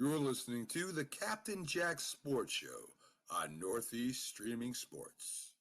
You're listening to the Captain Jack Sports Show on Northeast Streaming Sports.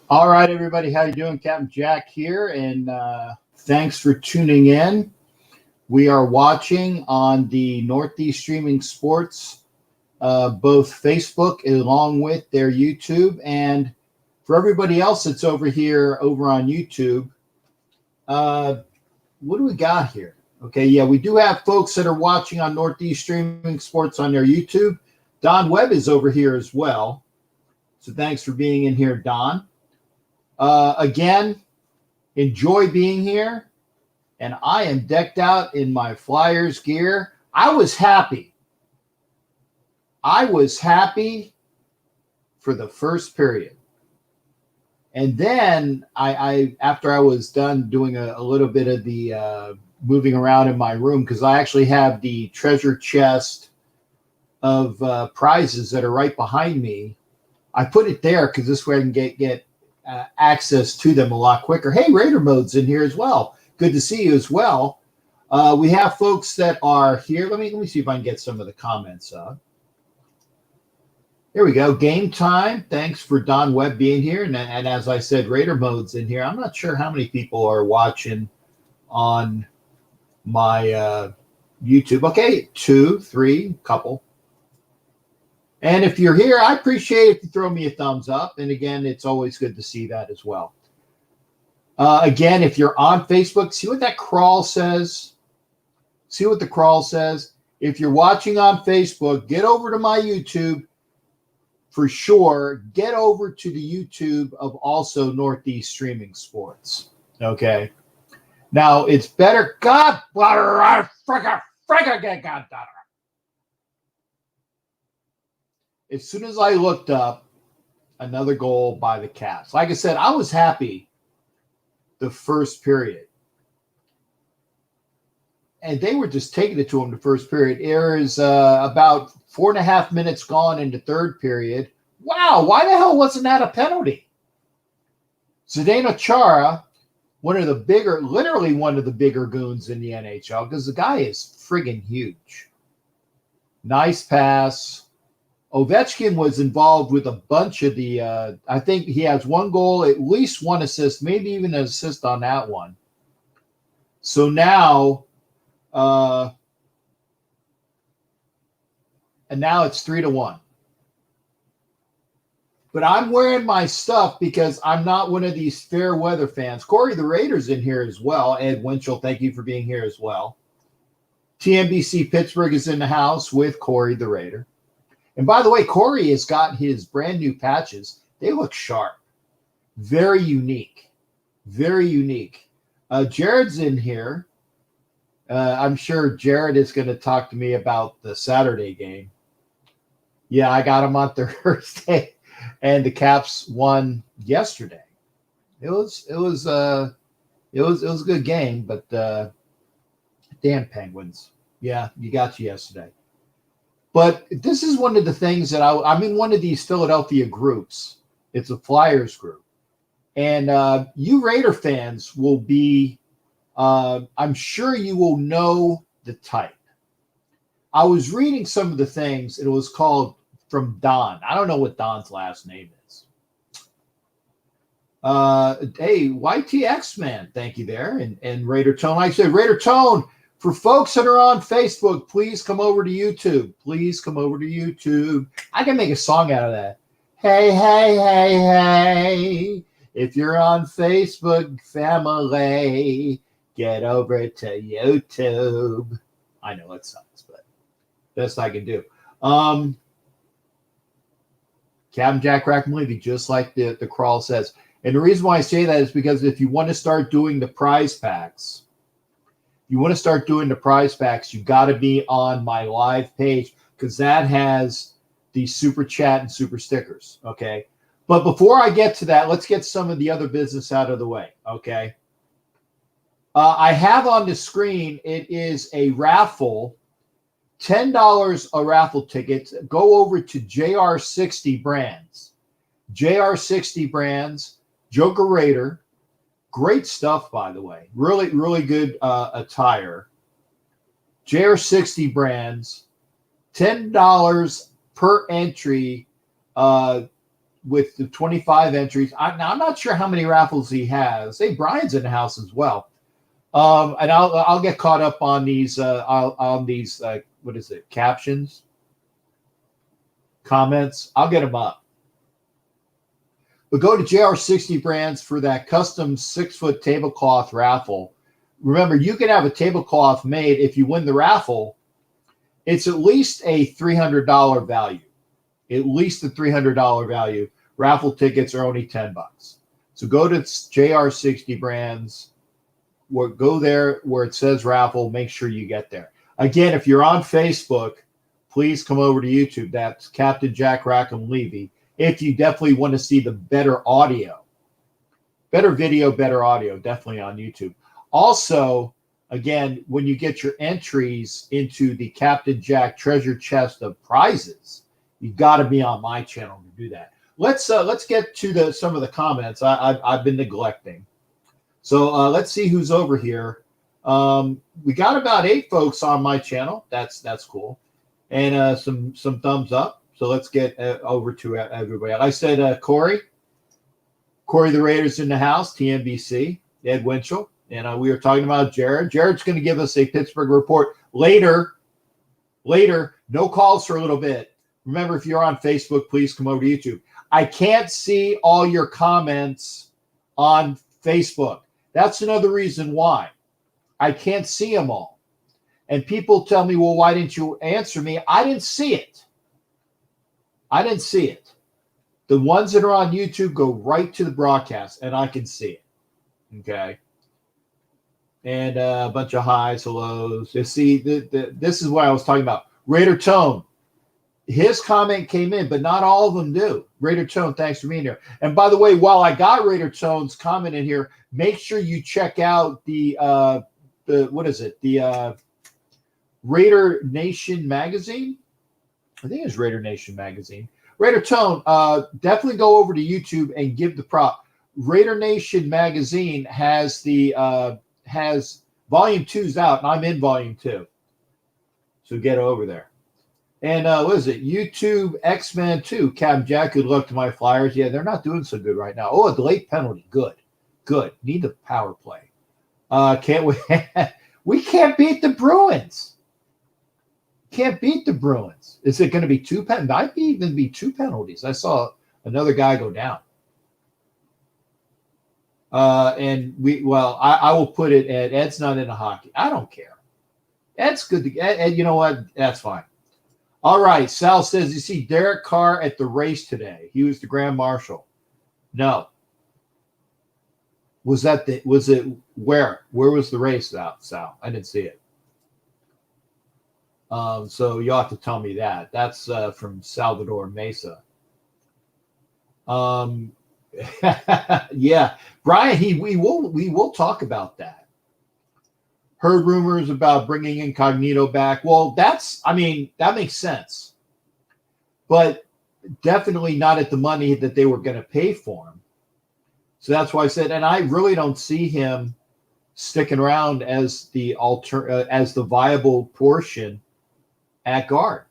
All right, everybody, how you doing? Captain Jack here, and thanks for tuning in. We are watching on the Northeast Streaming Sports, both Facebook along with their YouTube, and for everybody else that's over here over on YouTube, what do we got here? Okay, yeah, we do have folks that are watching on Northeast Streaming Sports on their YouTube. Don Webb is over here as well, so thanks for being in here, Don. Again, enjoy being here, and I am decked out in my Flyers gear. I was happy for the first period. And then I after I was done doing a little bit of the moving around in my room, because I actually have the treasure chest of prizes that are right behind me. I put it there because this way I can get access to them a lot quicker. Hey, Raider Mode's in here as well. Good to see you as well. We have folks that are here. Let me see if I can get some of the comments up. Here we go. Game time. Thanks for Don Webb being here. And as I said, Raider Mode's in here. I'm not sure how many people are watching on my YouTube. Okay, 2, 3, couple. And if you're here, I appreciate if you throw me a thumbs up. And again, it's always good to see that as well. Again, if you're on Facebook, see what that crawl says. See what the crawl says. If you're watching on Facebook, get over to my YouTube for sure. Get over to the YouTube of also Northeast Streaming Sports. Okay. Now, it's better. God, as soon as I looked up, another goal by the Caps. Like I said, I was happy the first period. And they were just taking it to them the first period. There is about 4.5 minutes gone into third period. Wow, why the hell wasn't that a penalty? Zdeno Chara, literally one of the bigger goons in the NHL, because the guy is friggin' huge. Nice pass. Ovechkin was involved with a bunch of the I think he has one goal, at least one assist, maybe even an assist on that one. So now and now it's 3-1. But I'm wearing my stuff because I'm not one of these fair weather fans. Corey the Raiders in here as well. Ed Winchell, thank you for being here as well. TNBC Pittsburgh is in the house with Corey the Raider. And by the way, Corey has got his brand new patches. They look sharp. Very unique. Very unique. Jared's in here. I'm sure Jared is going to talk to me about the Saturday game. Yeah, I got him on Thursday. And the Caps won yesterday. It was a good game, but damn Penguins. Yeah, you got you yesterday. But this is one of the things that I'm in one of these Philadelphia groups. It's a Flyers group. And you Raider fans will be, I'm sure you will know the type. I was reading some of the things. It was called from Don. I don't know what Don's last name is. Hey, YTX man, thank you there. And Raider Tone. Like I said, Raider Tone, for folks that are on Facebook, please come over to YouTube. Please come over to YouTube. I can make a song out of that. Hey, hey, hey, hey. If you're on Facebook, family, get over to YouTube. I know it sucks, but best I can do. Captain Jack Rack-Levy, just like the crawl says. And the reason why I say that is because if you want to start doing the prize packs, you got to be on my live page because that has the super chat and super stickers. Okay. But before I get to that, let's get some of the other business out of the way. Okay. I have on the screen, it is a raffle. $10 a raffle ticket. Go over to JR60 Brands. JR60 Brands, Joker Raider. Great stuff, by the way. Really, really good attire. JR60 Brands. $10 per entry with the 25 entries. I'm not sure how many raffles he has. Hey, Brian's in the house as well. And I'll get caught up on these what is it? Captions, comments. I'll get them up. But go to JR60 Brands for that custom 6-foot tablecloth raffle. Remember, you can have a tablecloth made if you win the raffle. It's at least a $300 value. At least a $300 value. Raffle tickets are only $10. So go to JR60 Brands. Go there where it says raffle. Make sure you get there. Again, if you're on Facebook, please come over to YouTube. That's Captain Jack Rackham-Levy. If you definitely want to see the better audio, better video, better audio, definitely on YouTube. Also, again, when you get your entries into the Captain Jack treasure chest of prizes, you got to be on my channel to do that. Let's get to some of the comments I've been neglecting. So let's see who's over here. We got about 8 folks on my channel. That's cool, and some thumbs up. So let's get over to everybody. Like I said, Corey the Raiders in the house. TNBC, Ed Winchell, and we were talking about Jared. Jared's going to give us a Pittsburgh report later. No calls for a little bit. Remember, if you're on Facebook, please come over to YouTube. I can't see all your comments on Facebook. That's another reason why. I can't see them all. And people tell me, well, why didn't you answer me? I didn't see it. The ones that are on YouTube go right to the broadcast, and I can see it. Okay. And a bunch of highs, hellos. You see, this is what I was talking about. Raider Tone. His comment came in, but not all of them do. Raider Tone, thanks for being here. And by the way, while I got Raider Tone's comment in here, make sure you check out the what is it? The Raider Nation magazine. I think it's Raider Nation magazine. Raider Tone, definitely go over to YouTube and give the prop. Raider Nation magazine has has volume 2's out, and I'm in volume 2. So get over there. And what is it? YouTube X-Men 2. Captain Jack, good luck to my Flyers. Yeah, they're not doing so good right now. Oh, a late penalty. Good. Need the power play. Can't we? We can't beat the Bruins. Can't beat the Bruins. Is it going to be two penalties? Might even be two penalties. I saw another guy go down. And I will put it at Ed's not into hockey. I don't care. Ed's good. Ed, you know what? That's fine. All right. Sal says, you see Derek Carr at the race today. He was the Grand Marshal. No. Was it where? Where was the race, Sal? I didn't see it. So you'll have to tell me that. That's from Salvador Mesa. Yeah. Brian, we will talk about that. Heard rumors about bringing Incognito back. Well, that makes sense. But definitely not at the money that they were going to pay for him. So that's why I said, and I really don't see him sticking around as the viable portion at guard.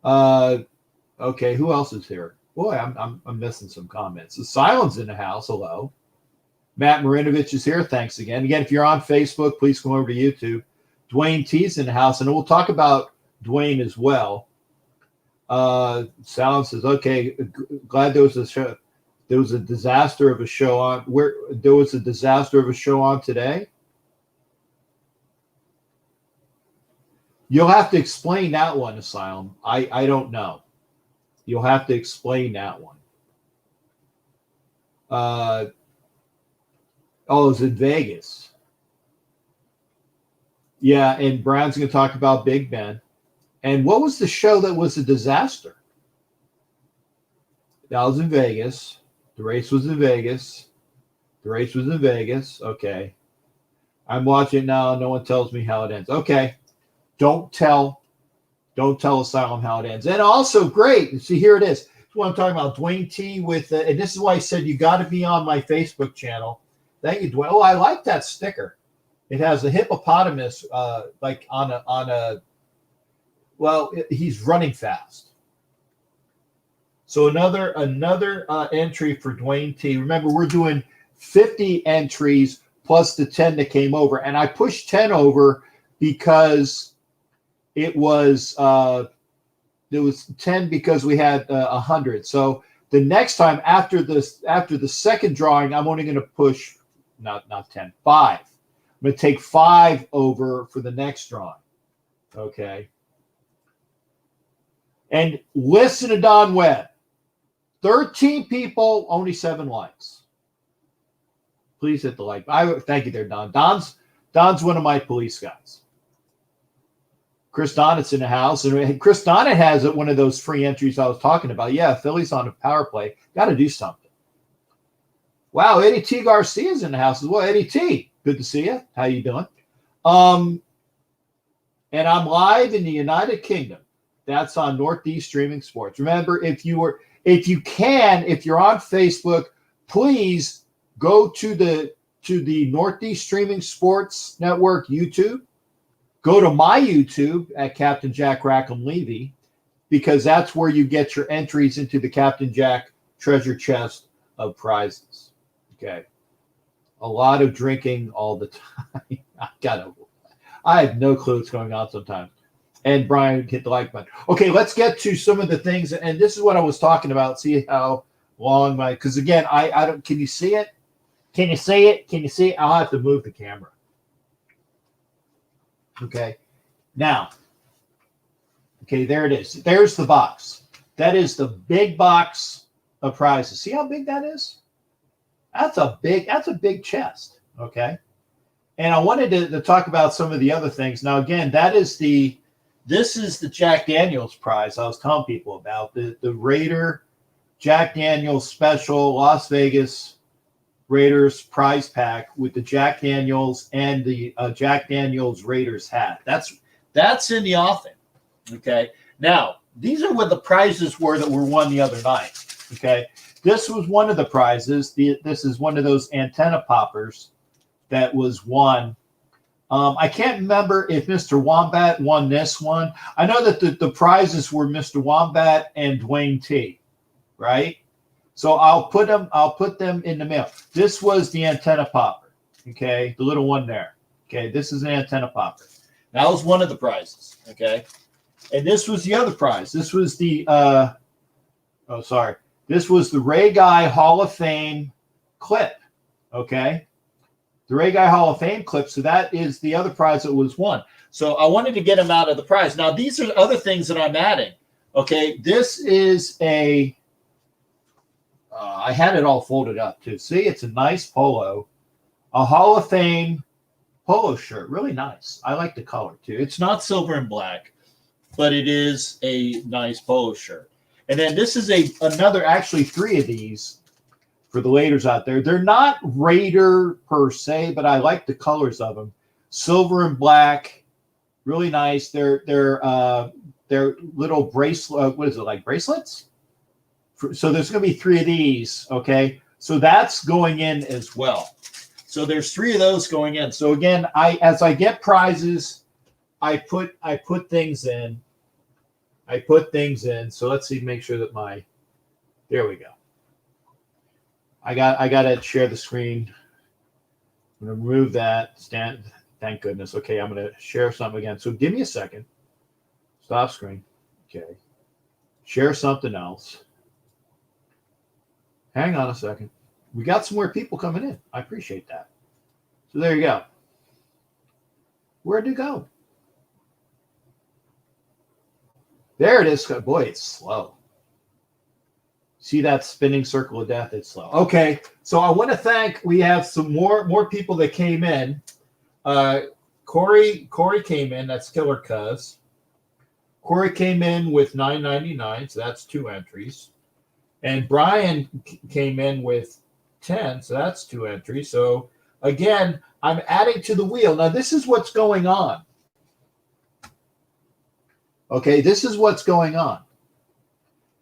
Okay, who else is here? Boy, I'm missing some comments. The Silence in the house. Hello. Matt Marinovich is here. Thanks again. Again, if you're on Facebook, please come over to YouTube. Dwayne T's in the house, and we'll talk about Dwayne as well. Silence says, okay, glad there was a show. There was a disaster of a show on where there was a disaster of a show on today. You'll have to explain that one, Asylum. I don't know. You'll have to explain that one. Oh, it's in Vegas. Yeah, and Brian's going to talk about Big Ben. And what was the show that was a disaster? That was in Vegas. The race was in Vegas. Okay. I'm watching now. No one tells me how it ends. Okay. Don't tell Asylum how it ends. And also, great. See, here it is. That's what I'm talking about. Dwayne T with, and this is why I said you got to be on my Facebook channel. Thank you, Dwayne. Oh, I like that sticker. It has a hippopotamus, like on a. Well, he's running fast. So another entry for Dwayne T. Remember, we're doing 50 entries plus the 10 that came over, and I pushed 10 over because it was 10 because we had 100. So the next time after the second drawing, I'm only going to push not 10, 5. I'm going to take 5 over for the next drawing. Okay. And listen to Don Webb. 13 people, only 7 likes. Please hit the like. Thank you there, Don. Don's one of my police guys. Chris Donnett's in the house. And Chris Donnett has one of those free entries I was talking about. Yeah, Philly's on a power play. Got to do something. Wow, Eddie T. Garcia's in the house as well. Eddie T., good to see you. How you doing? And I'm live in the United Kingdom. That's on Northeast Streaming Sports. Remember, if you're on Facebook, please go to the Northeast Streaming Sports Network YouTube. Go to my YouTube at Captain Jack Rackham Levy, because that's where you get your entries into the Captain Jack treasure chest of prizes. Okay. A lot of drinking all the time. I have no clue what's going on sometimes. And Brian, hit the like button. Okay, let's get to some of the things. And this is what I was talking about. See how long because again, I don't, can you see it? Can you see it? Can you see it? I'll have to move the camera. Okay. Now, okay, there it is. There's the box. That is the big box of prizes. See how big that is? That's a big chest. Okay. And I wanted to talk about some of the other things. Now, again, this is the Jack Daniels prize I was telling people about. The Raider Jack Daniels special Las Vegas Raiders prize pack with the Jack Daniels and the Jack Daniels Raiders hat. That's in the offing. Okay. Now, these are what the prizes were that were won the other night. Okay. This was one of the prizes. This is one of those antenna poppers that was won. I can't remember if Mr. Wombat won this one. I know that the prizes were Mr. Wombat and Dwayne T, right? So I'll put them in the mail. This was the antenna popper, okay? The little one there. Okay, this is an antenna popper. That was one of the prizes, okay? And this was the other prize. This was the This was the Ray Guy Hall of Fame clip, okay? The Ray Guy Hall of Fame clip. So that is the other prize that was won. So I wanted to get him out of the prize. Now, these are other things that I'm adding, okay? This is a I had it all folded up too. See, it's a nice polo, a Hall of Fame polo shirt. Really nice. I like the color too. It's not silver and black, but it is a nice polo shirt. And then this is another, actually 3 of these for the Raiders out there. They're not Raider per se, but I like the colors of them. Silver and black, really nice. They're little bracelet. What is it, like bracelets? So there's going to be 3 of these, okay? So that's going in as well. So there's 3 of those going in. So again, as I get prizes, I put things in. So let's see, make sure that there we go. I got to share the screen. I'm going to remove that. Thank goodness. Okay, I'm going to share something again. So give me a second. Stop screen. Okay. Share something else. Hang on a second. We got some more people coming in. I appreciate that. So there you go. Where'd it go? There it is. Boy, it's slow. See that spinning circle of death? It's slow. Okay, so I want to thank. We have some more people that came in. Corey came in. That's Killer Cuz. Corey came in with $9.99, so that's 2 entries. And Brian came in with 10, so that's 2 entries. So again, I'm adding to the wheel. Now this is what's going on. Okay, this is what's going on.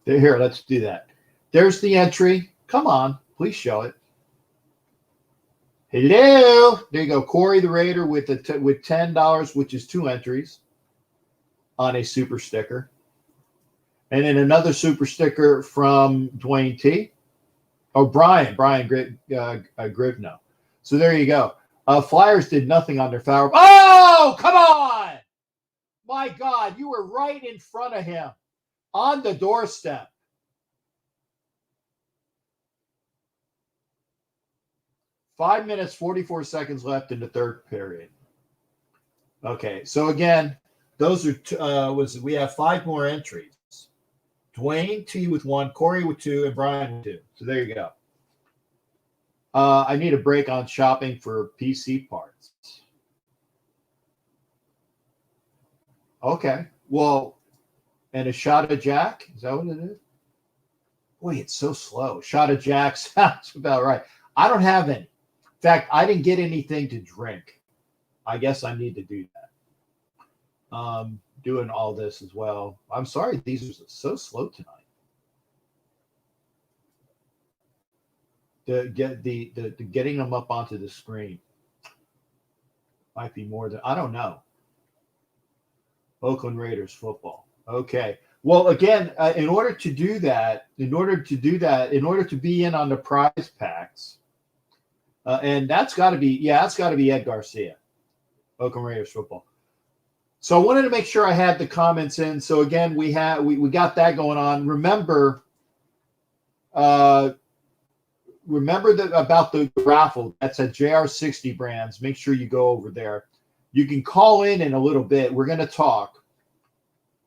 Here, let's do that. There's the entry. Come on, please show it. Hello. There you go. Corey the Raider with $10, which is 2 entries on a super sticker. And then another super sticker from Dwayne T. Oh, Brian Grivno. So there you go. Flyers did nothing on their foul. Oh, come on. My God, you were right in front of him on the doorstep. Five minutes, 44 seconds left in the third period. Okay, so again, those are we have 5 more entries. Dwayne T with 1, Corey with 2, and Brian with 2. So there you go. I need a break on shopping for PC parts. Okay, well, and a shot of Jack? Is that what it is? Boy, it's so slow. Shot of Jack sounds about right. I don't have any. In fact, I didn't get anything to drink. I guess I need to do that. Doing all this as well. I'm sorry, these are so slow tonight. The getting them up onto the screen might be more than I don't know. Oakland Raiders football. Okay. Well, again, in order to be in on the prize packs, and that's got to be Ed Garcia, Oakland Raiders football. So I wanted to make sure I had the comments in. So again, we got that going on. Remember about the raffle. That's at JR60 Brands. Make sure you go over there. You can call in a little bit. We're going to talk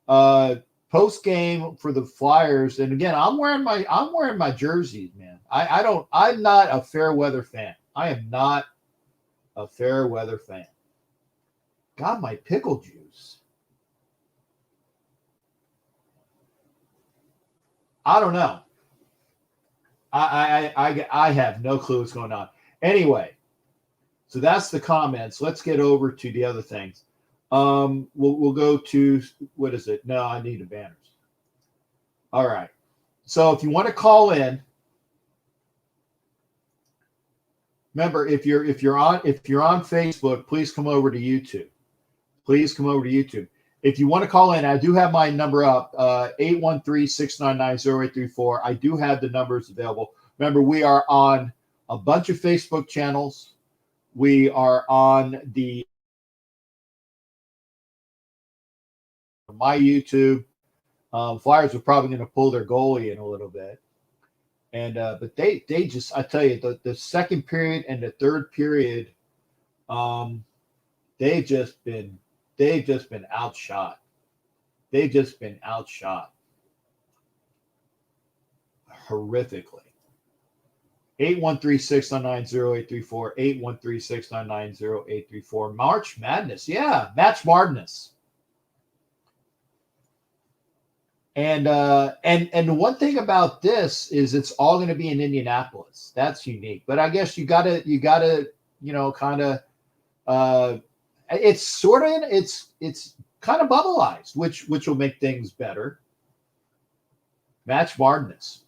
post game for the Flyers. And again, I'm wearing my jerseys, man. I'm not a fair weather fan. I am not a fair weather fan. God, my pickle juice. I don't know. I have no clue what's going on. Anyway, so that's the comments. Let's get over to the other things. We'll go to, what is it? No, I need the banners. All right. So if you want to call in, Remember, if you're on Facebook, please come over to YouTube. Please come over to YouTube. If you want to call in, I do have my number up, 813-699-0834. I do have the numbers available. Remember, we are on a bunch of Facebook channels. We are on my YouTube. Flyers are probably going to pull their goalie in a little bit. And but they just, I tell you, the second period and the third period, they've just been outshot. They've just been outshot horrifically. 813-699-0834, 813-699-0834. March Madness. Yeah, Match Madness. And the one thing about this is it's all going to be in Indianapolis. That's unique. But I guess you gotta kind of it's kind of bubbleized, which will make things better. Match Madness.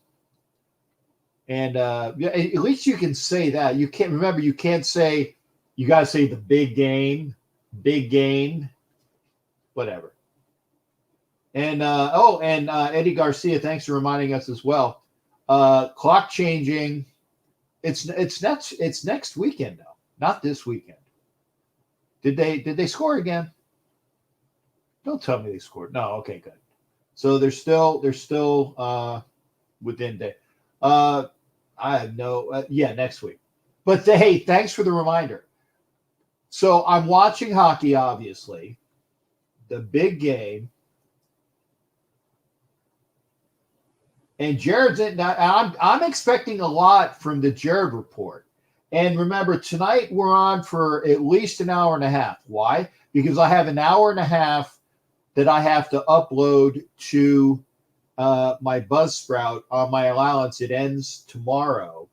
And at least you can say that. You can't say, you got to say the big game, whatever. And Eddie Garcia, thanks for reminding us as well. Clock changing. It's next weekend though, not this weekend. Did they score again? Don't tell me they scored. No, okay, good. So they're still within day. I have no next week. But hey, thanks for the reminder. So I'm watching hockey, obviously. The big game. And Jared's in. I'm expecting a lot from the Jared report. And remember, tonight we're on for at least an hour and a half. Why? Because I have an hour and a half that I have to upload to my Buzzsprout on my allowance. It ends tomorrow.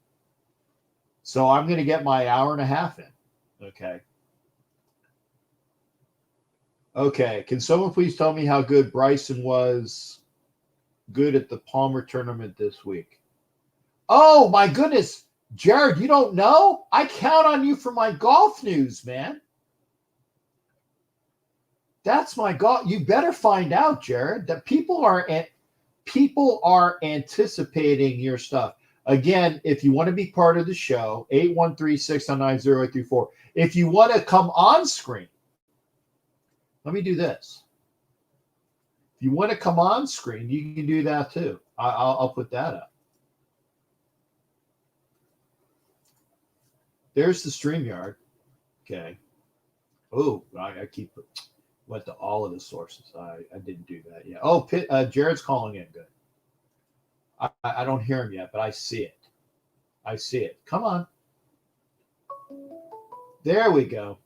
So I'm going to get my hour and a half in. Okay. Okay. Can someone please tell me how good Bryson was good at the Palmer tournament this week? Oh, my goodness. Jared, you don't know? I count on you for my golf news, man. That's my golf. You better find out, Jared, that people are anticipating your stuff. Again, if you want to be part of the show, 813-699-0834. If you want to come on screen, let me do this. If you want to come on screen, you can do that too. I'll put that up. There's the StreamYard. Okay. Oh, I went to all of the sources. I didn't do that yet. Oh, Jared's calling in. Good. I don't hear him yet, but I see it. Come on. There we go.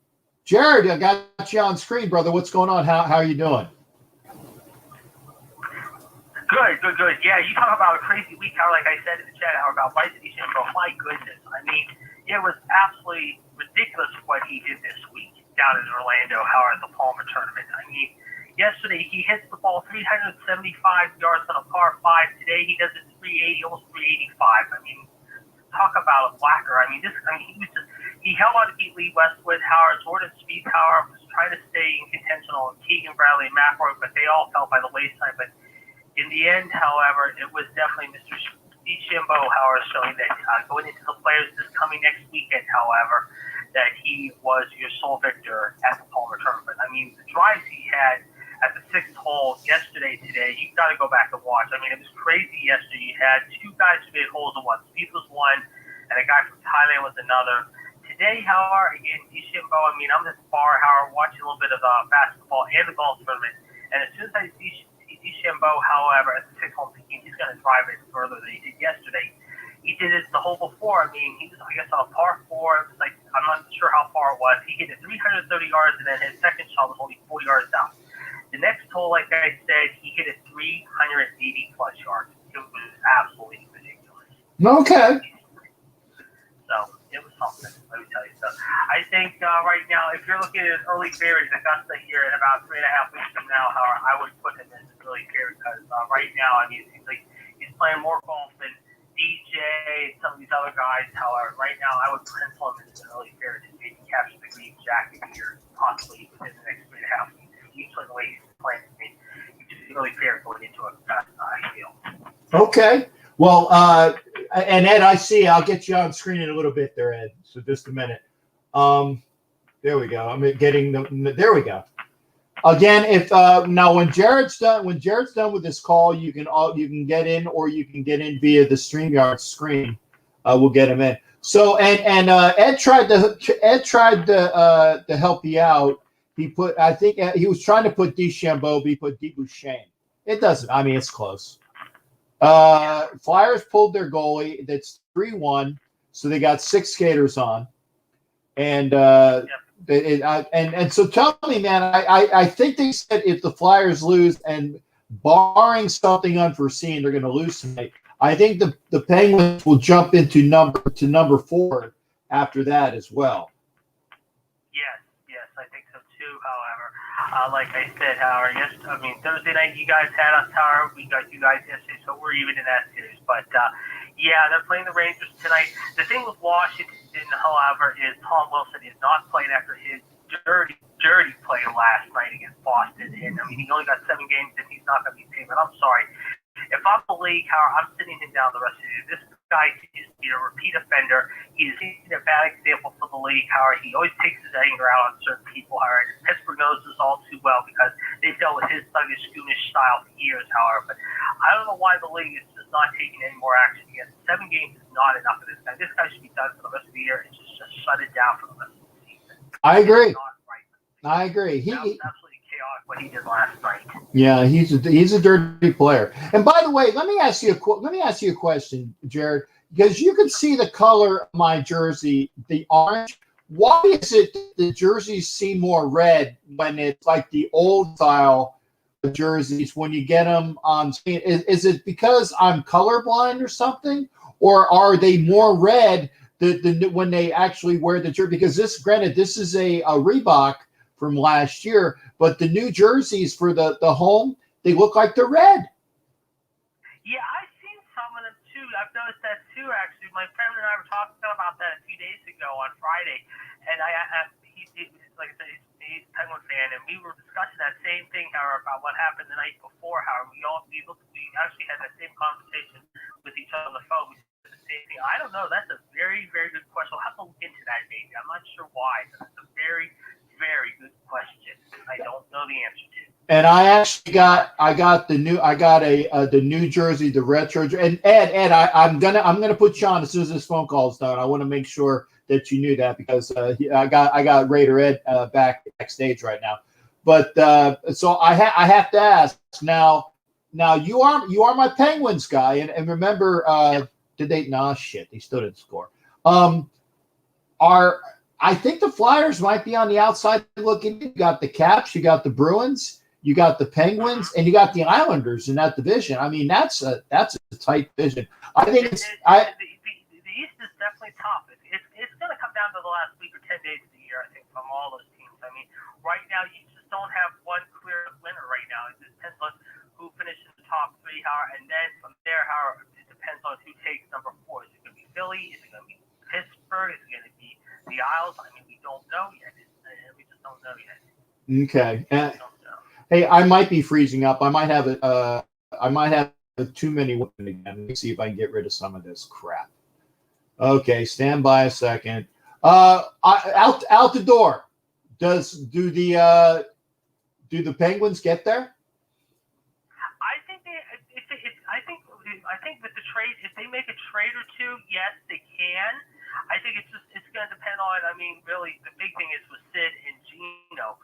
Jared, I got you on screen, brother. What's going on? How are you doing? Good. Yeah, you talk about a crazy week. How, like I said in the chat, how about Bryson DeChambeau. My goodness. I mean, it was absolutely ridiculous what he did this week down in Orlando, at the Palmer tournament. I mean, yesterday he hits the ball 375 yards on a par 5. Today he does it 380, almost 385. I mean, talk about a whacker. I mean, he held on to beat Lee Westwood, Howard, Jordan Speedpower was trying to stay in contention on Keegan Bradley and McElroy, but they all fell by the wayside. But in the end, however, it was definitely Mr. DeChambeau, however, showing that going into the Players this coming next weekend, however, that he was your sole victor at the Palmer tournament. I mean, the drives he had at the 6th hole today, you've got to go back and watch. I mean, it was crazy yesterday. You had two guys who made holes in one. Spieth was one, and a guy from Thailand was another. Today, however, again, DeChambeau, I mean, I'm this far, however, watching a little bit of basketball and the golf tournament, and as soon as I see DeChambeau, however, at the 6th hole, thinking he's going to drive it further than he did yesterday. He did it the hole before. I mean, he was, I guess, on a par 4. It was like, I'm not sure how far it was. He hit it 330 yards, and then his second shot was only 4 yards out. The next hole, like I said, he hit it 380-plus yards. It was absolutely ridiculous. Okay. So, it was something, let me tell you. So, I think right now, if you're looking at an early favorite, Augusta here in about 3.5 weeks from now, however, I would put him as an early favorite because right now, I mean, it seems like he's playing more golf than DJ and some of these other guys. However, right now I would pencil him as really fair to maybe capture the green jacket here, possibly within the next 3.5 weeks. He's playing the way he's playing. It's really fair going into a I feel. Okay. Well, and Ed, I see. I'll get you on screen in a little bit there, Ed. So just a minute. There we go. I'm getting the. There we go. Again, if now when Jared's done with this call, you can get in, or you can get in via the StreamYard screen. We'll get him in. So and Ed tried to help you out. I think he was trying to put DeChambeau, but he put DeBouchane. It doesn't. I mean, it's close. Flyers pulled their goalie. That's 3-1, so they got 6 skaters on, and. And so tell me, man, I think they said if the Flyers lose, and barring something unforeseen, they're going to lose tonight. I think the Penguins will jump into number 4 after that as well. Yes, I think so too. However, like I said, Howard, Thursday night you guys had us, Howard. We got you guys yesterday, so we're even in that series. But yeah, they're playing the Rangers tonight. The thing with Washington, however, is Tom Wilson is not playing after his dirty play last night against Boston. And he only got 7 games, and he's not going to be paid. But I'm sorry. If I'm the league, Howard, I'm sitting him down the rest of the year. This guy is a repeat offender. He is a bad example for the league, Howard. He always takes his anger out on certain people, Howard. Pittsburgh knows this all too well because they've dealt with his thuggish, scoonish style for years, Howard. But I don't know why the league is just not taking any more action against 7 games is not enough for this guy. This guy should be done for the rest of the year and just shut it down for the rest of the season. I agree. Right. I agree. That was absolutely chaotic what he did last night. Yeah, he's a dirty player. And by the way, let me ask you a question, Jared, because you can see the color of my jersey, the orange. Why is it the jerseys seem more red when it's like the old style jerseys when you get them on screen? Is it because I'm colorblind or something, or are they more red when they actually wear the jersey? Because this is a Reebok from last year, but the new jerseys for the home, they look like they're red. Yeah, I've seen some of them too. I've noticed that too, actually. My friend and I were talking about that a few days ago on Friday, and like I said, he's a Penguin fan, and we were discussing that same thing, Howard, about what happened the night before, Howard. We actually had that same conversation with each other on the phone. We said the same thing. I don't know. That's a very, very good question. I'll have to look into that, maybe. I'm not sure why, but it's a very, very good question. I don't know the answer to. And I actually got the New Jersey, the retro. And Ed, I'm gonna put you on as soon as this phone call is done. I want to make sure that you knew that because I got Raider Ed backstage right now. But so I have to ask now. You are my Penguins guy, and remember, they still didn't score. I think the Flyers might be on the outside looking. You got the Caps, you got the Bruins, you got the Penguins, and you got the Islanders in that division. I mean, that's a tight division. I think the East is definitely tough. It's going to come down to the last week or 10 days of the year, I think, from all those teams. I mean, right now you just don't have one clear winner right now. It depends on who finishes the top 3, Howard, and then from there, Howard, it depends on who takes number 4. Is it going to be Philly? Is it going to be Pittsburgh? Is it going to be the Isles? I mean, we don't know yet. We just don't know yet. Okay. Hey, I might be freezing up. I might have too many women again. Let me see if I can get rid of some of this crap. Okay, stand by a second. Out the door. Do the Penguins get there? I think with the trade, if they make a trade or two, yes, they can. I think it's going to depend on. I mean, really, the big thing is with Sid and Gino.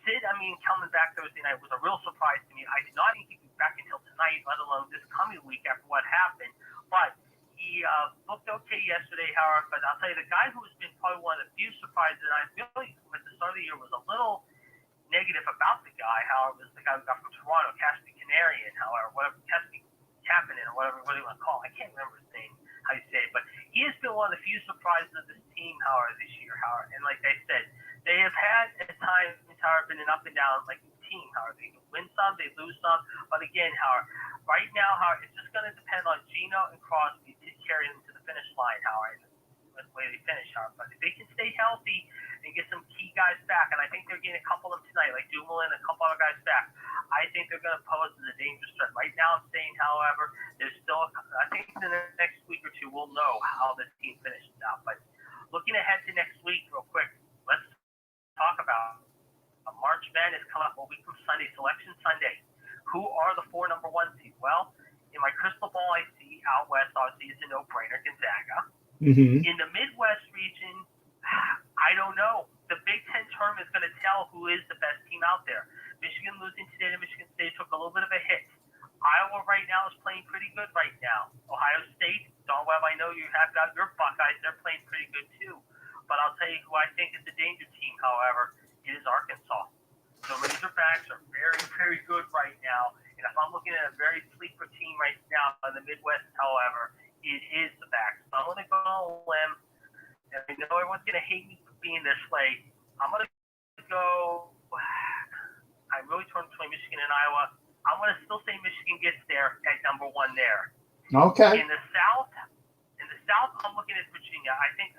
Sid, coming back Thursday night was a real surprise to me. I did not think he'd be back until tonight, let alone this coming week after what happened. But he looked okay yesterday, Howard. But I'll tell you, the guy who has been probably one of the few surprises, and I really, at the start of the year, was a little negative about the guy, Howard, was the guy we got from Toronto, Caspi Canarian, however, whatever, Caspi Kapanen, or whatever you want to call him. I can't remember his name, how you say it. But he has been one of the few surprises of this team, Howard, this year, Howard. And like I said, they have had at times, Howard, been an up and down like team, Howard. They can win some, they lose some. But again, Howard, right now, Howard, it's just going to depend on Gino and Crosby to carry them to the finish line, Howard. the way they finish. But if they can stay healthy and get some key guys back, and I think they're getting a couple of them tonight, like Dumoulin and a couple other guys back, I think they're going to pose as a dangerous threat. Right now, I'm saying, however, there's still, I think in the next week or two, we'll know how this team finishes out. But looking ahead to next week, real quick, let's talk about March Madness coming up a week from Sunday, Selection Sunday. Who are the 4 number 1 seeds? Well, in my crystal ball, I see out west, obviously, it's a no-brainer, Gonzaga. Mm-hmm. In the Midwest region, I don't know. The Big Ten tournament is going to tell who is the best team out there. Michigan losing today to Michigan State took a little bit of a hit. Iowa right now is playing pretty good right now. Ohio State, Don Webb, I know you have got your Buckeyes. They're playing pretty good too. But I'll tell you who I think is the danger team, however, is Arkansas. The Razorbacks are very, very good right now. And if I'm looking at a very sleeper team right now in the Midwest, however, it is the Backs. So I'm going to go on a limb. And I know everyone's going to hate me for being this way. I'm going to go. I'm really torn between Michigan and Iowa. I'm going to still say Michigan gets there at number 1 there. Okay. In the South, I'm looking at Virginia. I think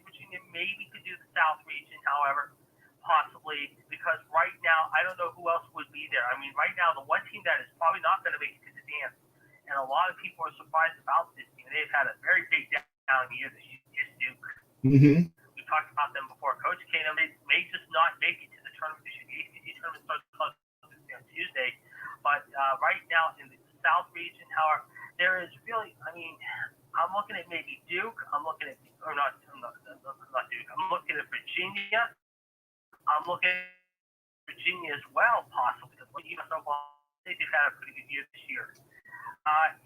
Virginia maybe could do the South region, however, possibly, because right now I don't know who else would be there. I mean, right now the one team that is probably not going to make it to the dance, and a lot of people are surprised about this team. They've had a very big down year this year. Is Duke. Mm-hmm. We talked about them before. Coach Kano may just not make it to the tournament this year. The ACC tournament starts on Tuesday, but right now in the South region, however, there is really, I mean, I'm looking at maybe Duke. I'm looking at, or not Duke. I'm looking at Virginia. I'm looking at Virginia as well, possibly, because when you Oklahoma State, they've had a pretty good year this year.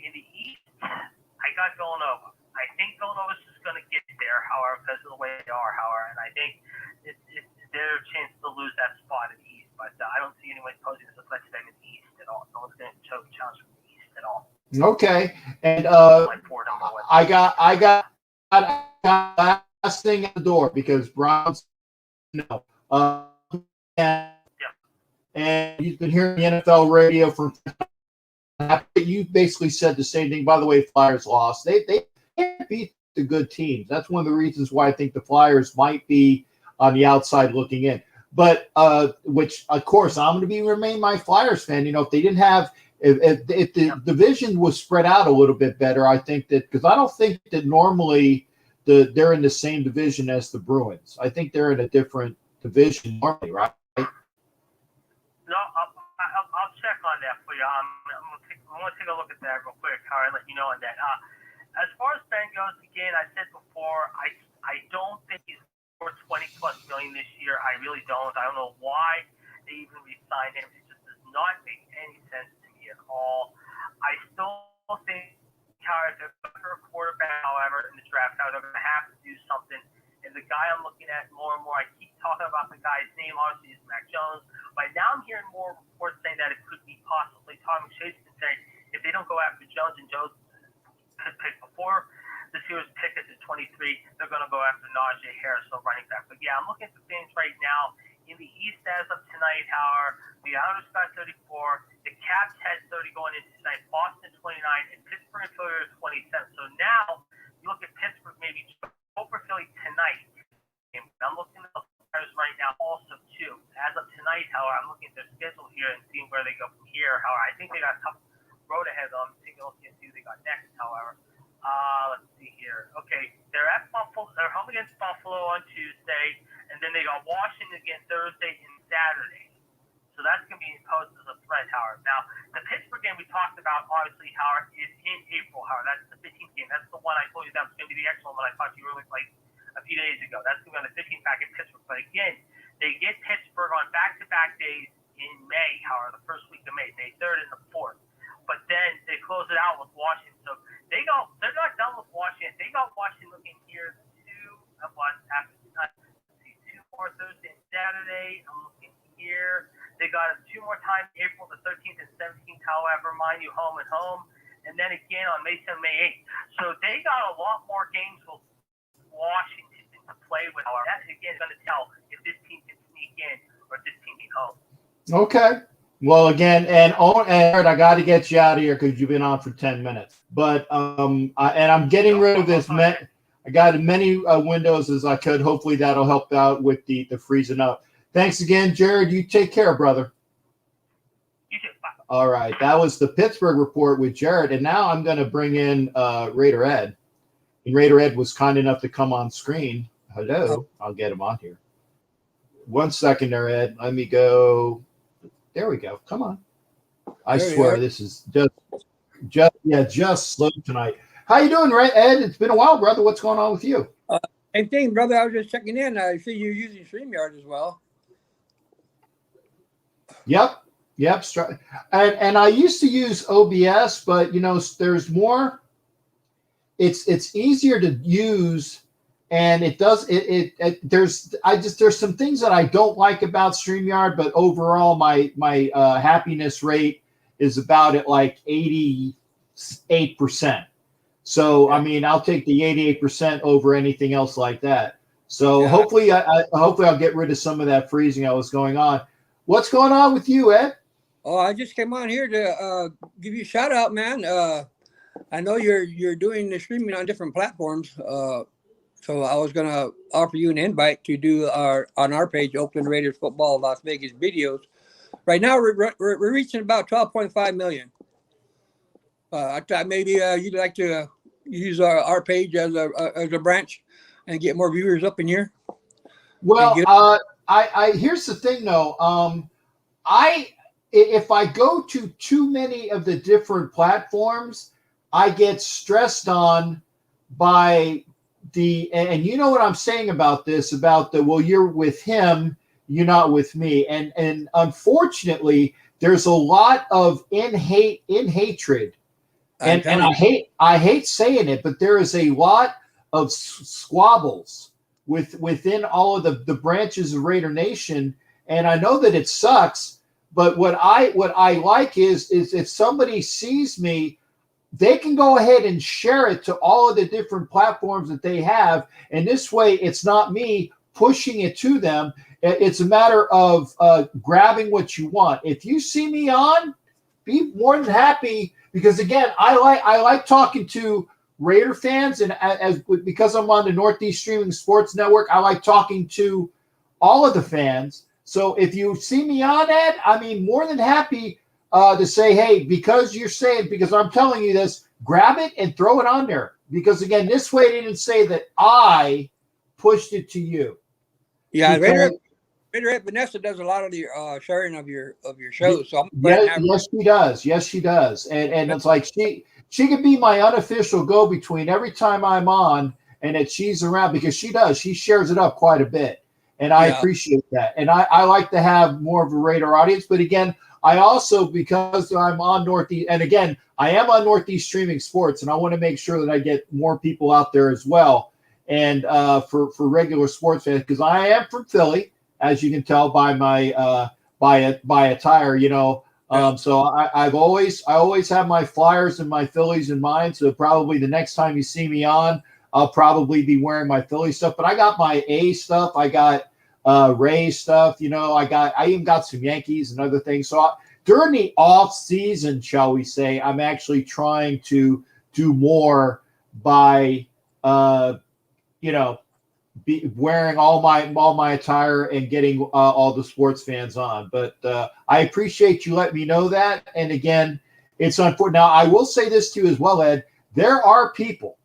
In the East, I got Villanova. I think Villanova's just going to get there, however, because of the way they are, however, and I think it's their chance to lose that spot in the East. But I don't see anyone posing as a threat to them in the East at all. No one's going to challenge from the East at all. Okay. And I got last thing at the door because Brown's no. And he's been hearing the NFL radio from. You basically said the same thing. By the way, Flyers lost. They can't beat the good teams. That's one of the reasons why I think the Flyers might be on the outside looking in. But which of course I'm going to remain my Flyers fan. You know, if they didn't have if the division was spread out a little bit better, I think that because I don't think that normally they're in the same division as the Bruins. I think they're in a different division normally, right? No, I'll check on that for you. I'm going to take a look at that real quick. All right, let you know on that. As far as Ben goes, again, I said before, I don't think he's worth $20+ million this year. I really don't. I don't know why they even re-signed him. It just does not make any sense to me at all. I still think if they're looking for a quarterback, however, in the draft, they're going to have to do something. And the guy I'm looking at more and more, I keep talking about the guy's name, obviously, is Mac Jones. But now I'm hearing more reports saying that it could be possibly Tom McShay's been saying if they don't go after Jones and Jones could pick before the series pick is at 23, they're going to go after Najee Harris, so running back. But yeah, I'm looking at the things right now. In the East as of tonight, however, the Islanders got 34, the Caps had 30 going into tonight, Boston 29, and Pittsburgh and Philly are 27. So now you look at Pittsburgh maybe over Philly tonight. And I'm looking at the Flyers right now also too. As of tonight, however, I'm looking at their schedule here and seeing where they go from here. However, I think they got a tough road ahead of them. Taking a look and see who they got next, however. Let's see here. Okay, they're at Buffalo. They're home against Buffalo on Tuesday, and then they got Washington again Thursday and Saturday. So that's going to be posed as a threat, Howard. Now, the Pittsburgh game we talked about, obviously, Howard, is in April, Howard. That's the 15th game. That's the one I told you that was going to be the excellent one I talked to you earlier, like a few days ago. That's going to be on the 15th back in Pittsburgh. But again, they get Pittsburgh on back-to-back days in May, Howard, the first week of May, May 3rd and the 4th. But then they close it out with Washington. So they're not done with Washington. They got Washington looking here two more Thursday and Saturday. I'm looking here. They got them 2 more times, April the 13th and 17th, however, mind you, home and home. And then again on May 7th, May 8th. So they got a lot more games with Washington to play with. However, that again is going to tell if this team can sneak in or if this team can home. Okay. Well, again, and Aaron, I got to get you out of here because you've been on for 10 minutes. But I'm getting rid of this. I got as many windows as I could. Hopefully that'll help out with the freezing up. Thanks again, Jared. You take care, brother. You too. Bye. All right. That was the Pittsburgh report with Jared. And now I'm going to bring in Raider Ed. And Raider Ed was kind enough to come on screen. Hello. I'll get him on here. 1 second there, Ed. Let me go. There we go. Come on. I swear this is just slow tonight. How you doing, Ed? It's been a while, brother. What's going on with you? Same thing, brother. I was just checking in. I see you're using StreamYard as well. Yep. And I used to use OBS, but there's more. It's easier to use, and it does there's some things that I don't like about StreamYard, but overall my happiness rate is about at like 88%. So I mean, I'll take the 88% over anything else like that. So hopefully I'll get rid of some of that freezing that was going on. What's going on with you, Ed? Oh, I just came on here to give you a shout out, man. I know you're doing the streaming on different platforms. So I was gonna offer you an invite to do on our page, Oakland Raiders football Las Vegas videos. Right now we're reaching about 12.5 million. I thought maybe you'd like to use our page as a branch and get more viewers up in here. Well, I here's the thing though. If I go to too many of the different platforms, I get stressed on by and you know what I'm saying about this, about well, you're with him, you're not with me. And unfortunately, there's a lot of in hatred. And I hate saying it, but there is a lot of squabbles within all of the branches of Raider Nation. And I know that it sucks, but what I like is if somebody sees me, they can go ahead and share it to all of the different platforms that they have. And this way, it's not me pushing it to them. It's a matter of grabbing what you want. If you see me on, be more than happy, because again, I like talking to Raider fans, and because I'm on the Northeast Streaming Sports Network, I like talking to all of the fans. So if you see me on it, I mean, more than happy to say, hey, because I'm telling you this, grab it and throw it on there. Because again, this way they didn't say that I pushed it to you. Yeah, Raider Vanessa does a lot of the sharing of your shows. So yes, she does. And it's like she could be my unofficial go-between every time I'm on, and that she's around, because she shares it up quite a bit. And I appreciate that. And I like to have more of a Raider audience. But again, I also, because I'm on Northeast, and again, I am on Northeast Streaming Sports, and I want to make sure that I get more people out there as well. And for regular sports fans, because I am from Philly, as you can tell by my by attire, So I always have my Flyers and my Phillies in mind. So probably the next time you see me on, I'll probably be wearing my Philly stuff. But I got my A stuff. I got Ray stuff. I even got some Yankees and other things. So during the off season, shall we say, I'm actually trying to do more by be wearing all my attire and getting all the sports fans on. But I appreciate you letting me know that. And again, it's unfortunate. Now, I will say this to you as well, Ed. There are people,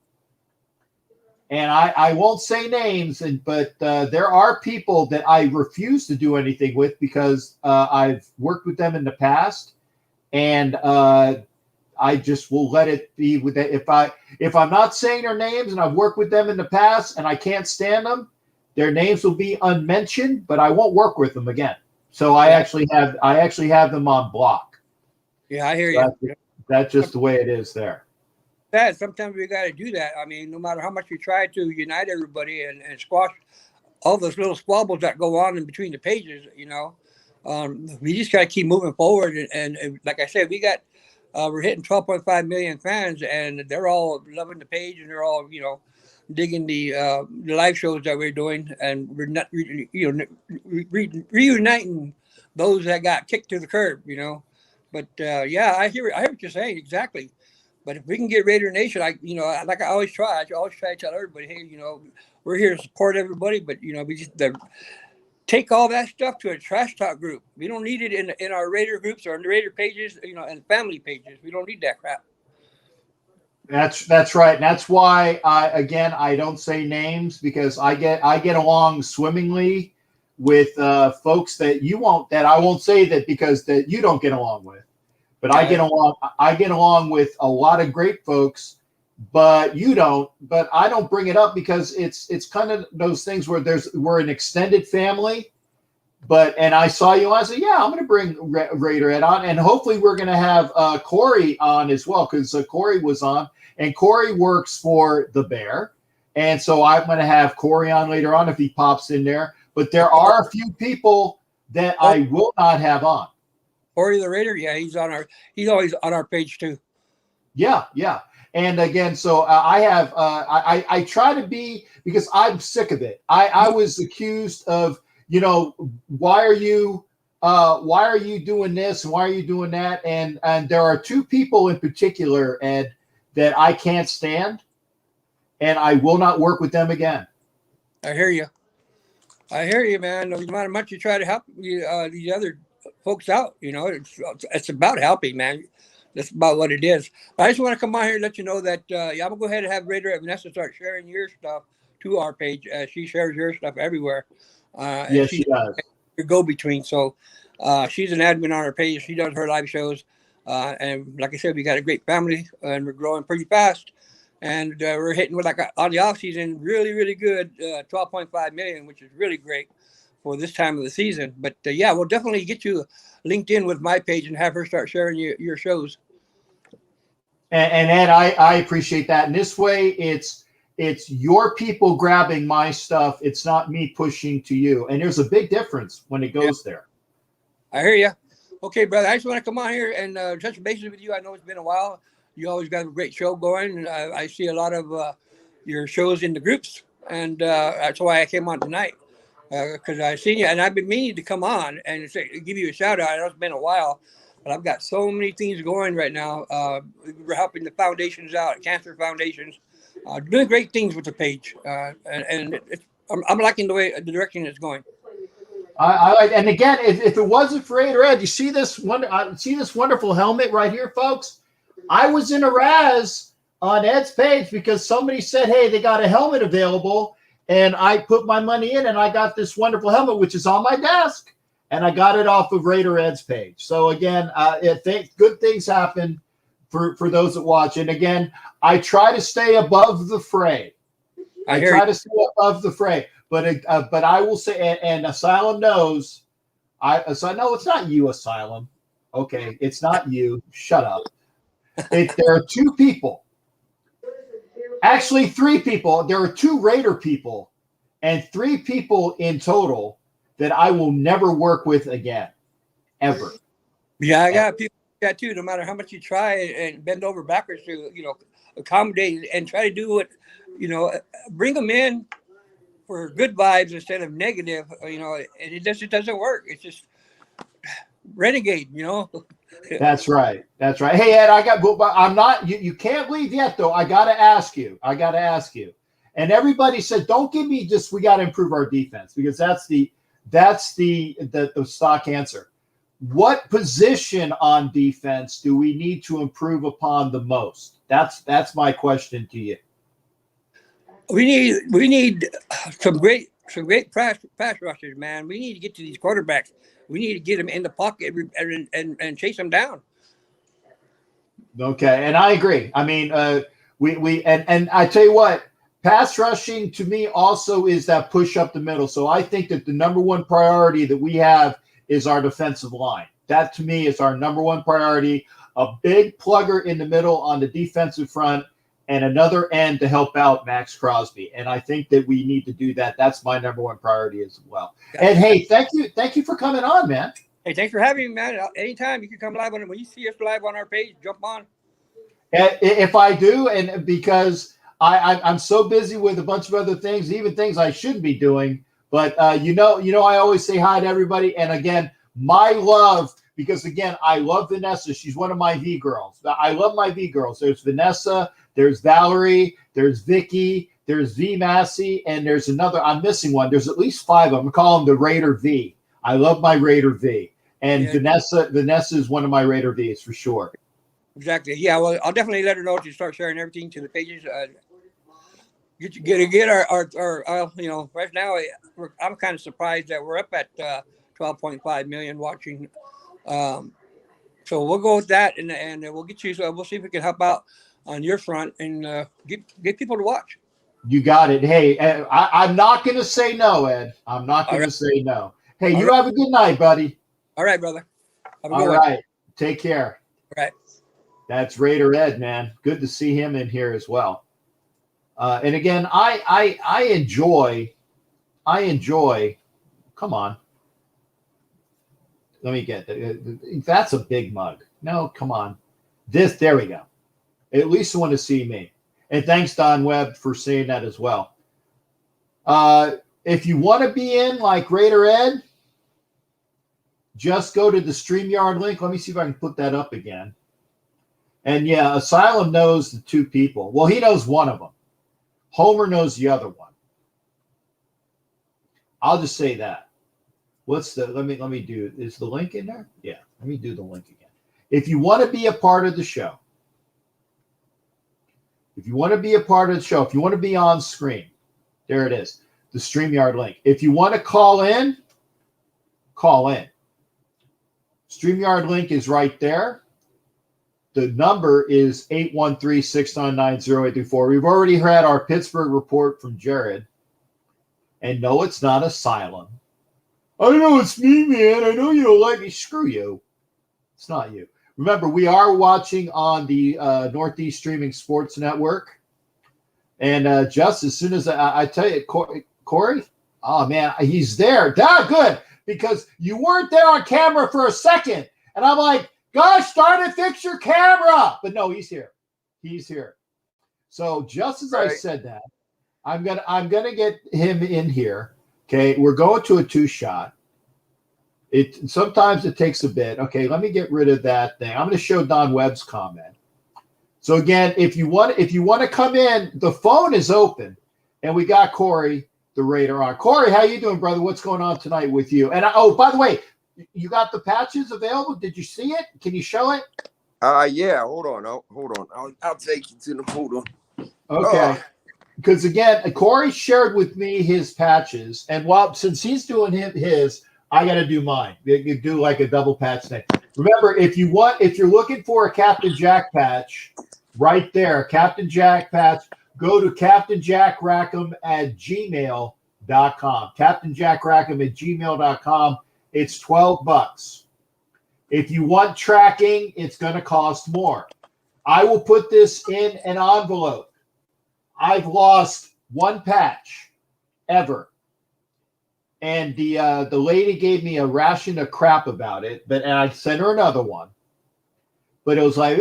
and I won't say names, but there are people that I refuse to do anything with because I've worked with them in the past, and I just will let it be with that. If I'm not saying their names and I've worked with them in the past and I can't stand them, their names will be unmentioned, but I won't work with them again. So I actually have them on block. Yeah, I hear you. That's just the way it is there. That sometimes we got to do that. I mean, no matter how much you try to unite everybody and squash all those little squabbles that go on in between the pages, we just got to keep moving forward. And like I said, we're hitting 12.5 million fans, and they're all loving the page, and they're all, digging the live shows that we're doing, and we're not, reuniting those that got kicked to the curb, But I hear what you're saying exactly. But if we can get Raider Nation, like I always try. I always try to tell everybody, hey, we're here to support everybody, but we just take all that stuff to a trash talk group. We don't need it in our Raider groups or in the Raider pages, and family pages. We don't need that crap. That's right. And that's why I don't say names, because I get along swimmingly with folks that I won't say that because that you don't get along with. But I get along with a lot of great folks, but you don't. But I don't bring it up because it's kind of those things where we're an extended family. And I saw you, I said, yeah, I'm going to bring Raider Ed on, and hopefully we're going to have Corey on as well, because Corey was on, and Corey works for the Bear, and so I'm going to have Corey on later on if he pops in there. But there are a few people that I will not have on. Corey the Raider, yeah, he's always on our page too. Yeah. And again, so I have I try to be, because I'm sick of it. I was accused of, why are you doing this and why are you doing that? And there are two people in particular, Ed, that I can't stand, and I will not work with them again. I hear you, man. No matter how much you try to help these other folks out, it's about helping, man. That's about what it is. I just want to come on here and let you know that I'm gonna go ahead and have Raider and Vanessa start sharing your stuff to our page. She shares your stuff everywhere. Yes, she does. Your go-between. So she's an admin on our page. She does her live shows, and like I said, we got a great family, and we're growing pretty fast. And we're hitting with, on the off season, really, really good, 12.5 million, which is really great for this time of the season. But we'll definitely get you linked in with my page and have her start sharing your shows. And Ed, I appreciate that. And this way, it's your people grabbing my stuff. It's not me pushing to you. And there's a big difference when it goes there. I hear you. Okay, brother. I just want to come on here and touch bases with you. I know it's been a while. You always got a great show going. I see a lot of your shows in the groups, and that's why I came on tonight, because I seen you, and I've been meaning to come on and give you a shout out. I know it's been a while, but I've got so many things going right now. We're helping the foundations out, cancer foundations, doing great things with the page, and I'm liking the direction it's going. I like, and again, if it wasn't for Raider Ed, you see this wonderful helmet right here, folks. I was in a razz on Ed's page because somebody said, hey, they got a helmet available, and I put my money in, and I got this wonderful helmet, which is on my desk, and I got it off of Raider Ed's page. So again, good things happen for those that watch. And again, I try to stay above the fray. I try to stay above the fray. But I will say, and Asylum knows, no, it's not you, Asylum. Okay, it's not you. Shut up. There are two people, actually 3 people. There are 2 Raider people and 3 people in total that I will never work with again, ever. Yeah, I got people like that too. No matter how much you try and bend over backwards to, accommodate and try to do what, bring them in for good vibes instead of negative, and it doesn't work. It's just renegade, That's right. Hey, Ed, I'm not, you can't leave yet though. I got to ask you. And everybody said, don't give me just, we got to improve our defense, because that's the stock answer. What position on defense do we need to improve upon the most? That's my question to you. We need some great pass rushers, man. We need to get to these quarterbacks. We need to get them in the pocket and chase them down. Okay, and I agree. I mean, and I tell you what, pass rushing to me also is that push up the middle. So I think that the number one priority that we have is our defensive line. That to me is our number one priority. A big plugger in the middle on the defensive front, and another end to help out Max Crosby. And I think that we need to do that. That's my number one priority as well. And hey, thank you for coming on, man. Hey, thanks for having me, man. Anytime you can come live when you see us live on our page, jump on. If I do, and because I'm so busy with a bunch of other things, even things I shouldn't be doing. But I always say hi to everybody. And again, my love because again, I love Vanessa. She's one of my V girls. I love my V girls. There's Vanessa, there's Valerie, there's Vicky, there's V Massey, and there's another. I'm missing one. There's at least 5 of them. I call them the Raider V. I love my Raider V. And Vanessa is one of my Raider V's for sure. Exactly. Yeah. Well, I'll definitely let her know to start sharing everything to the pages. Get our right now I'm kind of surprised that we're up at 12.5 million watching. So we'll go with that, and we'll get you. So we'll see if we can help out on your front and get people to watch. You got it. Hey, I'm not going to say no, Ed. I'm not going to say no. Hey, you have a good night, buddy. All right, brother. All right. Take care. All right. That's Raider Ed, man. Good to see him in here as well. And again, I enjoy. Come on. Let me get that. That's a big mug. No, come on. There we go. At least want to see me. And thanks, Don Webb, for saying that as well. If you want to be in like Raider Ed, just go to the StreamYard link. Let me see if I can put that up again. And yeah, Asylum knows the 2 people. Well, he knows one of them. Homer knows the other one. I'll just say that. Let me do, is the link in there? Yeah, let me do the link again. If you want to be a part of the show, if you want to be on screen, there it is, the StreamYard link. If you want to call in, call in. StreamYard link is right there. The number is 813-699-0824. We've already had our Pittsburgh report from Jared. And no, it's not Asylum. I know it's me, man. I know you don't like me. Screw you. It's not you. Remember, we are watching on the Northeast Streaming Sports Network. And just as soon as I tell you, Corey, oh, man, he's there. Good, because you weren't there on camera for a second. And I'm like, gosh, darn it, fix your camera. But no, he's here. He's here. So just as I said that, I'm gonna get him in here. Okay, we're going to a 2-shot. Sometimes it takes a bit. Okay, let me get rid of that thing. I'm going to show Don Webb's comment. So again, if you want to come in, the phone is open, and we got Corey, the Raider, on. Corey, how you doing, brother? What's going on tonight with you? And by the way, you got the patches available? Did you see it? Can you show it? Yeah. Hold on. I'll take you to the. Hold on. Okay. Because again, Corey shared with me his patches, and since he's doing his, I got to do mine. You do like a double patch thing. Remember, if you're looking for a Captain Jack patch, right there, Captain Jack patch, go to CaptainJackRackham@gmail.com. CaptainJackRackham@gmail.com. It's $12. If you want tracking, it's going to cost more. I will put this in an envelope. I've lost one patch ever. And the lady gave me a ration of crap about it, and I sent her another one. But it was like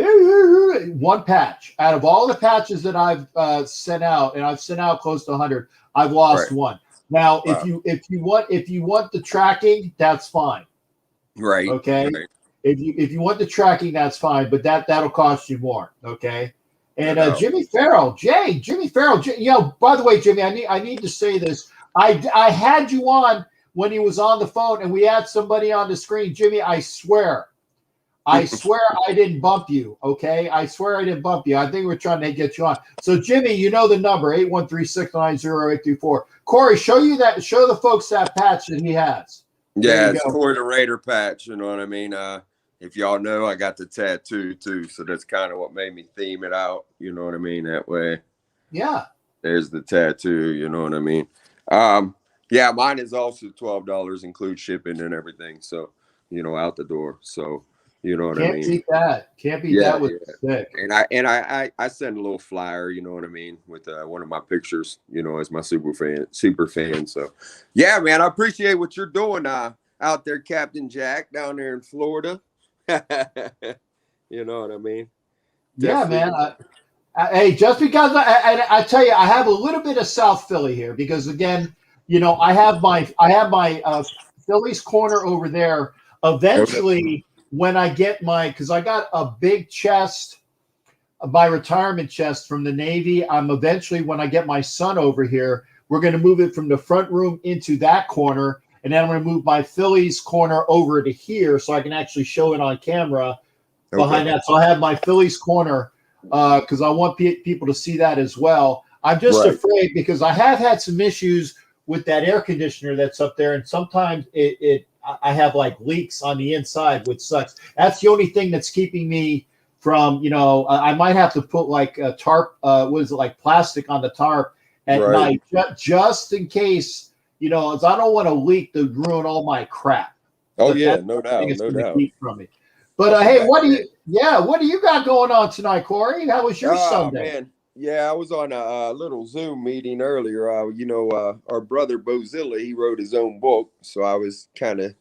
one patch. Out of all the patches that I've sent out, and I've sent out close to 100, I've lost one. Now, if you want the tracking, that's fine. Right. Okay. Right. If you want the tracking, that's fine, but that'll cost you more. Okay. And Jimmy Farrell, by the way, Jimmy, I need to say this. I had you on when he was on the phone, and we had somebody on the screen. Jimmy, I swear I didn't bump you. Okay, I swear I didn't bump you. I think we're trying to get you on. So, Jimmy, you know the number 813-690-0824. Corey, show the folks that patch that he has. Yeah, it's Corey the Raider patch. You know what I mean? If y'all know, I got the tattoo too, so that's kind of what made me theme it out. You know what I mean? That way. Yeah. There's the tattoo. You know what I mean? Yeah, mine is also $12, include shipping and everything. So, out the door. So, you know what I mean? Can't beat that. Can't beat that with stick. And I send a little flyer, you know what I mean, with one of my pictures, as my super fan. So, yeah, man, I appreciate what you're doing out there, Captain Jack, down there in Florida. You know what I mean? Definitely. Yeah, man. Hey, just because I tell you, I have a little bit of South Philly here because again, I have my Phillies corner over there. Eventually, when I get because I got a big chest, my retirement chest from the Navy. I'm eventually, when I get my son over here, we're going to move it from the front room into that corner. And then I'm going to move my Phillies corner over to here so I can actually show it on camera behind that. So I have my Phillies corner because I want people to see that as well. I'm just afraid because I have had some issues with that air conditioner that's up there. And sometimes I have like leaks on the inside, which sucks. That's the only thing that's keeping me from, I might have to put like a tarp, like plastic on the tarp at night, just in case, I don't want to leak to ruin all my crap. Oh, but yeah, no doubt, no doubt. Keep from me. But hey, what do you got going on tonight, Corey? How was your Sunday? Man. Yeah, I was on a little Zoom meeting earlier. Our brother Bozilla, he wrote his own book, so I was kind of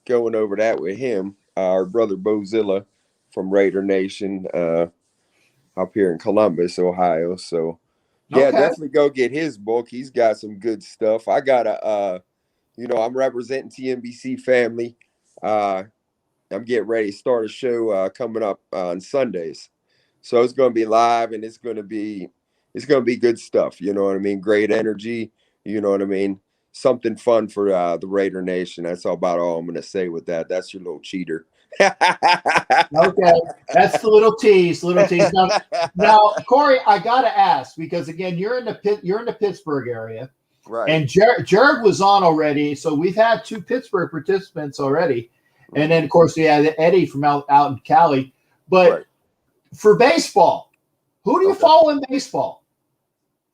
going over that with him. Our brother Bozilla from Raider Nation up here in Columbus, Ohio. So, yeah, definitely go get his book. He's got some good stuff. I got I'm representing TNBC family. I'm getting ready to start a show coming up on Sundays. So it's going to be live and it's going to be good stuff. You know what I mean? Great energy. You know what I mean? Something fun for the Raider Nation. That's about all I'm going to say with that. That's your little cheater. Okay. That's the little tease. Now, Corey, I got to ask, because again, you're in the Pittsburgh area. Right. And Jared was on already. So we've had 2 Pittsburgh participants already. And then of course we had Eddie from out in Cali. But for baseball, who do you follow in baseball?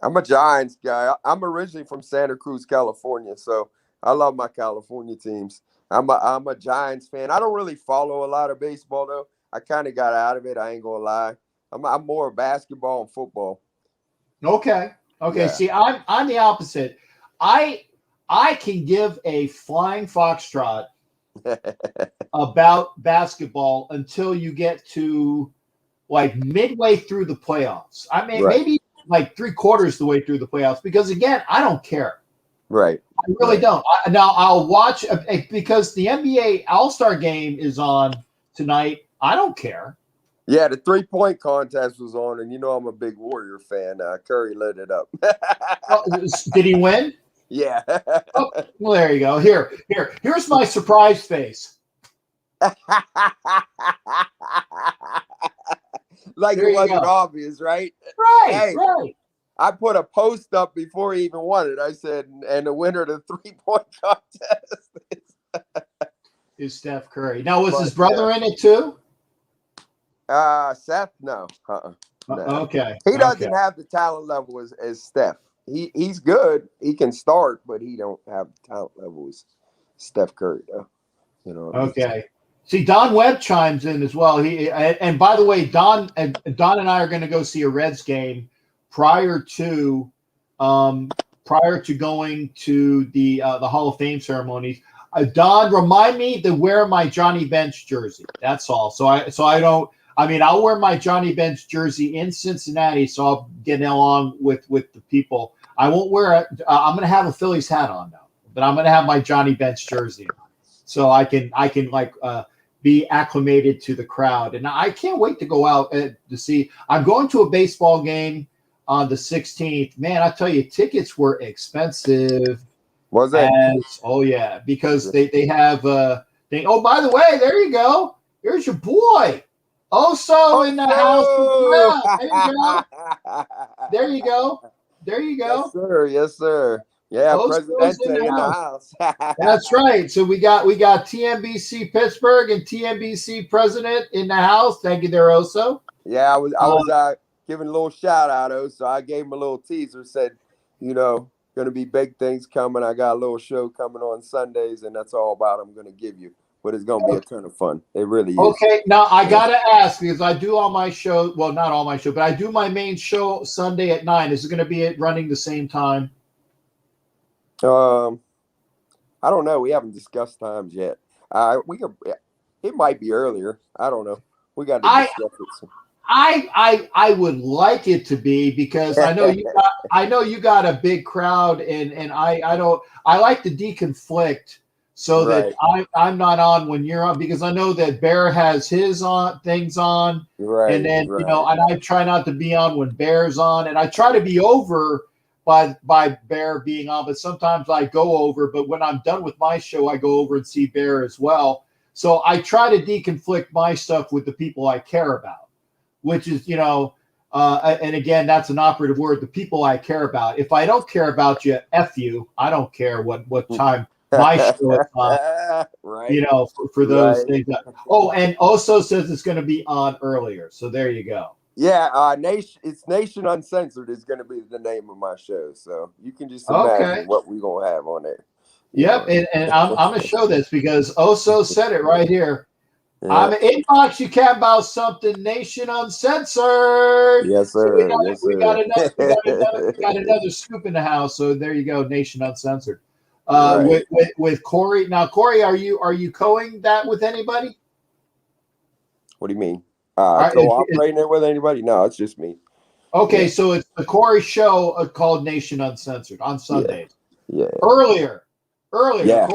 I'm a Giants guy. I'm originally from Santa Cruz, California, so I love my California teams. I'm a Giants fan. I don't really follow a lot of baseball though. I kind of got out of it. I ain't gonna lie. I'm more basketball and football. Okay. Yeah. See, I'm the opposite. I can give a flying foxtrot about basketball until you get to like midway through the playoffs. I mean, maybe like 3/4 the way through the playoffs, because again, I don't care. Right. I really don't. Now I'll watch because the NBA All-Star game is on tonight. I don't care. Yeah, the 3-point contest was on, and I'm a big Warrior fan. Curry lit it up. Did he win? Yeah. Well, there you go. Here's my surprise face. Like there it wasn't obvious, right? Right. I put a post up before he even won it. I said, and the winner of the 3-point contest is Steph Curry. Now, was his brother in it too? Seth? No. No. Okay. He doesn't have the talent level as Steph. He's good. He can start, but he don't have the talent level as Steph Curry, though. Okay. See, Don Webb chimes in as well. And by the way, Don and I are going to go see a Reds game prior to going to the Hall of Fame ceremonies. Don, remind me to wear my Johnny Bench jersey. That's all. So I don't. I mean, I'll wear my Johnny Bench jersey in Cincinnati, so I'll get along with the people. I won't wear it. I'm going to have a Phillies hat on now, but I'm going to have my Johnny Bench jersey on, so I can like be acclimated to the crowd. And I can't wait to go out to see. I'm going to a baseball game on the 16th. Man, I tell you, tickets were expensive. Was it? Oh yeah, because they have oh, by the way, there you go. Here's your boy. Also in the house. There you go. Yes, sir. Yes, sir. Yeah, Presidente in the house. That's right. So we got TNBC Pittsburgh and TNBC President in the house. Thank you there, Oso. Yeah, I was giving a little shout out, so I gave him a little teaser. Said, going to be big things coming. I got a little show coming on Sundays, and that's all about I'm going to give you. But it's going to be a ton of fun. It really is. Okay, now I got to ask, because I do all my show, well, not all my show, but I do my main show Sunday at 9. Is it going to be running the same time? I don't know. We haven't discussed times yet. It might be earlier. I don't know. We got to discuss it. I would like it to be, because I know you got a big crowd, and I like to deconflict so that I'm not on when you're on, because I know that Bear has his things on, and then and I try not to be on when Bear's on, and I try to be over by Bear being on, but sometimes I go over. But when I'm done with my show, I go over and see Bear as well. So I try to deconflict my stuff with the people I care about, which is, and again, that's an operative word, the people I care about. If I don't care about you, F you. I don't care what time my show is on, for those things. Oh, and also says it's going to be on earlier. So there you go. Yeah, Nation Uncensored is going to be the name of my show. So you can just imagine what we're going to have on there. Yep, and I'm going to show this because Oso said it right here. Yeah. I'm an inbox. You can about something. Nation Uncensored. Yes, sir. We got another scoop in the house. So there you go, Nation Uncensored. With Corey. Now, Corey, are you coing that with anybody? What do you mean? Co-operating it with anybody? No, it's just me. Okay, so it's the Corey show called Nation Uncensored on Sundays. Yeah. Earlier, according to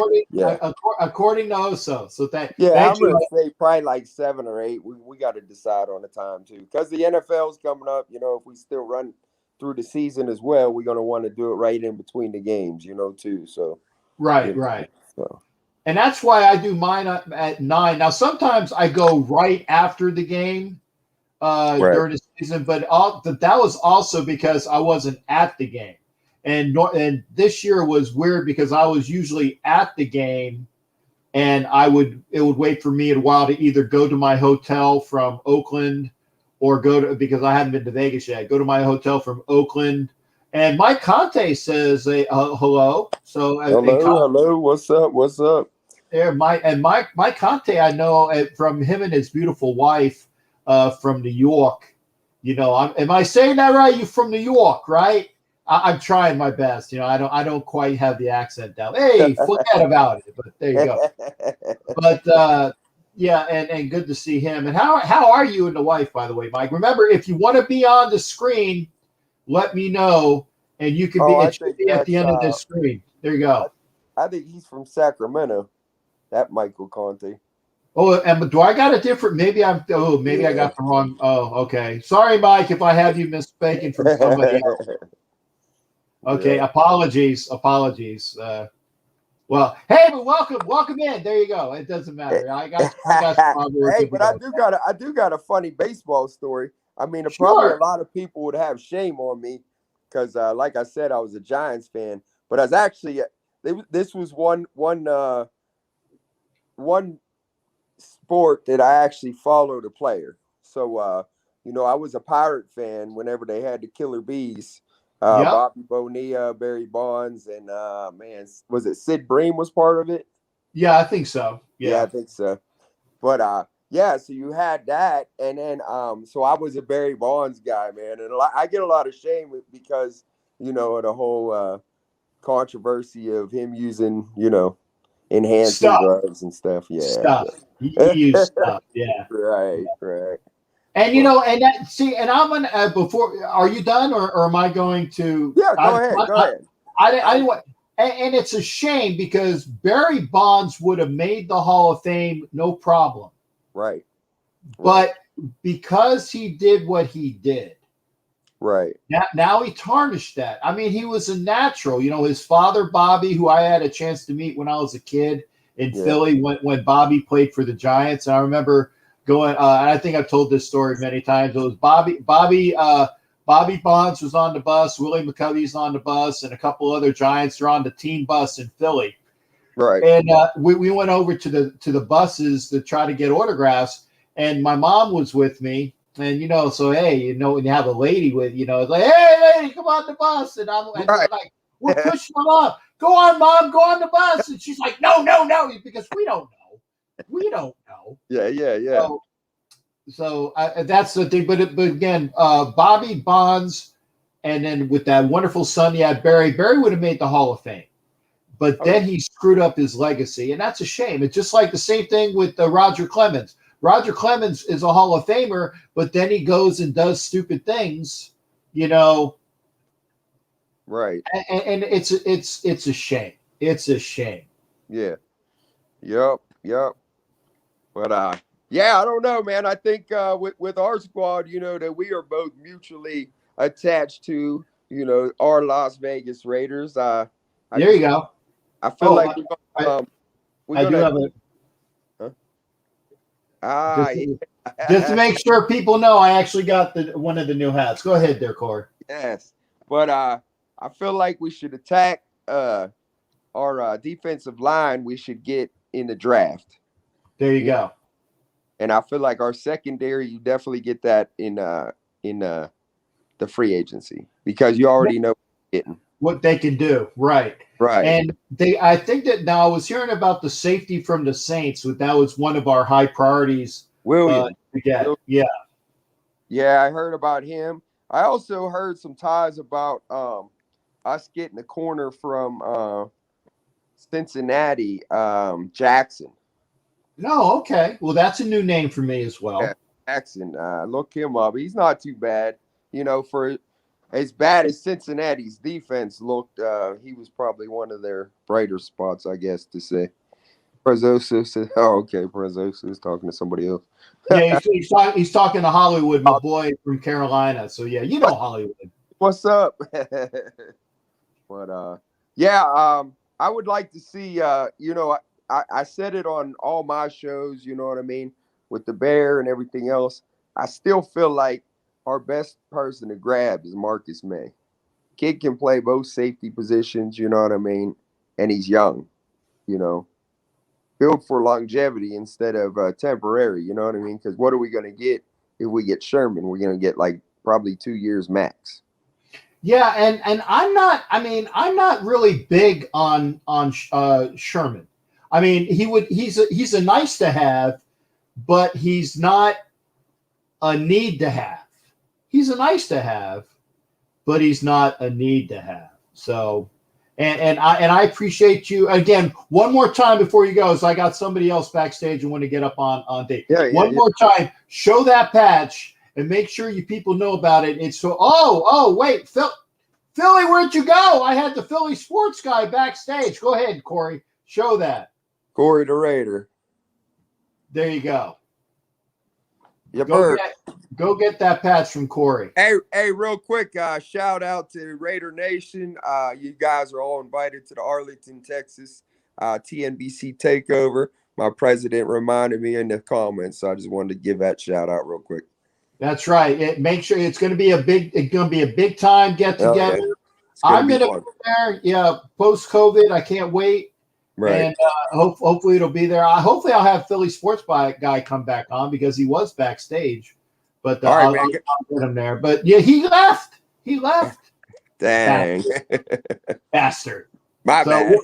Oso. So I'm gonna say probably like 7 or 8. We got to decide on the time too, because the NFL's coming up. If we still run through the season as well, we're gonna want to do it right in between the games, too. So right. So. And that's why I do mine at 9. Now sometimes I go right after the game during the season, but that was also because I wasn't at the game. And this year was weird because I was usually at the game, and it would wait for me a while to either go to my hotel from Oakland or because I hadn't been to Vegas yet, go to my hotel from Oakland. And Mike Conte says hello. So hello, what's up? Yeah, Mike Conte, I know from him and his beautiful wife from New York. Am I saying that right? You from New York, right? I'm trying my best. I don't quite have the accent down. Hey, forget about it. But there you go. But and good to see him. And how are you and the wife, by the way, Mike? Remember, if you want to be on the screen, let me know, and you can be at the end of the screen. There you go. I think he's from Sacramento. That Michael Conte. Oh, and do I got a different? Maybe I got the wrong. Oh, okay. Sorry, Mike, if I have you misspeaking from somebody else. Okay, apologies. Well, hey, but welcome in. There you go. It doesn't matter. I got hey, but I do got a funny baseball story. I mean, probably a lot of people would have shame on me because, like I said, I was a Giants fan. But I was actually this was one sport that I actually followed a player. So I was a Pirate fan whenever they had the Killer Bees. Bobby Bonilla, Barry Bonds, and was it Sid Bream was part of it? Yeah, I think so. Yeah, I think so. But so you had that, and then so I was a Barry Bonds guy, man, and I get a lot of shame because of the whole controversy of him using enhancing drugs and stuff. Yeah, stuff. He used stuff. Yeah, right. And and I'm gonna before. Are you done, or am I going to? Yeah, go ahead. I and it's a shame because Barry Bonds would have made the Hall of Fame no problem. Right. But because he did what he did, right now he tarnished that. I mean, he was a natural. His father Bobby, who I had a chance to meet when I was a kid in Philly, when Bobby played for the Giants, and I remember going, and I think I've told this story many times. It was Bobby Bonds was on the bus, Willie McCovey's on the bus, and a couple other Giants are on the team bus in Philly. Right. And we went over to the buses to try to get autographs, and my mom was with me. And so hey, when you have a lady with it's like, hey lady, come on the bus, and I'm like, we're pushing them up. Go on, Mom, go on the bus, and she's like, no, because we don't know. Yeah. So that's the thing. But again, Bobby Bonds, and then with that wonderful son he had, Barry would have made the Hall of Fame. But then he screwed up his legacy, and that's a shame. It's just like the same thing with Roger Clemens. Roger Clemens is a Hall of Famer, but then he goes and does stupid things, Right. And it's a shame. It's a shame. Yeah. Yep. But yeah, I don't know, man. I think with our squad, that we are both mutually attached to, our Las Vegas Raiders. There you go. I feel like I do have a. Huh? Just to make sure people know, I actually got one of the new hats. Go ahead, there, Corey. Yes, but I feel like we should attack our defensive line. We should get in the draft. There you go. And I feel like our secondary, you definitely get that in the free agency because you already know what they can do. Right. And I think that now I was hearing about the safety from the Saints. That was one of our high priorities. Williams. Yeah, I heard about him. I also heard some ties about us getting a corner from Cincinnati, Jackson. No, okay. Well, that's a new name for me as well. Yeah, Jackson. Look him up. He's not too bad. For as bad as Cincinnati's defense looked, he was probably one of their brighter spots, I guess, to say. Prezosa. Oh, okay. Prezosa is talking to somebody else. Yeah, he's talking to Hollywood, my boy from Carolina. So, yeah, Hollywood. What's up? But, I would like to see, I said it on all my shows, you know what I mean, with the Bear and everything else. I still feel like our best person to grab is Marcus May. Kid can play both safety positions, you know what I mean, and he's young, built for longevity instead of temporary, you know what I mean? Because what are we going to get if we get Sherman? We're going to get like probably 2 years max. Yeah, and I'm not really big on Sherman. I mean, he's a nice to have, but he's not a need to have. He's a nice to have, but he's not a need to have. So, and I appreciate you again one more time before you go. So I got somebody else backstage and want to get up on date. One more time, show that patch and make sure you people know about it. It's so. Wait, Philly, where'd you go? I had the Philly sports guy backstage. Go ahead, Corey. Show that. Corey the Raider. There you go. Go get that patch from Corey. Hey, real quick, shout out to Raider Nation. You guys are all invited to the Arlington, Texas TNBC takeover. My president reminded me in the comments, so I just wanted to give that shout out real quick. That's right. Make sure it's going to be a big time get together. Yeah. I'm going to be there. Yeah, post COVID, I can't wait. Right. And hopefully it'll be there. Hopefully I'll have Philly sports guy come back on because he was backstage. But I'll get him there. But yeah, he left. Dang, bastard. My bad.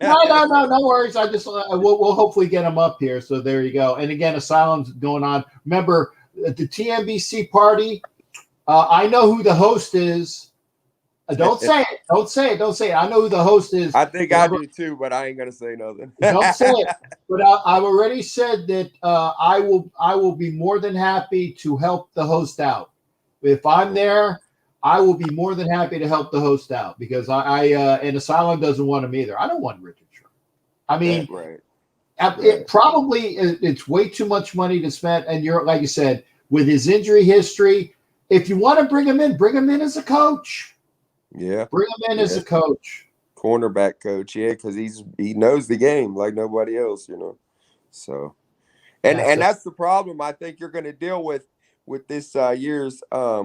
No worries. I just we'll hopefully get him up here. So there you go. And again, Asylum's going on. Remember at the TNBC party. I know who the host is. Don't say it. Don't say it. I know who the host is. I think I do too, but I ain't gonna say nothing. Don't say it. But I've already said that I will be more than happy to help the host out. If I'm there, I will be more than happy to help the host out because and Asylum doesn't want him either. I don't want Richard Sherman. I mean, it's way too much money to spend. And you're like you said, with his injury history, if you want to bring him in as a coach. Yeah, bring him in as a coach, cornerback coach. Yeah, because he knows the game like nobody else, So, and that's the problem I think you're going to deal with this year's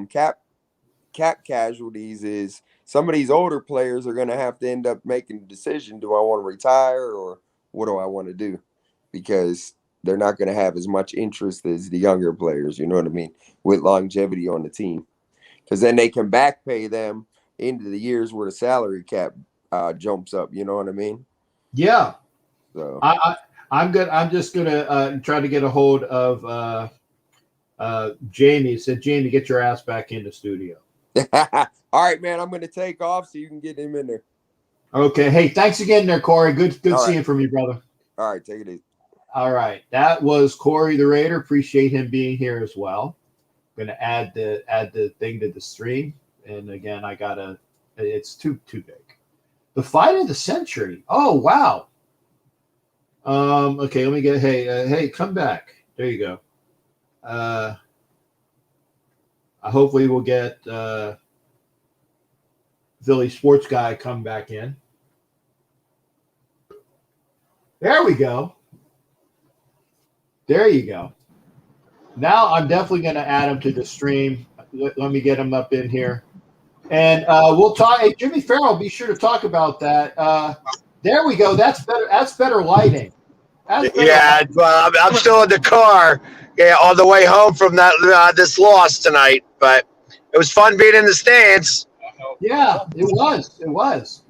cap casualties is some of these older players are going to have to end up making a decision: do I want to retire or what do I want to do? Because they're not going to have as much interest as the younger players. You know what I mean? With longevity on the team, because then they can back pay them into the years where the salary cap jumps up, you know what I mean? Yeah. So I'm good. I'm just gonna try to get a hold of Jamie. He said, Jamie, get your ass back in the studio. All right, man. I'm gonna take off so you can get him in there. Okay. Hey, thanks again there, Corey. Good seeing from you, brother. All right, take it easy. All right. That was Corey the Raider. Appreciate him being here as well. Gonna add the thing to the stream. And again, it's too big. The fight of the century. Oh, wow. Okay, let me get. Hey, come back. There you go. Hopefully we'll get Philly sports guy come back in. There we go. There you go. Now I'm definitely going to add him to the stream. Let me get him up in here. And we'll talk. Hey, Jimmy Farrell, be sure to talk about that. There we go. That's better. That's better lighting. That's better lighting. Well, I'm still in the car on the way home from that this loss tonight. But it was fun being in the stands. Yeah, it was. It was.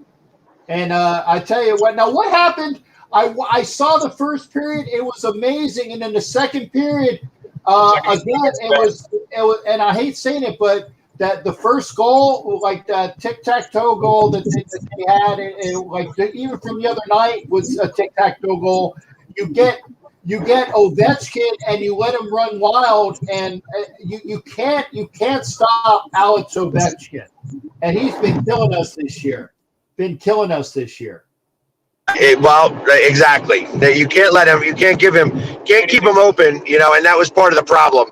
And I tell you what. Now, what happened? I saw the first period. It was amazing. And then the second period, again, it was. And I hate saying it, but that the first goal, like that tic-tac-toe goal that they had, even from the other night was a tic-tac-toe goal. You get Ovechkin and you let him run wild, and you can't stop Alex Ovechkin, and he's been killing us this year. Well, exactly. You can't let him. You can't keep him open. And that was part of the problem.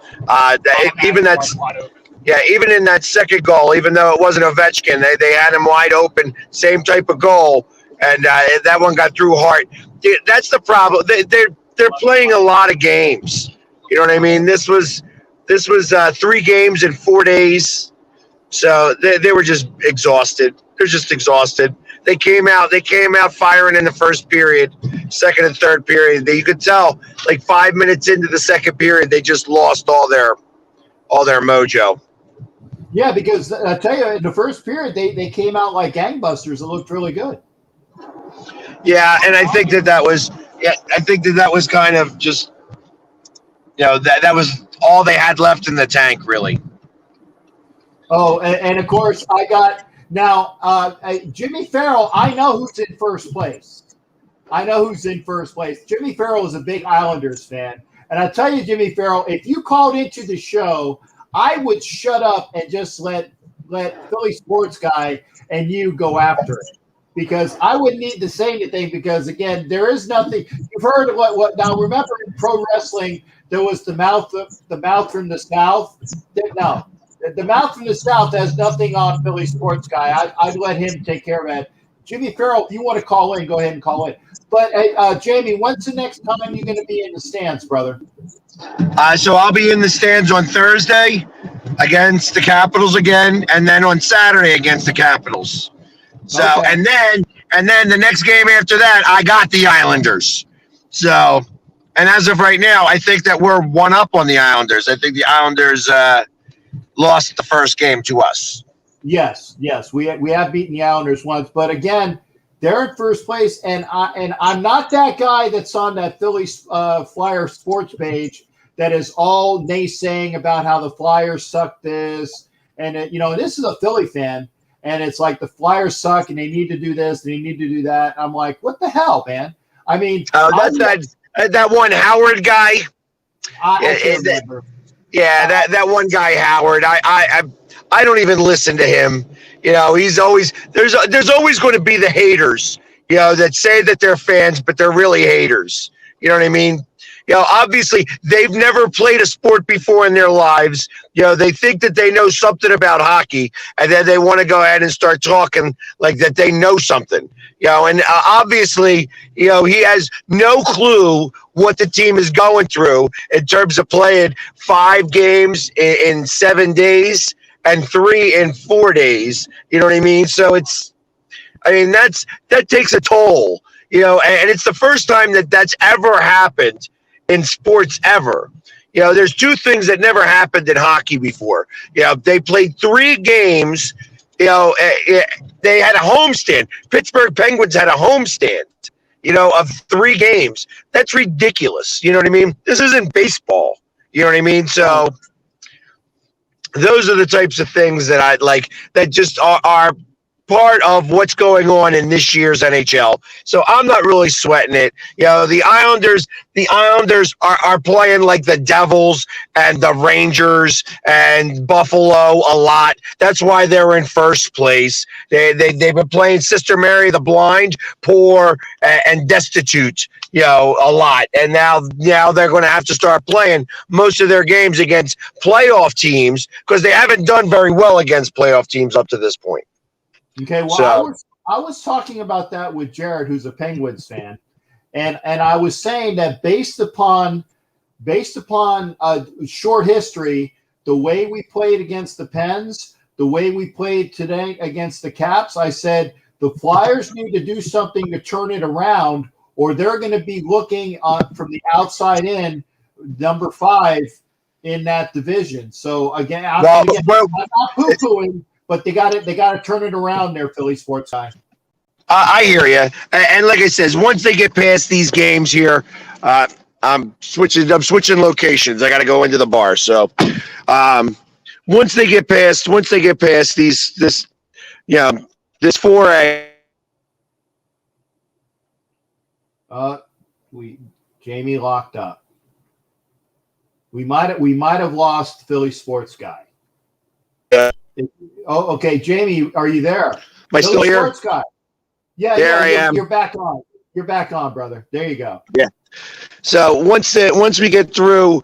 Even in that second goal, even though it wasn't Ovechkin, they had him wide open, same type of goal, and that one got through hard. That's the problem. They're playing a lot of games. You know what I mean? This was 3 games in 4 days, so they were just exhausted. They're just exhausted. They came out firing in the first period, second and third period. You could tell, like 5 minutes into the second period, they just lost all their mojo. Yeah, because I tell you, in the first period, they came out like gangbusters. It looked really good. Yeah, and I think that was kind of just, that was all they had left in the tank, really. Oh, and of course, I got now Jimmy Farrell. I know who's in first place. Jimmy Farrell is a big Islanders fan. And I tell you, Jimmy Farrell, if you called into the show, I would shut up and just let Philly sports guy and you go after it, because I wouldn't need to say anything, because again, there is nothing. You've heard of what now. Remember, in pro wrestling, there was the mouth from the South. No, the mouth from the South has nothing on Philly sports guy. I'd let him take care of that. Jimmy Farrell, if you want to call in, go ahead and call in. But Jamie, when's the next time you're going to be in the stands, brother? So I'll be in the stands on Thursday against the Capitals again, and then on Saturday against the Capitals. So okay. and then the next game after that, I got the Islanders. So, and as of right now, I think that we're 1 up on the Islanders. I think the Islanders lost the first game to us. Yes, we have beaten the Islanders once, but again, they're in first place, and I'm not that guy that's on that Philly Flyer sports page that is all naysaying about how the Flyers suck this, and this is a Philly fan, and it's like the Flyers suck and they need to do this and they need to do that. I'm like, what the hell, man? I mean, that's that one Howard guy. I can't remember. Yeah, that one guy Howard. I don't even listen to him. He's always there's always going to be the haters, that say that they're fans, but they're really haters. You know what I mean? Obviously they've never played a sport before in their lives. They think that they know something about hockey, and then they want to go ahead and start talking like that they know something. And obviously, he has no clue what the team is going through in terms of playing 5 games in 7 days and 3 in 4 days. You know what I mean? So that takes a toll, and it's the first time that that's ever happened in sports ever. There's 2 things that never happened in hockey before. They played 3 games. They had a homestand. Pittsburgh Penguins had a homestand, of 3 games. That's ridiculous. You know what I mean? This isn't baseball. You know what I mean? So those are the types of things that I'd like, that just are part of what's going on in this year's NHL. So I'm not really sweating it. The Islanders are playing like the Devils and the Rangers and Buffalo a lot. That's why they're in first place. They've been playing Sister Mary the Blind, poor, and destitute, a lot. And now they're going to have to start playing most of their games against playoff teams because they haven't done very well against playoff teams up to this point. Okay, well, I was talking about that with Jared, who's a Penguins fan, and I was saying that based upon a short history, the way we played against the Pens, the way we played today against the Caps, I said the Flyers need to do something to turn it around, or they're going to be looking from the outside in, number 5 in that division. So again, I'm not poo-pooing. But they got to turn it around there, Philly sports guy. I hear you, and like I says, once they get past these games here, I'm switching locations. I got to go into the bar. So, once they get past this 4A. Jamie locked up. We might have lost Philly sports guy. Oh, okay, Jamie, are you there? Am I still here? Sports guy. Yeah, I am. You're back on. You're back on, brother. There you go. Yeah. So once we get through,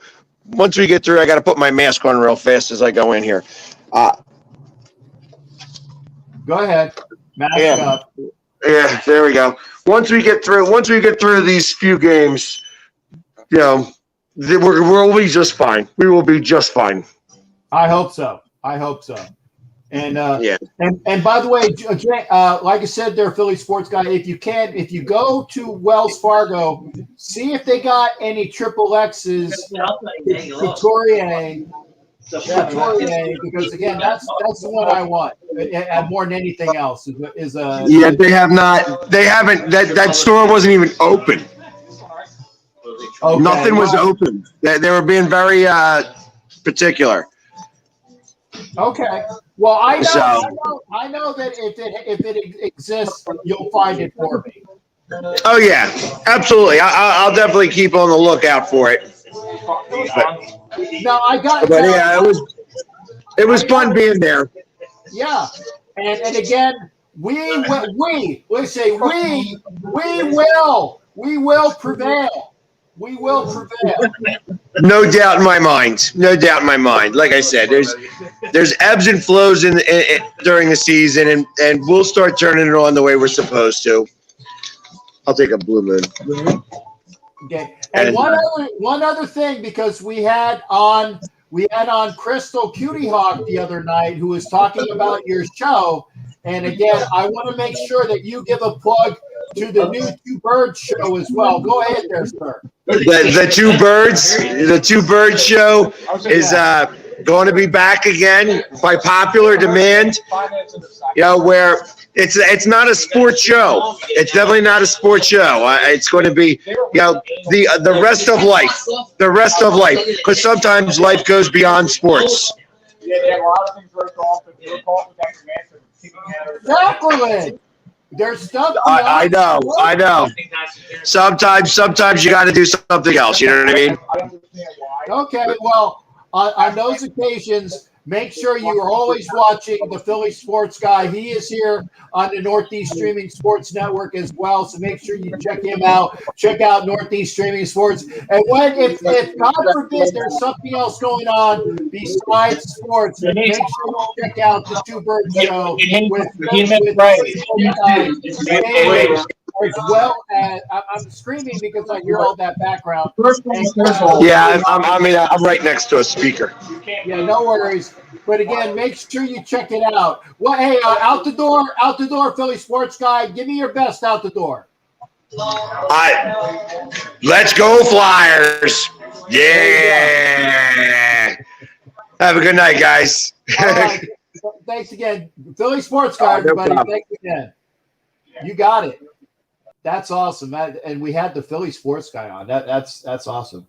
I got to put my mask on real fast as I go in here. Go ahead. Mask up. Yeah, there we go. Once we get through these few games, we'll be just fine. We will be just fine. I hope so. And and by the way, like I said, there, Philly sports guy. If you go to Wells Fargo, see if they got any triple X's Victoria, because again, that's the one I want. And more than anything else is a. Yeah, they have not. They haven't. That store wasn't even open. Okay, nothing was open. They were being very particular. Okay. Well, I know that if it exists, you'll find it for me. Oh yeah, absolutely. I'll definitely keep on the lookout for it. But yeah, it was fun being there. Yeah, and again, we will prevail. We will prevail. No doubt in my mind. Like I said, there's ebbs and flows during the season, and we'll start turning it on the way we're supposed to. I'll take a blue moon. Okay. And one other thing, because we had on Crystal Cutie Hawk the other night, who was talking about your show. And again, I want to make sure that you give a plug to the new Two Birds show as well. Go ahead there, sir. The Two Birds show is going to be back again by popular demand. Where it's not a sports show. It's definitely not a sports show. It's going to be the rest of life. The rest of life, because sometimes life goes beyond sports. Yeah, they have a lot of things very called. Sacrilege. There's stuff. I know. Sometimes you got to do something else. You know what I mean? Okay. Well, on those occasions, make sure you are always watching the Philly Sports Guy. He is here on the Northeast Streaming Sports Network as well. So make sure you check him out. Check out Northeast Streaming Sports. And if God forbid there's something else going on besides sports, make sure you check out the Two Birds Show as well as I'm screaming because I hear all that background. Yeah, I'm right next to a speaker. Yeah, no worries. But again, make sure you check it out. Well, hey, out the door, Philly Sports Guy. Give me your best out the door. Let's go Flyers! Yeah. Have a good night, guys. Right. Thanks again, Philly Sports Guy. Everybody, thanks again. You got it. That's awesome. And we had the Philly Sports Guy on. That's awesome.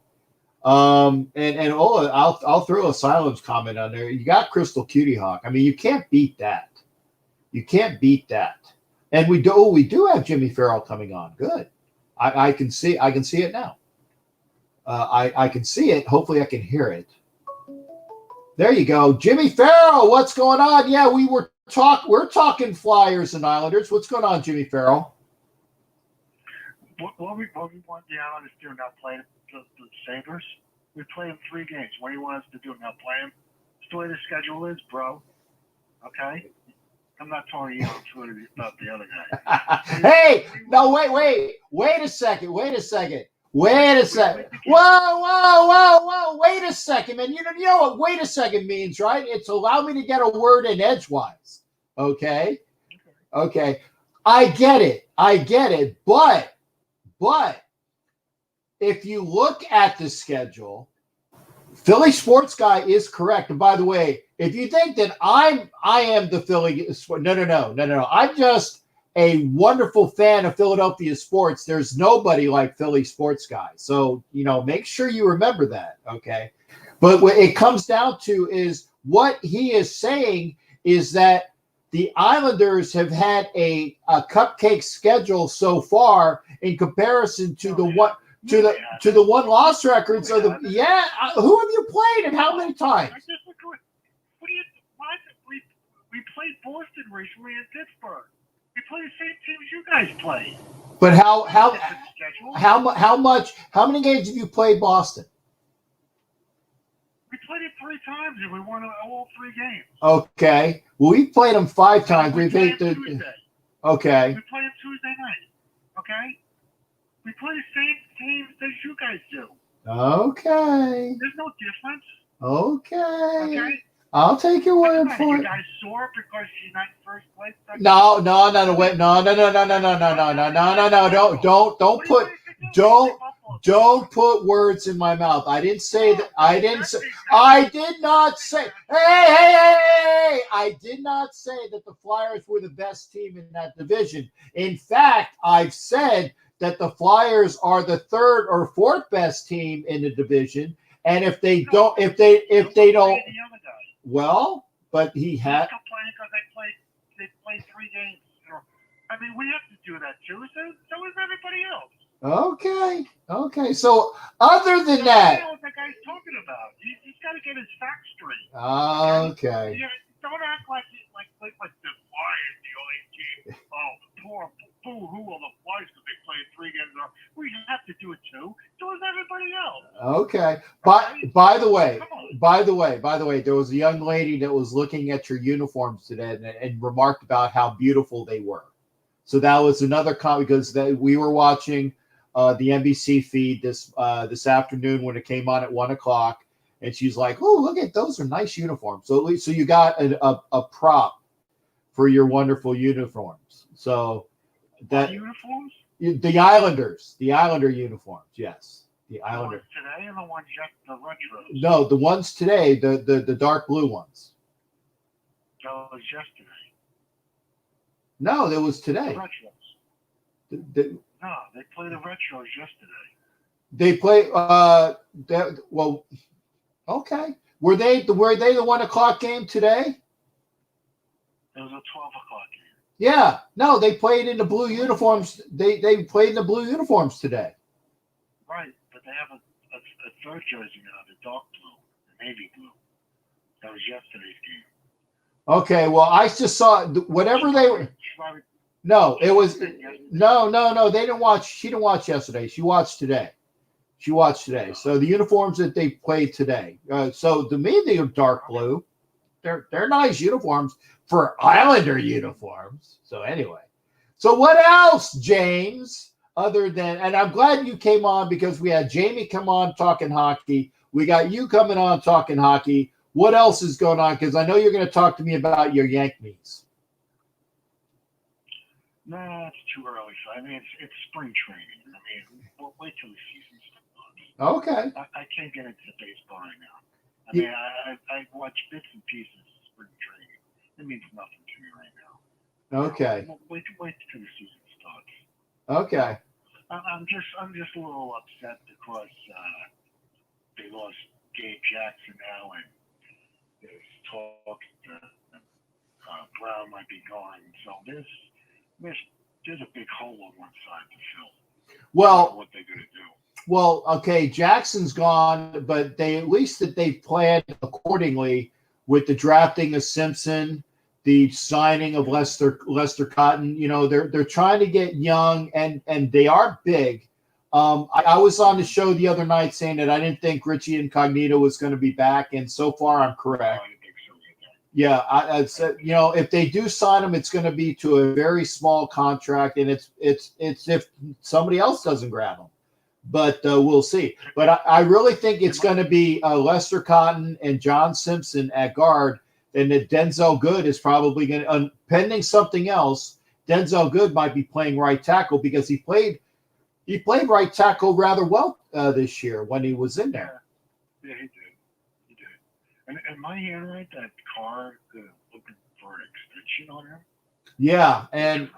And Ola, I'll throw a silence comment on there. You got Crystal Cutie Hawk. I mean, you can't beat that. You can't beat that. And we do have Jimmy Farrell coming on. Good. I can see it now. I can see it. Hopefully I can hear it. There you go. Jimmy Farrell, what's going on? Yeah, we're talking Flyers and Islanders. What's going on, Jimmy Farrell? What we want the Islanders to do now, play the Sabres. We play them 3 games. What do you want us to do now? Play them? It's the way the schedule is, bro. Okay? I'm not talking to you about the other guy. Hey, no, wait a second. Whoa, wait a second, man. You know what wait a second means, right? It's allow me to get a word in edgewise. Okay. I get it. But if you look at the schedule, Philly Sports Guy is correct. And by the way, if you think that I am the Philly, no. I'm just a wonderful fan of Philadelphia sports. There's nobody like Philly Sports Guy. So, make sure you remember that, okay? But what it comes down to is what he is saying is that the Islanders have had a cupcake schedule so far in comparison to the one loss records of the who have you played and how many times? We played Boston recently in Pittsburgh. We play the same teams you guys play. But how many games have you played Boston? We played it 3 times and we won all 3 games. Okay. Well, we played them 5 times. We played Tuesday. Okay. We played them Tuesday night. Okay. We play the same teams as you guys do. Okay. There's no difference. Okay. I'll take your word for it. You guys sore because you're not in first place? No. Wait. No. Don't put words in my mouth. I didn't say that. I did not say. Hey! I did not say that the Flyers were the best team in that division. In fact, I've said that the Flyers are the 3rd or 4th best team in the division. And if they don't, well, but he had. Complaining because they played 3 games. I mean, we have to do that too. So is everybody else. Okay. So other than that, I know what that guy's talking about. He's got to get his facts straight. Okay. Don't act like the Flyers the only team. Oh, boo-hoo on the Flyers because they played 3 games. We have to do it too. So is everybody else. Okay. By the way, there was a young lady that was looking at your uniforms today and remarked about how beautiful they were. So that was another comment because we were watching the NBC feed this afternoon when it came on at 1:00, and she's like, "Oh, look at those are nice uniforms." So you got a prop for your wonderful uniforms. So that uniforms? The Islander uniforms, yes, the Islander. The ones today and the ones the retros. No, the ones today, the dark blue ones. That was yesterday. No, that was today. The retros. No, they played the retros yesterday. They play. Well, okay. Were they the 1:00 game today? It was a 12:00 game. Yeah. No, they played in the blue uniforms. They played in the blue uniforms today. Right, but they have a third jersey now, the dark blue, the navy blue. That was yesterday's game. Okay. Well, I just saw whatever they were. No, it was no. They didn't watch. She didn't watch yesterday. She watched today. So the uniforms that they played today. So to me, they are dark blue. They're nice uniforms for Islander uniforms. So anyway, so what else, James? Other than, and I'm glad you came on because we had Jamie come on talking hockey. We got you coming on talking hockey. What else is going on? Because I know you're going to talk to me about your Yankees. No, it's too early. I mean, it's spring training. I mean, we'll wait till the season starts. Okay. I can't get into baseball right now. I mean, I watch bits and pieces of spring training. It means nothing to me right now. Okay. Wait till the season starts. Okay. I'm just a little upset because they lost Gabe Jackson now, and there's talk that Brown might might be gone. So there's a big hole on one side to fill. Well, what they're going to do. Well, okay, Jackson's gone, but at least that they planned accordingly with the drafting of Simpson, the signing of Lester Cotton. You know, they're trying to get young, and they are big. I was on the show the other night saying that I didn't think Richie Incognito was going to be back, and so far I'm correct. Yeah, I said, you know, if they do sign him, it's going to be to a very small contract, and it's if somebody else doesn't grab him. But we'll see. But I really think it's going to be Lester Cotton and John Simpson at guard, and that Denzel Good is probably going to, pending something else, Denzel Good might be playing right tackle because he played right tackle rather well this year when he was in there. Yeah, he did. And am I hearing right that Carr looking for an extension on him? Yeah, and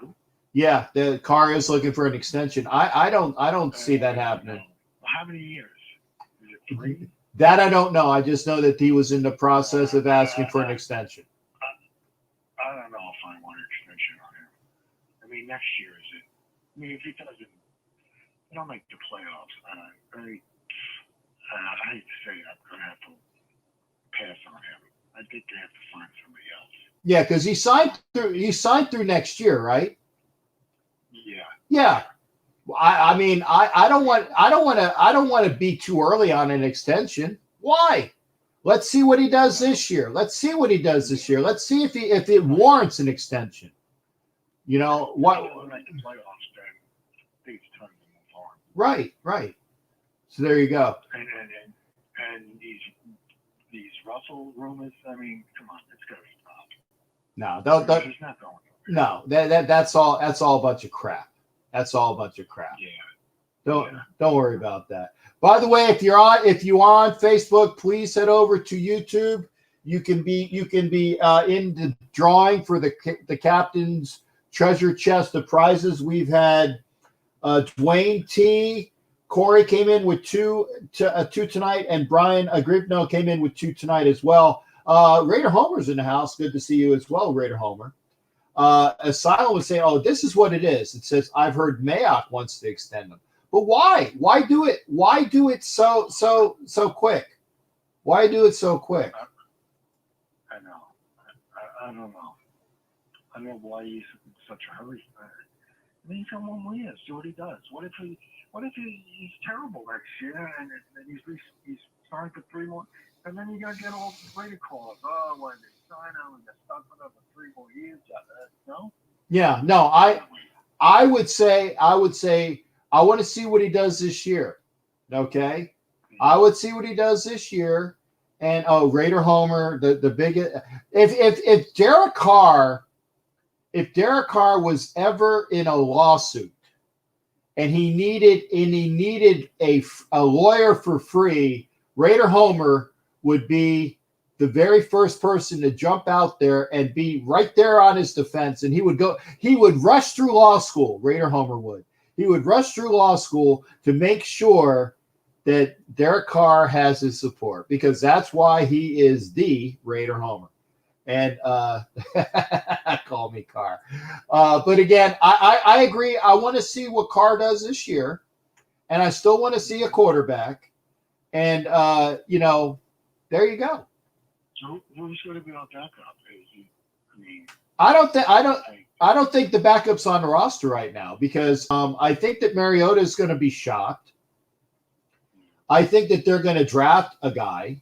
yeah, the Carr is looking for an extension. I don't see that happening. Well, how many years? Is it 3? That I don't know. I just know that he was in the process of asking for an extension. I don't know if I want an extension on him. I mean, next year is it? I mean, if he doesn't, they don't make the playoffs. I hate to say it, I'm going to have to pass on him. I think they have to find somebody else. Yeah, because he signed through next year, right? Yeah. Yeah. I mean, I don't want to be too early on an extension. Why? Let's see what he does this year. Let's see if it warrants an extension. You know what? Like the playoffs, then I think it's time to move on. Right. So there you go. And these Russell rumors. I mean, come on, it's got to stop. No, he's not going. No, that's all a bunch of crap. That's all a bunch of crap. Yeah. Don't worry about that. By the way, if you are on Facebook, please head over to YouTube. You can be in the drawing for the captain's treasure chest of prizes. We've had Dwayne T. Corey came in with two tonight, and Brian Agripno came in with 2 tonight as well. Raider Homer's in the house. Good to see you as well, Raider Homer. Asylum was saying, "Oh, this is what it is." It says, "I've heard Mayock wants to extend them, but why? Why do it? Why do it so quick? Why do it so quick?" I know. I don't know. I don't know why he's in such a hurry. I mean, come on, Leah, see what he does. What if he's terrible next year and he's signed for 3 more, and then you're gonna get all the Raider calls. Oh, when they sign him, they're stuck for another 3 more years. No. Yeah, no. I would say I want to see what he does this year. Okay, I would see what he does this year. And Raider Homer, the biggest. If Derek Carr was ever in a lawsuit and he needed a lawyer for free, Raider Homer would be the very first person to jump out there and be right there on his defense. And he would rush through law school. Raider Homer would. He would rush through law school to make sure that Derek Carr has his support, because that's why he is the Raider Homer. And call me Carr. But again, I agree. I want to see what Carr does this year, and I still want to see a quarterback. And there you go. So who's going to be on backup? I don't think the backup's on the roster right now, because I think that Mariota is going to be shocked. I think that they're going to draft a guy.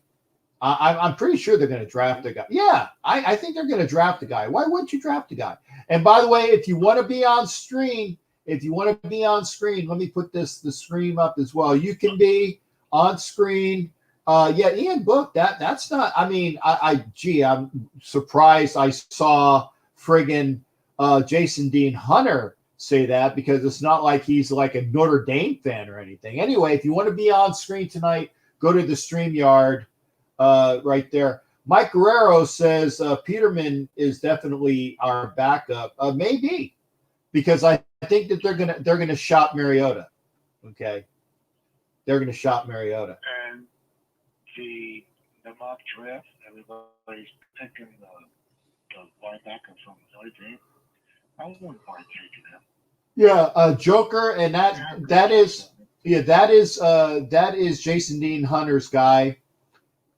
I'm pretty sure they're going to draft a guy. Yeah, I think they're going to draft a guy. Why wouldn't you draft a guy? And by the way, if you want to be on screen, let me put the screen up as well. You can be on screen. Ian Book, that's not. I mean, I'm surprised I saw friggin' Jason Dean Hunter say that, because it's not like he's like a Notre Dame fan or anything. Anyway, if you want to be on screen tonight, go to the StreamYard right there. Mike Guerrero says Peterman is definitely our backup. Maybe, because I think that they're gonna shop Mariota. Okay, they're gonna shop Mariota. And the mock draft, everybody's picking the wide linebacker from Notre Dame. I wouldn't mind taking him. Yeah, Joker, and that is Jason Dean Hunter's guy,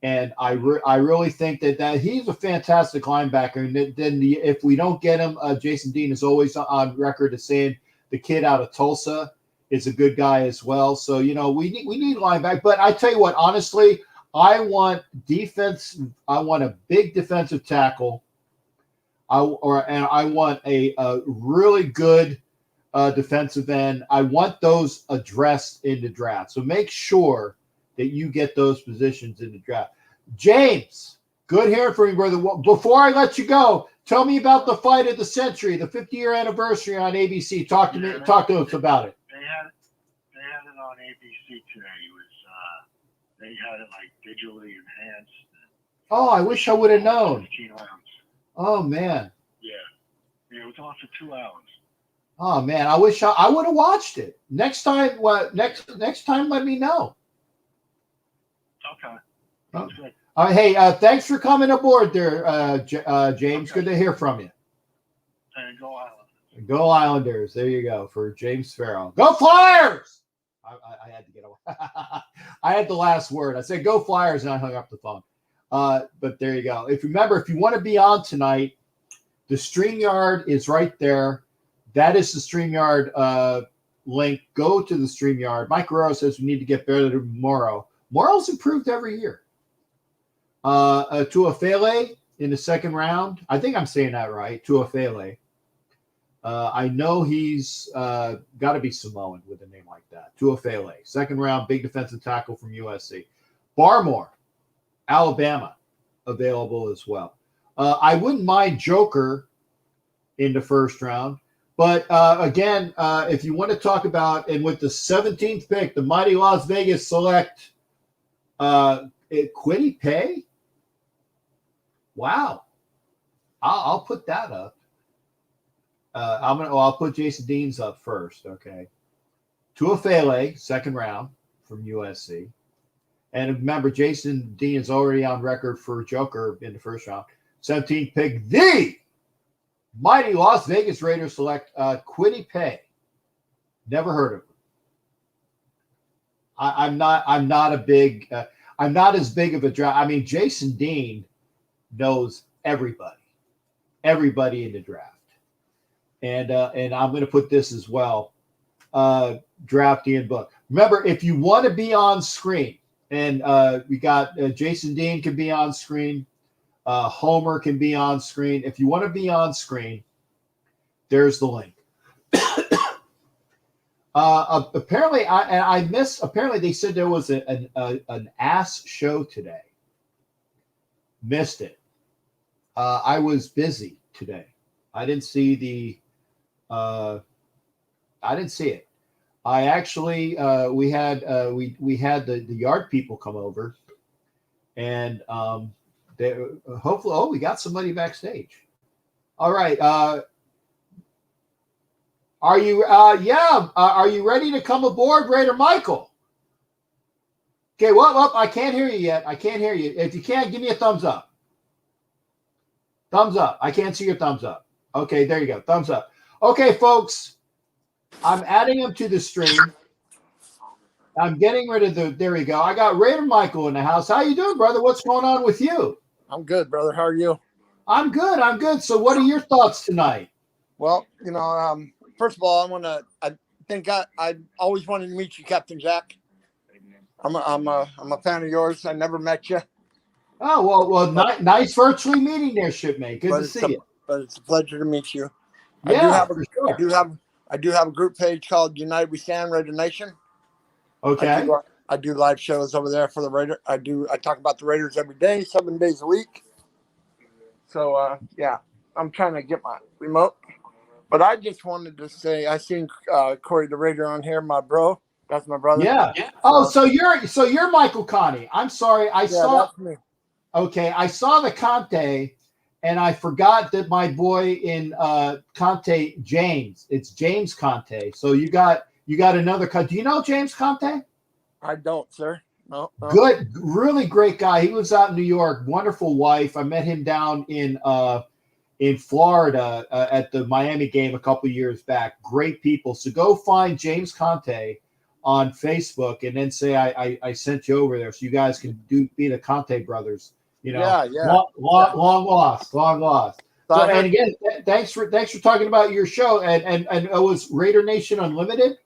and I really think that he's a fantastic linebacker. And then if we don't get him, Jason Dean is always on record as saying the kid out of Tulsa is a good guy as well. So we need linebacker. But I tell you what, honestly, I want defense. I want a big defensive tackle. I want a really good defensive end. I want those addressed in the draft. So make sure that you get those positions in the draft. James, good hearing from you, brother. Before I let you go, tell me about the fight of the century, the 50-year anniversary on ABC. Talk to us about it. They had it on ABC today. They had it like digitally enhanced. Oh, I wish I would have known. 15 rounds. Oh man. Yeah, it was on for 2 hours. Oh man, I wish I would have watched it. Next time, next time, let me know. Okay. That's good. Hey, thanks for coming aboard there, James. Okay. Good to hear from you. And go Islanders. Go Islanders. There you go for James Farrell. Go Flyers! I had to get away. I had the last word. I said go Flyers, and I hung up the phone. But there you go. If you want to be on tonight, the StreamYard is right there. That is the StreamYard link. Go to the StreamYard. Mike Guerrero says we need to get better tomorrow. Morrow's improved every year. Tuafele in the second round. I think I'm saying that right. Tuafele. I know he's got to be Samoan with a name like that. Tuafele. Second round, big defensive tackle from USC. Barmore, Alabama, available as well. I wouldn't mind Joker in the first round. But again, if you want to talk about, and with the 17th pick, the mighty Las Vegas select Kwity Paye. Wow. I'll put that up. I'll put Jason Dean's up first. Okay. Tuafele, second round from USC. And remember, Jason Dean is already on record for Joker in the first round. 17th pick, the mighty Las Vegas Raiders select Kwity Paye. Never heard of him. I'm not as big of a draft. I mean, Jason Dean knows everybody in the draft. And I'm going to put this as well. Drafty and book. Remember, if you want to be on screen, and we got Jason Dean can be on screen. Homer can be on screen. If you want to be on screen, there's the link. Apparently, I missed. Apparently, they said there was an ass show today. Missed it. I was busy today. I didn't see it. I actually we had the yard people come over, and hopefully, we got somebody backstage. All right. Are you ready to come aboard, Raider Michael? Okay, well, I can't hear you yet. I can't hear you. If you can't, give me a thumbs up. Thumbs up. I can't see your thumbs up. Okay, there you go. Thumbs up. Okay, folks. I'm adding him to the stream. I'm getting rid of there we go. I got Raider Michael in the house. How you doing, brother? What's going on with you? I'm good, brother. How are you? I'm good. So what are your thoughts tonight? Well, first of all, I think I always wanted to meet you, Captain Jack. I'm a fan of yours. I never met you. Oh, well, nice virtually meeting there, shipmate. Good to see you. But it's a pleasure to meet you. Yeah, I do have a group page called United We Stand Raider Nation. Okay. I do live shows over there for the Raider. I talk about the Raiders every day, 7 days a week. So yeah, I'm trying to get my remote. But I just wanted to say I seen Corey the Raider on here, my bro. That's my brother. Yeah. Oh, so you're Michael Connie. I'm sorry. I saw. That's me. Okay, I saw the Conte, and I forgot that my boy in Conte, James. It's James Conte. So you got another. Do you know James Conte? I don't, sir. No. Good, really great guy. He was out in New York. Wonderful wife. I met him down in in Florida at the Miami game a couple years back. Great people. So go find James Conte on Facebook and then say I sent you over there so you guys can be the Conte brothers. You know, long lost. So, and again, thanks for talking about your show. And it was Raider Nation Unlimited.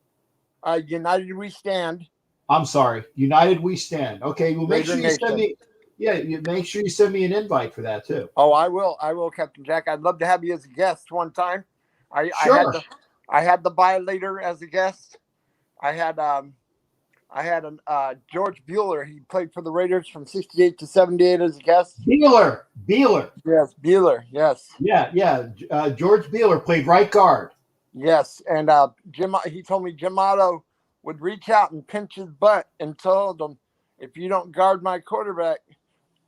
United We Stand. I'm sorry, United We Stand. Okay, well, make Raider sure you Nation. send me. Yeah, make sure you send me an invite for that too. Oh, I will, Captain Jack. I'd love to have you as a guest one time. Sure. I had the Violator as a guest. I had George Bueller. He played for the Raiders from '68 to '78 as a guest. Beeler. Yes, Bueller. Yes. Yeah. George Beeler played right guard. Yes, and he told me Jim Otto would reach out and pinch his butt and told him, "If you don't guard my quarterback,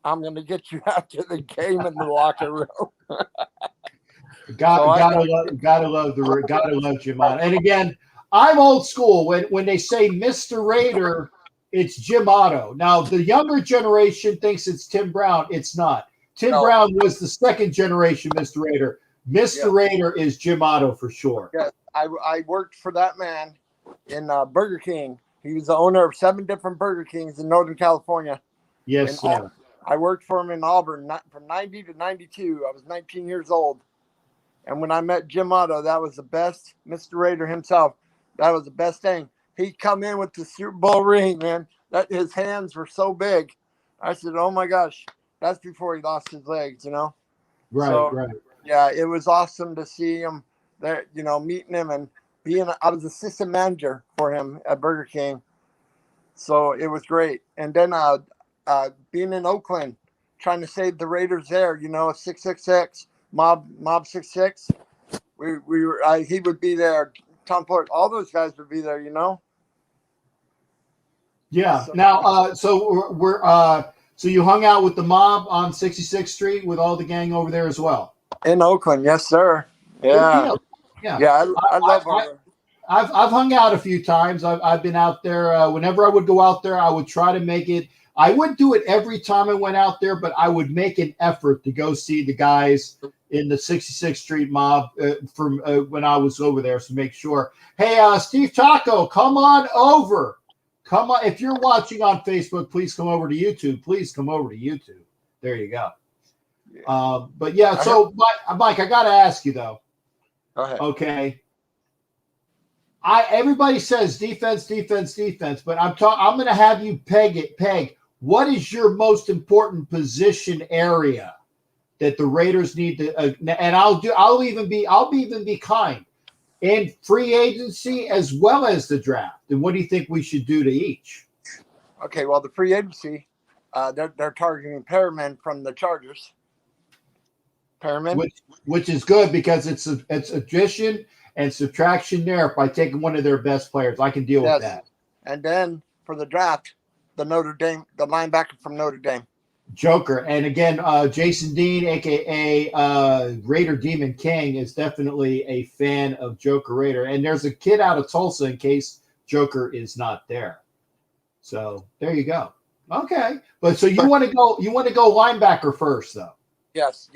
I'm going to get you after the game in the locker room." Gotta love Jim Otto. And again, I'm old school. When they say Mr. Raider, it's Jim Otto. Now the younger generation thinks it's Tim Brown. It's not. Tim Brown was the second generation Mr. Raider. Mr. Raider is Jim Otto for sure. Yes, I worked for that man in Burger King. He was the owner of 7 different Burger Kings in Northern California. Yes, sir. I worked for him in Auburn from 90 to 92. I was 19 years old. And when I met Jim Otto, that was the best. Mr. Raider himself, that was the best thing. He'd come in with the Super Bowl ring, man. His hands were so big. I said, oh, my gosh. That's before he lost his legs, you know? Right. Yeah, it was awesome to see him there, meeting him and I was assistant manager for him at Burger King. So it was great. And then being in Oakland, trying to save the Raiders there, 666, Mob 66. He would be there. Tom Ford, all those guys would be there, Yeah. So, now, so you hung out with the mob on 66th Street with all the gang over there as well. In Oakland, yes, sir. Yeah. I love her. I've hung out a few times. I've been out there. Whenever I would go out there, I would try to make it. I wouldn't do it every time I went out there, but I would make an effort to go see the guys in the 66th Street mob from when I was over there. So make sure. Hey, Steve Taco, come on over. Come on. If you're watching on Facebook, please come over to YouTube. There you go. But yeah, so Mike, I got to ask you though. Go ahead. Okay. Everybody says defense, but I'm going to have you peg. What is your most important position area that the Raiders need to? And I'll even be kind in free agency as well as the draft. And what do you think we should do to each? Okay, well, the free agency, they're targeting Perriman from the Chargers. Perriman, which is good because it's addition and subtraction there by taking one of their best players. I can deal with that. And then for the draft, the linebacker from Notre Dame. Joker. And again, Jason Dean, a.k.a. Raider Demon King, is definitely a fan of Joker Raider. And there's a kid out of Tulsa in case Joker is not there. So there you go. Okay. But so you want to go linebacker first, though? Yes.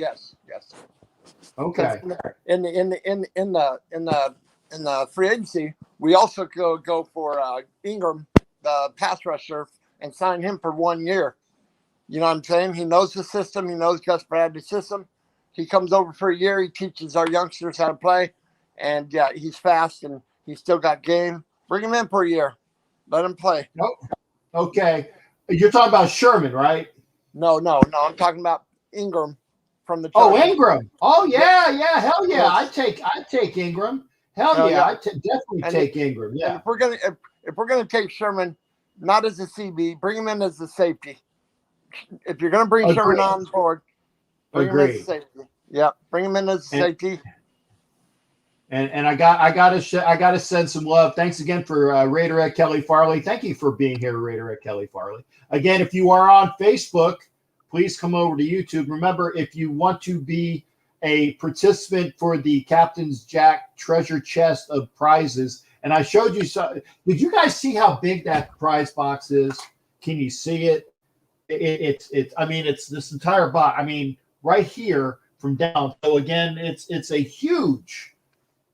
Okay. In the free agency, we also go for Ingram, the pass rusher, and sign him for 1 year. You know what I'm saying? He knows the system. He knows Gus Bradley's system. He comes over for a year. He teaches our youngsters how to play, and yeah, he's fast and he's still got game. Bring him in for a year. Let him play. Nope. Okay. You're talking about Sherman, right? No. I'm talking about Ingram. From the Chargers. Oh, Ingram. Oh, yeah. Hell yeah. Yes. I'd take Ingram. Hell yeah. I'd definitely take Ingram. Yeah. If we're gonna take Sherman, not as a CB, bring him in as a safety. If you're gonna bring Sherman on board, bring him as a safety. Yeah, bring him in as a safety. And I gotta send some love. Thanks again for Raider at Kelly Farley. Thank you for being here, Raider at Kelly Farley. Again, if you are on Facebook, please come over to YouTube. Remember, if you want to be a participant for the Captain's Jack treasure chest of prizes, and I showed you some. Did you guys see how big that prize box is? Can you see it? It's this entire box. I mean, right here, from down. So again, it's a huge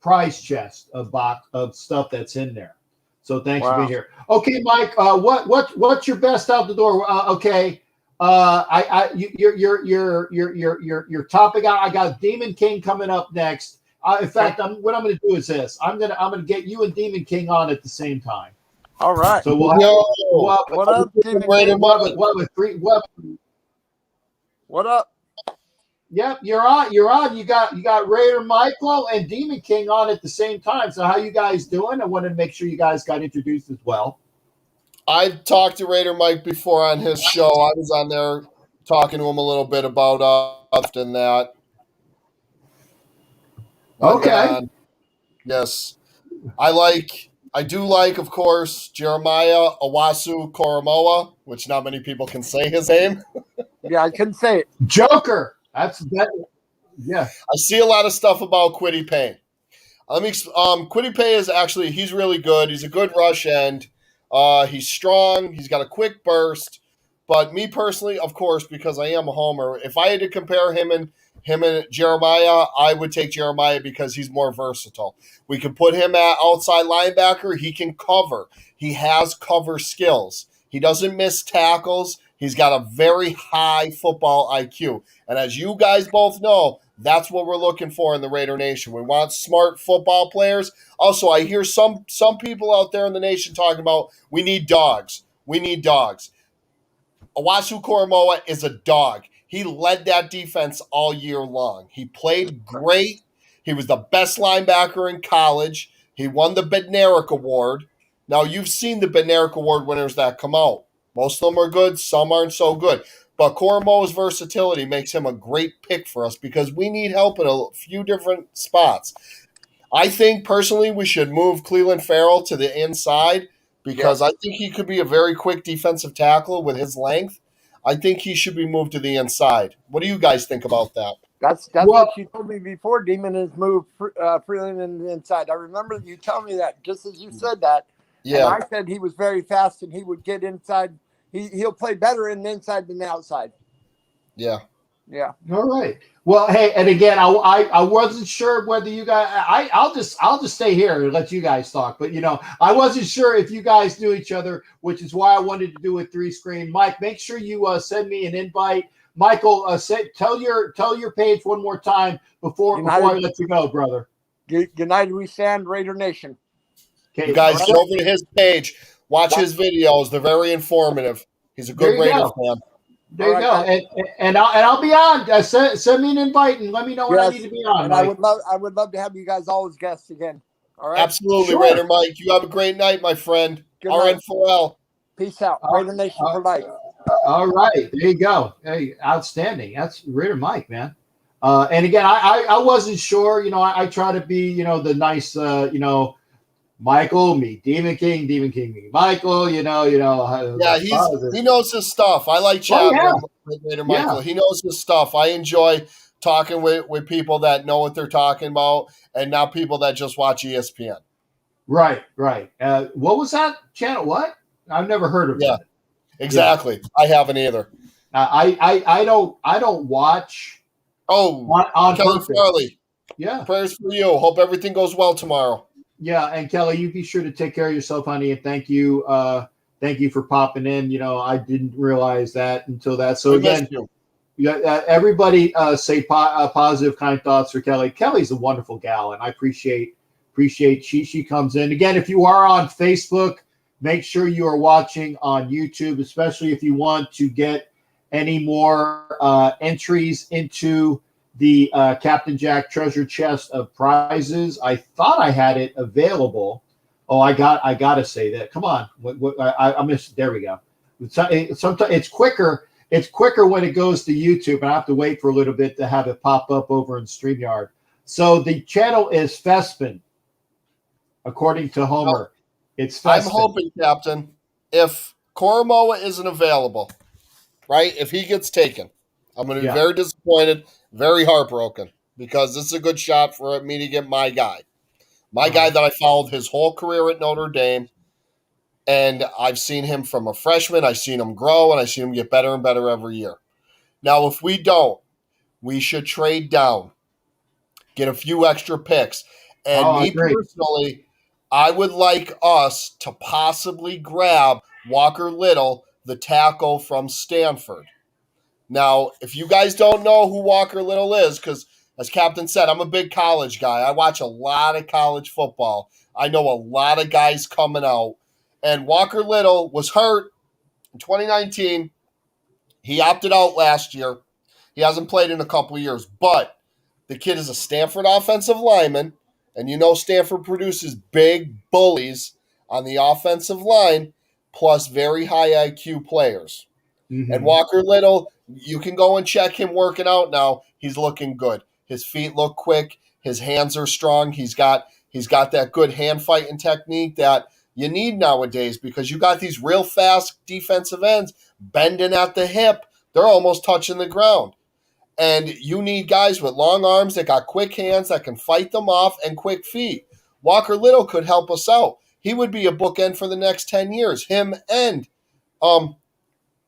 prize chest of stuff that's in there. So thanks for being here. Okay, Mike. What's your best out the door? Okay. Your topic. I got Demon King coming up next. In fact, what I'm going to do is this. I'm going to get you and Demon King on at the same time. All right. So what up, Demon King? What up? Yep, you're on. You got Raider Michael and Demon King on at the same time. So how you guys doing? I wanted to make sure you guys got introduced as well. I've talked to Raider Mike before on his show. I was on there talking to him a little bit about and that. Okay. Yes. I do like, of course, Jeremiah Owasu Koromoa, which not many people can say his name. Yeah, I can say it. Joker. That's better. Yeah. I see a lot of stuff about Kwity Paye. Kwity Paye is actually, he's really good. He's a good rush end. He's strong. He's got a quick burst. But me personally, of course, because I am a homer, if I had to compare him and Jeremiah, I would take Jeremiah because he's more versatile. We could put him at outside linebacker. He can cover. He has cover skills. He doesn't miss tackles. He's got a very high football IQ. And as you guys both know, that's what we're looking for in the Raider Nation. We want smart football players. Also, I hear some people out there in the nation talking about we need dogs. We need dogs. Owasu Koromoa is a dog. He led that defense all year long. He played great. He was the best linebacker in college. He won the Bednarik Award. Now, you've seen the Bednarik Award winners that come out. Most of them are good. Some aren't so good. But Koromoa's versatility makes him a great pick for us because we need help in a few different spots. I think, personally, we should move Cleveland Farrell to the inside because I think he could be a very quick defensive tackle with his length. I think he should be moved to the inside. What do you guys think about that? That's what you told me before. Demon has moved Freeland in the inside. I remember you telling me that just as you said that. Yeah. And I said he was very fast and he would get inside. He'll play better in the inside than the outside. Yeah. Yeah. All right. Well, hey, and again, I wasn't sure whether you guys. I'll just stay here and let you guys talk. But I wasn't sure if you guys knew each other, which is why I wanted to do a 3-screen. Mike, make sure you send me an invite. Michael, tell your page one more time before I let you go, brother. United we stand, Raider Nation. Okay, you guys go over to his page, watch his videos. They're very informative. He's a good Raider fan. There you go, and I'll be on. Send me an invite and let me know when I need to be on. And I would love to have you guys all as guests again. All right, absolutely, sure. Raider Mike. You have a great night, my friend. RN4L. Peace out, Raider Nation for life. All right, there you go. Hey, outstanding. That's Raider Mike, man. And again, I wasn't sure. I try to be the nice Michael, me, Demon King, me, Michael, Yeah, he knows his stuff. I like chatting with Raider Michael. Yeah. He knows his stuff. I enjoy talking with people that know what they're talking about and not people that just watch ESPN. Right. What was that channel? What? I've never heard of it. Yeah, exactly. Yeah. I haven't either. I don't watch. Oh, on Kelly Farley. Yeah. Prayers for you. Hope everything goes well tomorrow. Yeah, and Kelly, you be sure to take care of yourself, honey, and thank you for popping in. I didn't realize that until that. So again, everybody say positive, kind thoughts for Kelly. Kelly's a wonderful gal, and I appreciate she comes in. Again, if you are on Facebook, make sure you are watching on YouTube, especially if you want to get any more entries into the Captain Jack treasure chest of prizes. I thought I had it available. Oh, I got to say that. Come on. I'm just, there we go. Sometimes it's quicker. It's quicker when it goes to YouTube, and I have to wait for a little bit to have it pop up over in StreamYard. So the channel is Fespin, according to Homer. It's Fespin. I'm hoping, Captain, if Koromoa isn't available, right? If he gets taken, I'm going to be very disappointed, very heartbroken, because this is a good shot for me to get my guy. My guy that I followed his whole career at Notre Dame, and I've seen him from a freshman. I've seen him grow, and I've seen him get better and better every year. Now, if we don't, we should trade down, get a few extra picks. And me personally, I would like us to possibly grab Walker Little, the tackle from Stanford. Now, if you guys don't know who Walker Little is, because as Captain said, I'm a big college guy. I watch a lot of college football. I know a lot of guys coming out. And Walker Little was hurt in 2019. He opted out last year. He hasn't played in a couple of years. But the kid is a Stanford offensive lineman. And you know Stanford produces big bullies on the offensive line, plus very high IQ players. Mm-hmm. And Walker Little, you can go and check him working out now. He's looking good. His feet look quick. His hands are strong. He's got that good hand fighting technique that you need nowadays, because you got these real fast defensive ends bending at the hip. They're almost touching the ground. And you need guys with long arms that got quick hands that can fight them off and quick feet. Walker Little could help us out. He would be a bookend for the next 10 years. Him and Colton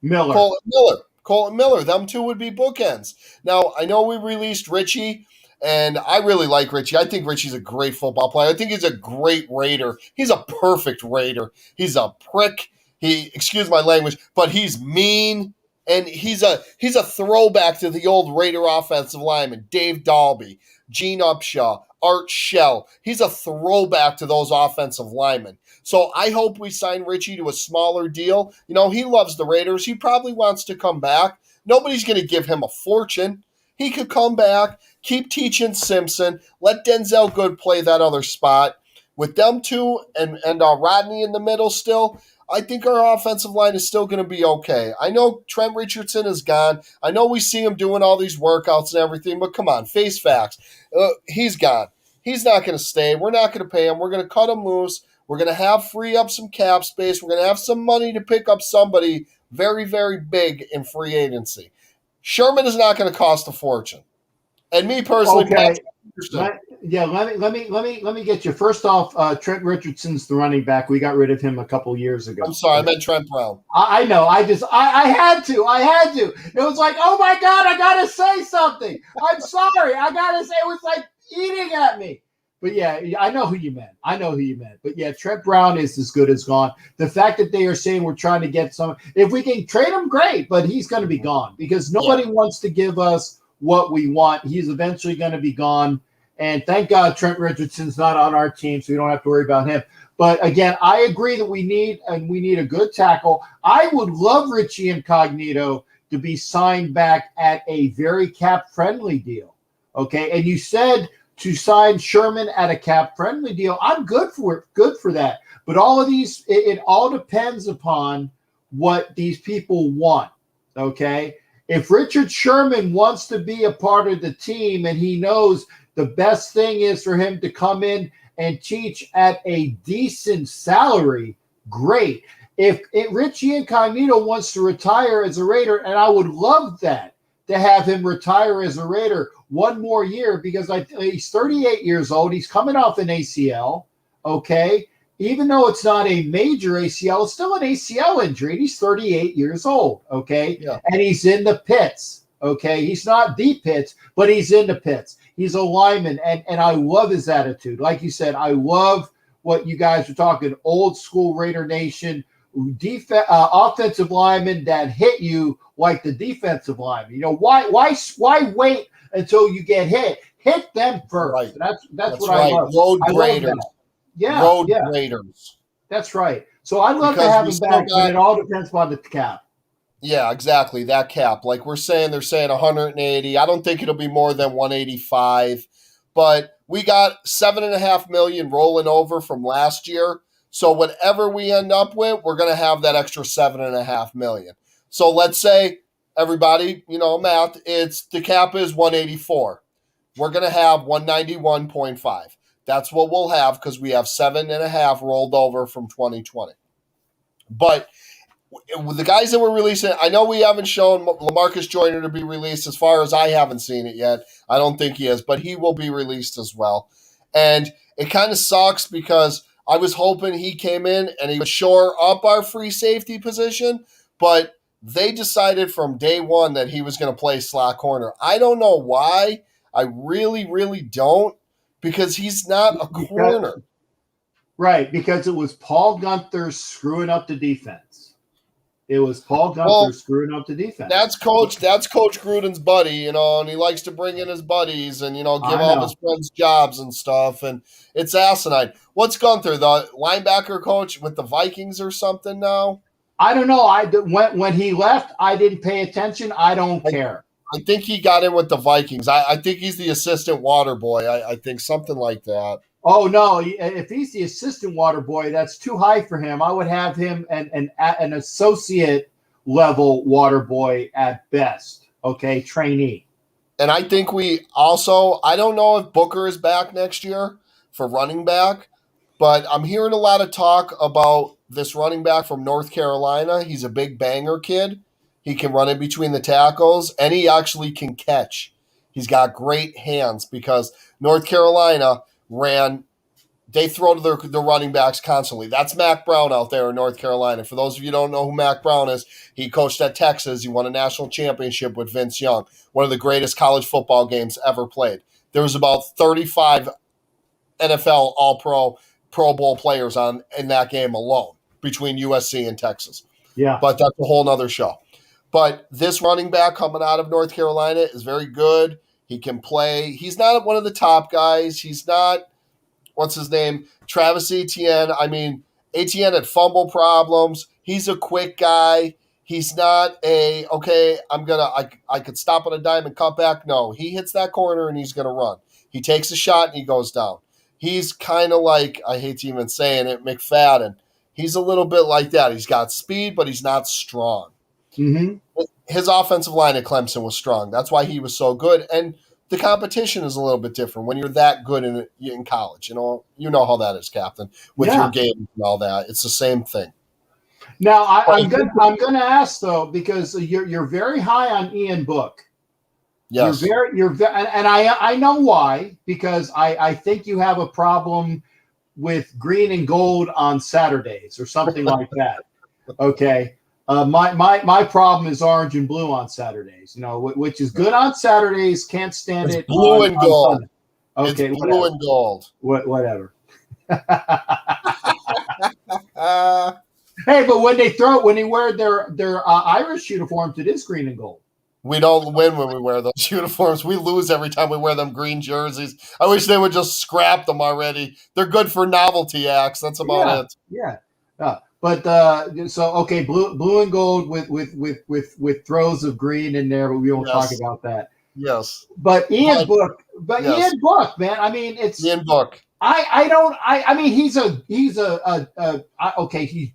Miller. Them two would be bookends. Now, I know we released Richie, and I really like Richie. I think Richie's a great football player. I think he's a great Raider. He's a perfect Raider. He's a prick. Excuse my language, but he's mean. And he's a throwback to the old Raider offensive lineman, Dave Dalby, Gene Upshaw, Art Shell. He's a throwback to those offensive linemen. So I hope we sign Richie to a smaller deal. You know, he loves the Raiders. He probably wants to come back. Nobody's going to give him a fortune. He could come back, keep teaching Simpson, let Denzel Good play that other spot. With them two and Rodney in the middle still, I think our offensive line is still going to be okay. I know Trent Richardson is gone. I know we see him doing all these workouts and everything, but come on, face facts. He's gone. He's not going to stay. We're not going to pay him. We're going to cut him loose. We're going to free up some cap space. We're going to have some money to pick up somebody very, very big in free agency. Sherman is not going to cost a fortune. And me personally, okay. Let me get you. First off, Trent Richardson's the running back. We got rid of him a couple years ago. I'm sorry, I meant Trent Brown. I know. I had to. It was like, oh my God, I gotta say something. I'm sorry. I gotta say, it was like eating at me. But yeah, I know who you meant. But yeah, Trent Brown is as good as gone. The fact that they are saying we're trying to get some, if we can trade him, great. But he's going to be gone because nobody wants to give us what we want. He's eventually going to be gone. And thank God Trent Richardson's not on our team, so we don't have to worry about him. But again, I agree that we need a good tackle. I would love Richie Incognito to be signed back at a very cap-friendly deal. Okay, and you said to sign Sherman at a cap-friendly deal. I'm good for that. But all of these, it all depends upon what these people want. Okay, if Richard Sherman wants to be a part of the team and he knows the best thing is for him to come in and teach at a decent salary, great. If Richie Incognito wants to retire as a Raider, and I would love that, to have him retire as a Raider one more year, because he's 38 years old. He's coming off an ACL, okay? Even though it's not a major ACL, it's still an ACL injury. He's 38 years old, okay? Yeah. And he's in the pits, okay? He's not the pits, but he's in the pits. He's a lineman, and I love his attitude. Like you said, I love what you guys are talking, old school Raider Nation, offensive linemen that hit you like the defensive lineman. You know, why wait until you get hit? Hit them first. Right. That's what right. I love. Road Raiders. Yeah. Road Raiders. That's right. So I'd love to have him back, but it all depends on the cap. Yeah, exactly. That cap. Like they're saying 180. I don't think it'll be more than 185. But we got $7.5 million rolling over from last year. So whatever we end up with, we're going to have that extra $7.5 million. So let's say everybody, math, the cap is 184. We're going to have 191.5. That's what we'll have because we have 7.5 rolled over from 2020. But with the guys that we're releasing, I know we haven't shown LaMarcus Joyner to be released. As far as I haven't seen it yet, I don't think he is, but he will be released as well. And it kind of sucks because I was hoping he came in and he would shore up our free safety position, but they decided from day one that he was going to play slot corner. I don't know why. I really, really don't, because he's not a corner. Right, because it was Paul Gunther screwing up the defense. It was Paul Gunther screwing up the defense. That's Coach Gruden's buddy, and he likes to bring in his buddies and, give all his friends jobs and stuff, and it's asinine. What's Gunther, the linebacker coach with the Vikings or something now? I don't know. When he left, I didn't pay attention. I don't care. I think he got in with the Vikings. I think he's the assistant water boy. I think something like that. Oh, no. If he's the assistant water boy, that's too high for him. I would have him an associate level water boy at best. Okay, trainee. And I think I don't know if Booker is back next year for running back, but I'm hearing a lot of talk about this running back from North Carolina. He's a big banger kid. He can run in between the tackles, and he actually can catch. He's got great hands because North Carolina they throw to their running backs constantly. That's Mac Brown out there in North Carolina. For those of you who don't know who Mac Brown is, he coached at Texas. He won a national championship with Vince Young, one of the greatest college football games ever played. There was about 35 NFL All-Pro, Pro Bowl players in that game alone between USC and Texas. Yeah. But that's a whole nother show. But this running back coming out of North Carolina is very good. He can play. He's not one of the top guys. He's not, what's his name? Travis Etienne. I mean, Etienne had fumble problems. He's a quick guy. He's not I could stop on a dime and cut back. No, he hits that corner and he's going to run. He takes a shot and he goes down. He's kind of like, I hate to even saying it, McFadden. He's a little bit like that. He's got speed, but he's not strong. Mm-hmm. His offensive line at Clemson was strong. That's why he was so good. And the competition is a little bit different when you're that good in college. You know how that is, Captain, with your game and all that. It's the same thing. Now, I'm going to ask, though, because you're very high on Ian Book. Yes. And I know why, because I think you have a problem with green and gold on Saturdays or something like that. Okay. My problem is orange and blue on Saturdays, which is good on Saturdays. Can't stand it. Blue and gold. Okay. It's blue and gold. Whatever. Hey, but when they wear their Irish uniforms, it is green and gold. We don't win when we wear those uniforms. We lose every time we wear them green jerseys. I wish they would just scrap them already. They're good for novelty acts. That's about it. Yeah. Blue and gold with throws of green in there, but we won't talk about that. Yes. But Ian Book, man. I mean, it's Ian Book. I mean, he's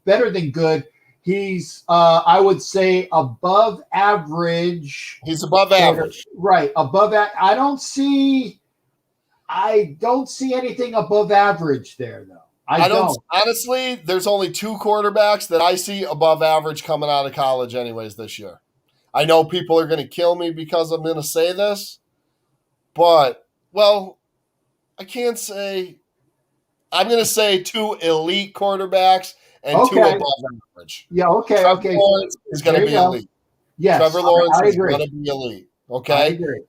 better than good. He's, I would say, above average. He's above average. Right. Above that. I don't see anything above average there, though. I don't. Honestly, there's only two quarterbacks that I see above average coming out of college anyways this year. I know people are going to kill me because I'm going to say this, but, I can't say. I'm going to say two elite quarterbacks and two above average. Yeah, okay. Trevor Lawrence is going to be elite. Yes, Trevor Lawrence is agree. going to be elite. Okay? I agree.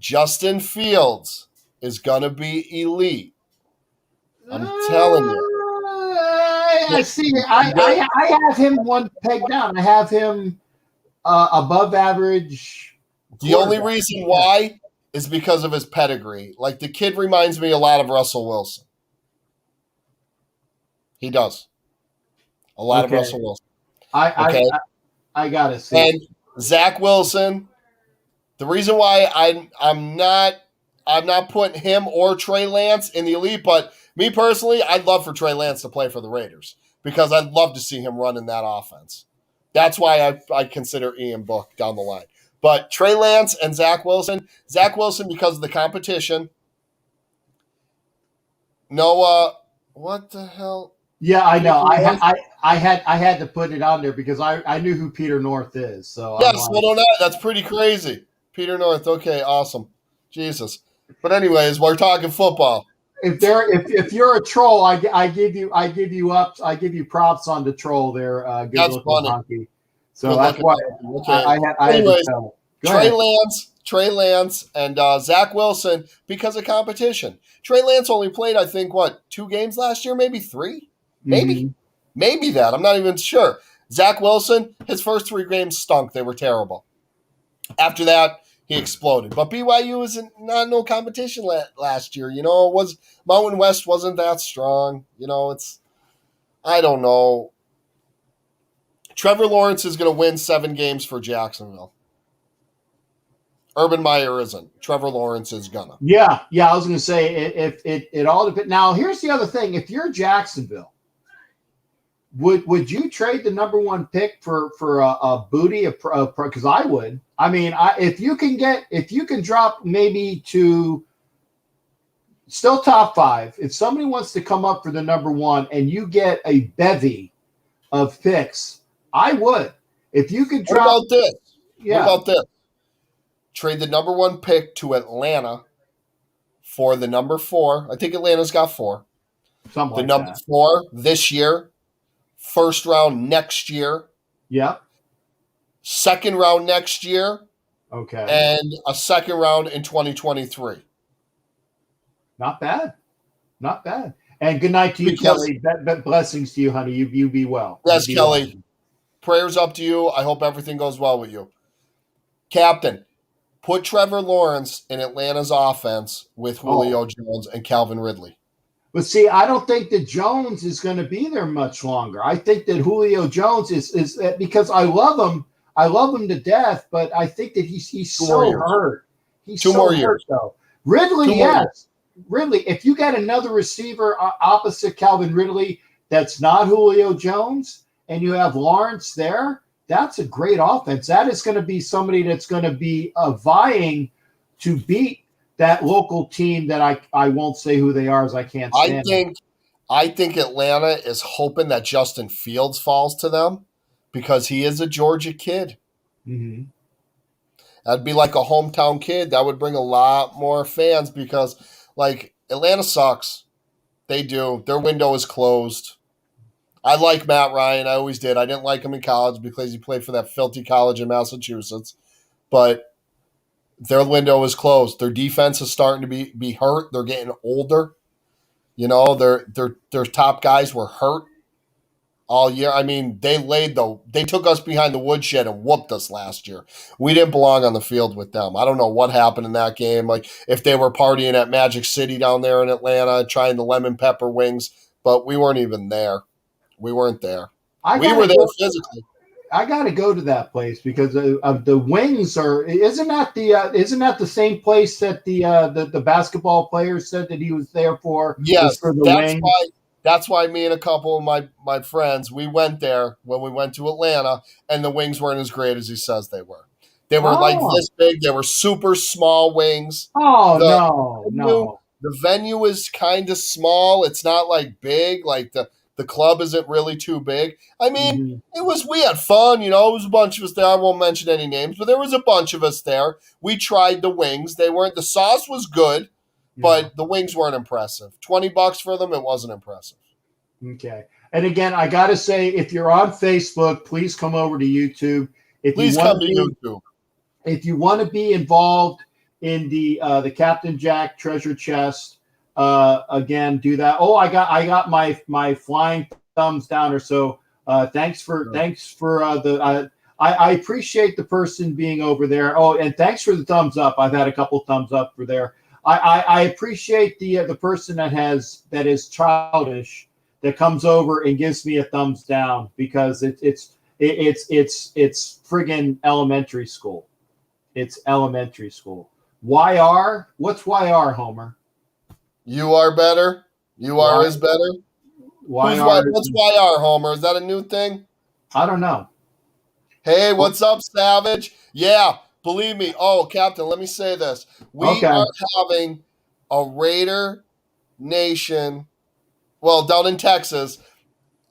Justin Fields is going to be elite. I'm telling you. I see. I have him one peg down. I have him above average. The only reason why is because of his pedigree. Like, the kid reminds me a lot of Russell Wilson. He does. A lot of Russell Wilson. I gotta see. And Zach Wilson. The reason why I'm not putting him or Trey Lance in the elite, but me personally, I'd love for Trey Lance to play for the Raiders because I'd love to see him run in that offense. That's why I consider Ian Book down the line. But Trey Lance and Zach Wilson because of the competition. Noah, what the hell? Yeah, I know. I had to put it on there because I knew who Peter North is. So yes, that's pretty crazy. Peter North. Okay, awesome. Jesus. But anyways, we're talking football. If you're a troll, I give you props on the troll there. That's funny. So that's why I had to tell. Trey Lance, and Zach Wilson because of competition. Trey Lance only played, I think, 2 games last year, maybe 3, maybe that. I'm not even sure. Zach Wilson, his first 3 games stunk. They were terrible. After that, he exploded. But BYU was not no competition last year. It was Mountain West wasn't that strong. I don't know. Trevor Lawrence is going to win 7 games for Jacksonville. Urban Meyer isn't. Trevor Lawrence is gonna. Yeah. I was going to say if it all depends. Now, here's the other thing: if you're Jacksonville, would you trade the number 1 pick for a booty? Because I would. I mean, if you can drop maybe to still top 5. If somebody wants to come up for the number 1 and you get a bevy of picks, I would. If you could drop. What about this? Yeah. What about this? Trade the number 1 pick to Atlanta for the number 4. I think Atlanta's got 4. Something like number 4 this year, 1st round next year. Yep. 2nd round next year. Okay. And a 2nd round in 2023. Not bad. And good night to you, Kelly. Blessings to you, honey. You be well. Yes, Kelly. Well. Prayers up to you. I hope everything goes well with you. Captain, put Trevor Lawrence in Atlanta's offense with Julio Jones and Calvin Ridley. But see, I don't think that Jones is going to be there much longer. I think that Julio Jones is because I love him. I love him to death, but I think that he's so hurt. He's 2 more years. Though. Ridley, yes. Ridley, if you got another receiver opposite Calvin Ridley that's not Julio Jones and you have Lawrence there, that's a great offense. That is going to be somebody that's going to be vying to beat that local team that I won't say who they are as I can't stand. I think Atlanta is hoping that Justin Fields falls to them because he is a Georgia kid. Mm-hmm. That'd be like a hometown kid. That would bring a lot more fans because, Atlanta sucks. They do. Their window is closed. I like Matt Ryan. I always did. I didn't like him in college because he played for that filthy college in Massachusetts. But their window is closed. Their defense is starting to be hurt. They're getting older. Their top guys were hurt all year. I mean, they took us behind the woodshed and whooped us last year. We didn't belong on the field with them. I don't know what happened in that game. If they were partying at Magic City down there in Atlanta, trying the lemon pepper wings, but we weren't even there. We weren't there. We were there physically. I got to go to that place because of the wings isn't that the same place that the basketball players said that he was there for? Yes, for the wings? That's why me and a couple of my friends, we went there when we went to Atlanta, and the wings weren't as great as he says they were. They were this big. They were super small wings. Oh, no. The venue is kind of small. It's not big. The club isn't really too big. I mean, we had fun. It was a bunch of us there. I won't mention any names, but there was a bunch of us there. We tried the wings. The sauce was good. But the wings weren't impressive. $20 for them, it wasn't impressive. Okay. And again, I got to say, if you're on Facebook, please come over to YouTube. Please come to YouTube. If you want to be involved in the Captain Jack treasure chest, again, do that. Oh, I got my flying thumbs down or so. Thanks for the. I appreciate the person being over there. Oh, and thanks for the thumbs up. I've had a couple thumbs up for there. I appreciate the person that is childish that comes over and gives me a thumbs down because it's friggin' elementary school. It's elementary school. YR? What's YR, Homer? You are better. You are is better. What's YR, Homer? Is that a new thing? I don't know. Hey, what's up, Savage? Yeah. Believe me. Oh, Captain, let me say this. We are having a Raider Nation, down in Texas,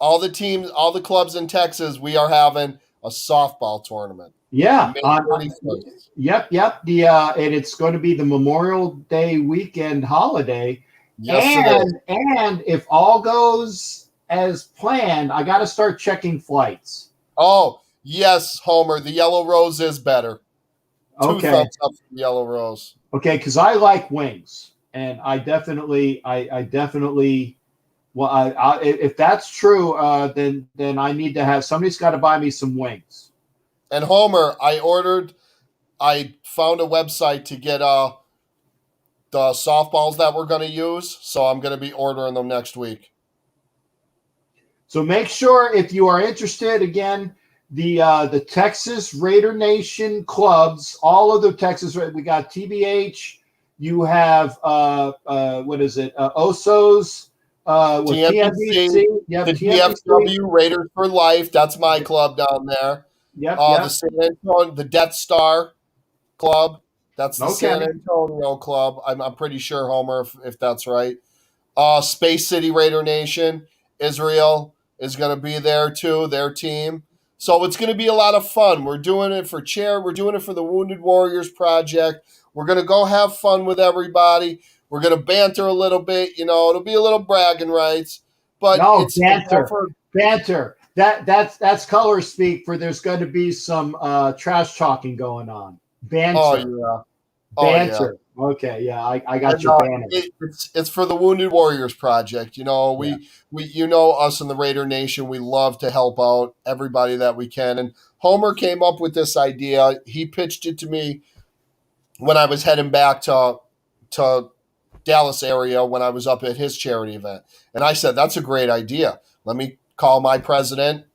all the clubs in Texas, we are having a softball tournament. Yeah. Yep. And it's going to be the Memorial Day weekend holiday. Yes, and if all goes as planned, I got to start checking flights. Oh, Yes, Homer, the yellow rose is better. Two thumbs up for the yellow rose. Okay, because I like wings, and I definitely, well, if that's true, then I need to have somebody's got to buy me some wings. And Homer, I found a website to get the softballs that we're going to use, so I'm going to be ordering them next week. So make sure if you are interested, again, the Texas Raider Nation clubs, all of the Texas, we got TBH, you have what is it, Osos, with TNBC, yep, the DFW Raiders for Life. That's my club down there. Yep, The San Antonio, the Death Star Club. That's the San Antonio club. I'm pretty sure, Homer, if that's right. Space City Raider Nation, Israel is going to be there too, their team. So it's going to be a lot of fun. We're doing it for We're doing it for the Wounded Warriors Project. We're going to go have fun with everybody. We're going to banter a little bit. It'll be a little bragging rights. But it's banter. That's color speak for there's going to be some trash talking going on. Banter. Oh, yeah. Banter. Yeah. Okay, yeah, I got your banner. It's for the Wounded Warriors Project. We us in the Raider Nation, we love to help out everybody that we can. And Homer came up with this idea. He pitched it to me when I was heading back to Dallas area when I was up at his charity event. And I said, that's a great idea. Let me call my president,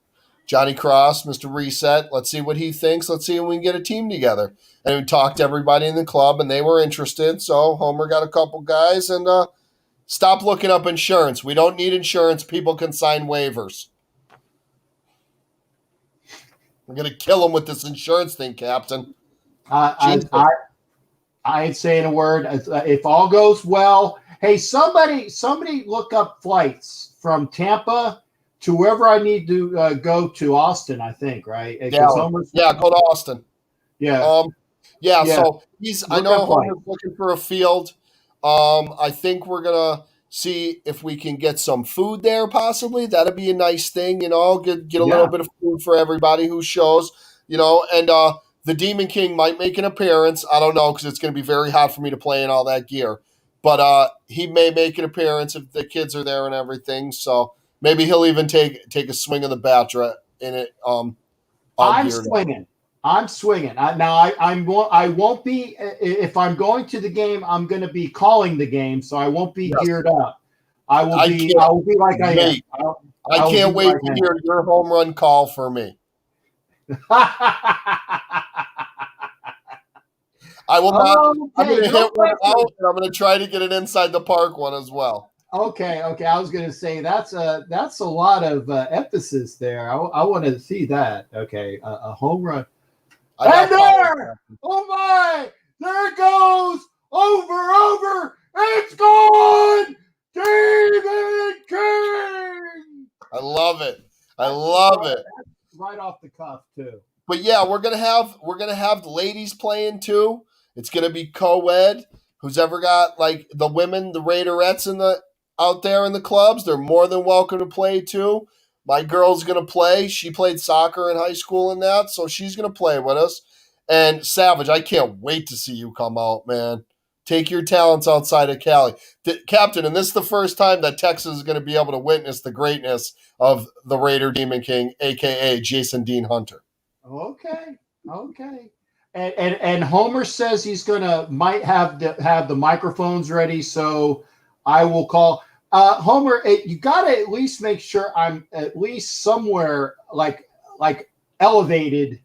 Johnny Cross, Mr. Reset. Let's see what he thinks. Let's see if we can get a team together. And we talked to everybody in the club, and they were interested. So Homer got a couple guys, and stop looking up insurance. We don't need insurance. People can sign waivers. We're going to kill them with this insurance thing, Captain. I ain't saying a word. If all goes well, hey, somebody look up flights from Tampa to wherever I need to go to Austin, I think, right? Yeah, go to Austin. Yeah. So I know Homer's looking for a field. I think we're going to see if we can get some food there, possibly. That'd be a nice thing, get a little bit of food for everybody who shows, and the Demon King might make an appearance. I don't know, because it's going to be very hot for me to play in all that gear. But he may make an appearance if the kids are there and everything. So maybe he'll even take a swing of the bat in it. I'm swinging. I won't be, if I'm going to the game, I'm going to be calling the game, so I won't be geared up. I will be like I am. I can't wait to hear your home run call for me. I will not. I'm going to hit one out, and I'm going to try to get an inside the park one as well. Okay. I was going to say that's a lot of emphasis there. I want to see that. Okay, a home run. And there! Oh my! There it goes! Over! It's gone! David King! I love it. Right off the cuff too. But yeah, we're gonna have ladies playing too. It's gonna be co-ed. Who's ever got like the women, the Raiderettes out there in the clubs, they're more than welcome to play too. My girl's going to play. She played soccer in high school and that, so she's going to play with us. And Savage, I can't wait to see you come out, man. Take your talents outside of Cali. Captain, and this is the first time that Texas is going to be able to witness the greatness of the Raider Demon King, a.k.a. Jason Dean Hunter. Okay. And Homer says he's might have the microphones ready, so I will call – Homer, you got to at least make sure I'm at least somewhere like elevated,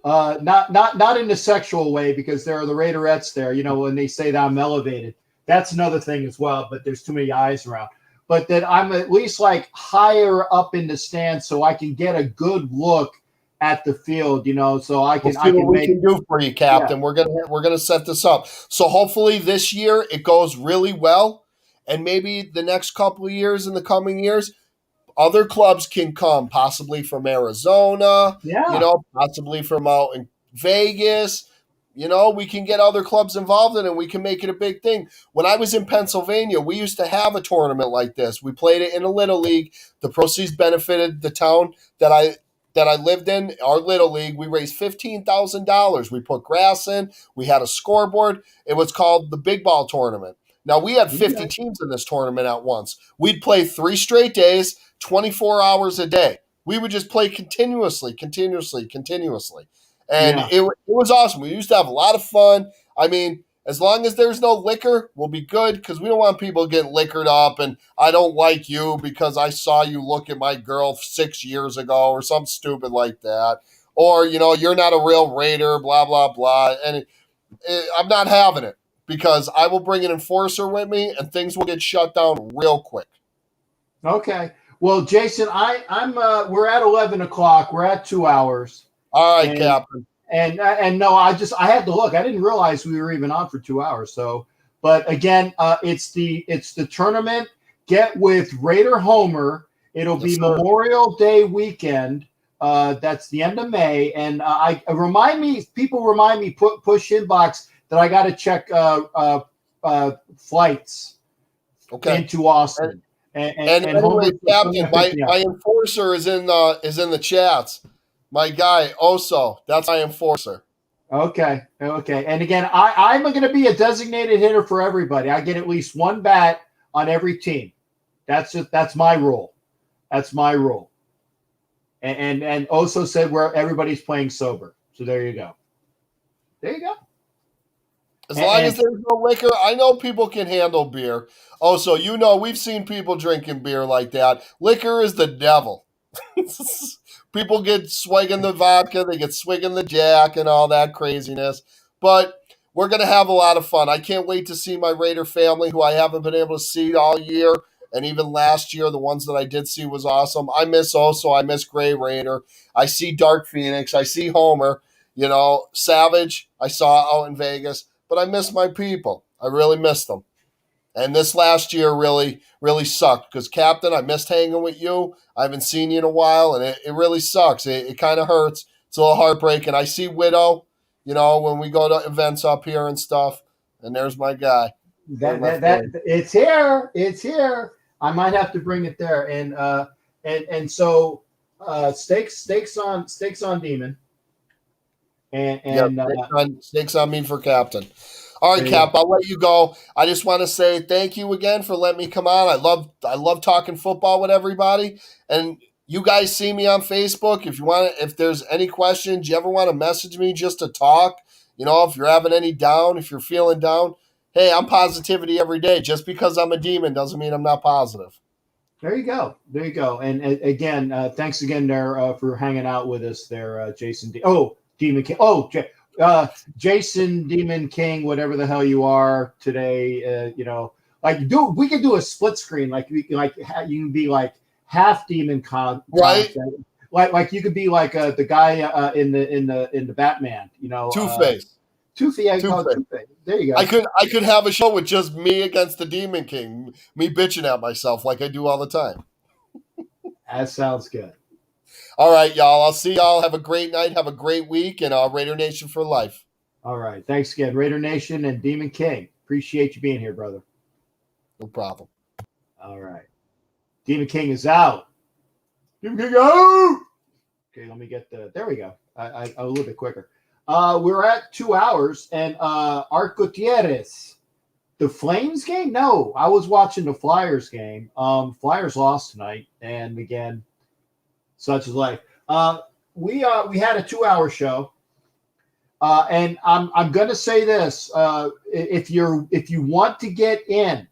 not in a sexual way, because there are the Raiderettes there. When they say that I'm elevated, that's another thing as well. But there's too many eyes around. But that I'm at least like higher up in the stand, so I can get a good look at the field. So I can. We'll see what we can do for you, Captain. Yeah. We're gonna set this up. So hopefully this year it goes really well. And maybe the next couple of years, in the coming years, other clubs can come, possibly from Arizona, possibly from out in Vegas. We can get other clubs involved in it, and we can make it a big thing. When I was in Pennsylvania, we used to have a tournament like this. We played it in a Little League. The proceeds benefited the town that that I lived in, our little league, we raised $15,000. We put grass in. We had a scoreboard. It was called the Big Ball Tournament. Now, we had 50 teams in this tournament at once. We'd play 3 straight days, 24 hours a day. We would just play continuously. And it was awesome. We used to have a lot of fun. I mean, as long as there's no liquor, we'll be good because we don't want people getting liquored up and I don't like you because I saw you look at my girl 6 years ago or something stupid like that. Or, you're not a real Raider, blah, blah, blah. And I'm not having it because I will bring an enforcer with me and things will get shut down real quick. Okay. Well, Jason, we're at 11 o'clock. We're at 2 hours. All right, Captain. And no, I had to look. I didn't realize we were even on for 2 hours. So, but again, it's the tournament. Get with Raider Homer. It'll be Memorial Day weekend. That's the end of May. And people remind me, push inbox that I got to check flights into Austin. And anyway, Captain, my enforcer is in the chats. My guy, Oso, that's my enforcer. Okay. And again, I'm going to be a designated hitter for everybody. I get at least one bat on every team. That's my rule. That's my rule. And Oso said where everybody's playing sober. So there you go. As long as there's no liquor, I know people can handle beer. Oso, we've seen people drinking beer like that. Liquor is the devil. People get swigging the vodka, they get swigging the Jack and all that craziness. But we're going to have a lot of fun. I can't wait to see my Raider family, who I haven't been able to see all year. And even last year, the ones that I did see was awesome. I miss Oso. I miss Gray Raider. I see Dark Phoenix. I see Homer. Savage, I saw out in Vegas. But I miss my people. I really miss them. And this last year really, really sucked because, Captain, I missed hanging with you. I haven't seen you in a while, and it really sucks. It kind of hurts. It's a little heartbreaking. I see Widow, when we go to events up here and stuff, and there's my guy. It's here. It's here. I might have to bring it there. And so stakes on Demon. Stakes on me for Captain. All right, Cap, I'll let you go. I just want to say thank you again for letting me come on. I love talking football with everybody. And you guys see me on Facebook. If there's any questions, you ever want to message me just to talk, if you're having any down, if you're feeling down, hey, I'm positivity every day. Just because I'm a demon doesn't mean I'm not positive. There you go. And again, thanks again there for hanging out with us there, Jason. Demon King. Jason Demon King, whatever the hell you are today, we could do a split screen, you can be like half demon right? Like you could be like the guy in the Batman, Two-Face. Two-Face. There you go. I could have a show with just me against the Demon King, me bitching at myself like I do all the time. That sounds good. All right, y'all. I'll see y'all. Have a great night. Have a great week. And Raider Nation for life. All right. Thanks again, Raider Nation and Demon King. Appreciate you being here, brother. No problem. All right. Demon King is out. Demon King out. Okay, let me get there we go. I a little bit quicker. We're at 2 hours, and Art Gutierrez. The Flames game? No, I was watching the Flyers game. Flyers lost tonight, and again, such is life. We had a 2 hour show, and I'm going to say this: if you want to get in,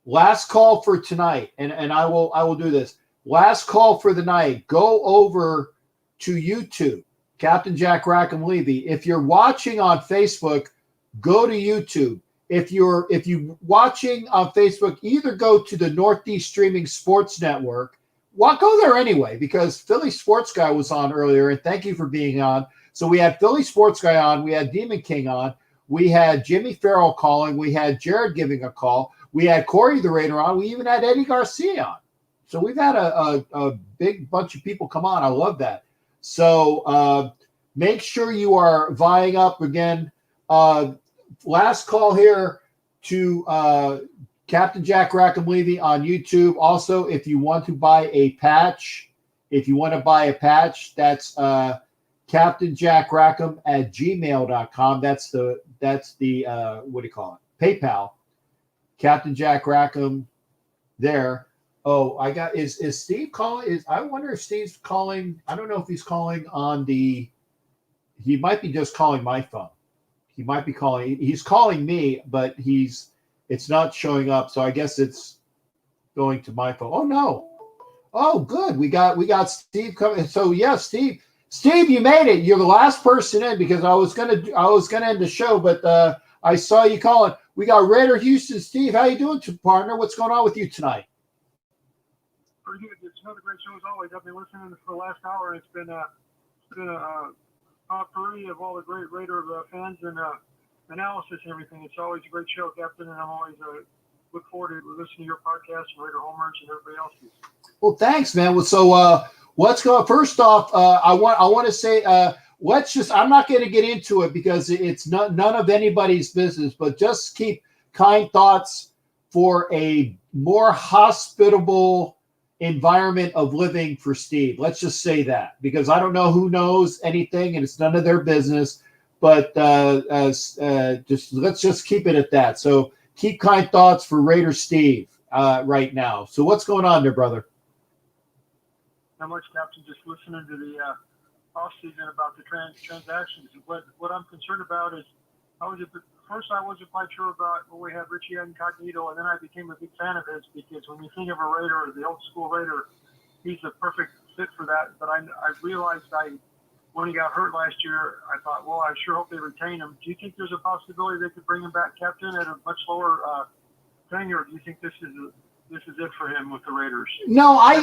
last call for tonight, and I will do this. Last call for the night. Go over to YouTube, Captain Jack Rackham Levy. If you're watching on Facebook, go to YouTube. If you're watching on Facebook, either go to the Northeast Streaming Sports Network. Well, go there anyway, because Philly Sports Guy was on earlier, and thank you for being on. So we had Philly Sports Guy on, we had Demon King on, we had Jimmy Farrell calling, we had Jared giving a call, we had Corey the Raider on, we even had Eddie Garcia on. So we've had a big bunch of people come on. I love that. So make sure you are vying up again. Last call here to Captain Jack Rackham Levy on YouTube. Also, if you want to buy a patch, If you want to buy a patch, that's CaptainJackRackham@gmail.com. That's the what do you call it? PayPal. Captain Jack Rackham there. Oh, is Steve calling? I wonder if Steve's calling. I don't know if he's calling on he might be just calling my phone. He might be calling. He's calling me, but it's not showing up. So I guess it's going to my phone. Oh no. Oh, good. We got Steve coming. So yeah, Steve, you made it. You're the last person in because I was gonna end the show, but I saw you calling. We got Raider Houston. Steve, how you doing, partner? What's going on with you tonight? Pretty good. It's another great show as always. I've been listening for the last hour, and it's been a potpourri of all the great Raider fans and analysis and everything. It's always a great show, Captain, and I'm always look forward to listening to your podcast and Raider homers and everybody else's. Well, thanks, man. Well, so let's go. First off, I want to say let's just. I'm not going to get into it because it's none of anybody's business. But just keep kind thoughts for a more hospitable environment of living for Steve. Let's just say that because I don't know who knows anything, and it's none of their business. But let's just keep it at that. So keep kind thoughts for Raider Steve right now. So what's going on there, brother? Not much, Captain. Just listening to the off season about the transactions. What I'm concerned about is first I wasn't quite sure about when we had Richie Incognito, and then I became a big fan of his because when you think of a Raider, the old school Raider, he's the perfect fit for that. But I realized when he got hurt last year, I thought, well, I sure hope they retain him. Do you think there's a possibility they could bring him back, Captain, at a much lower thing, or do you think this is it for him with the Raiders? No, I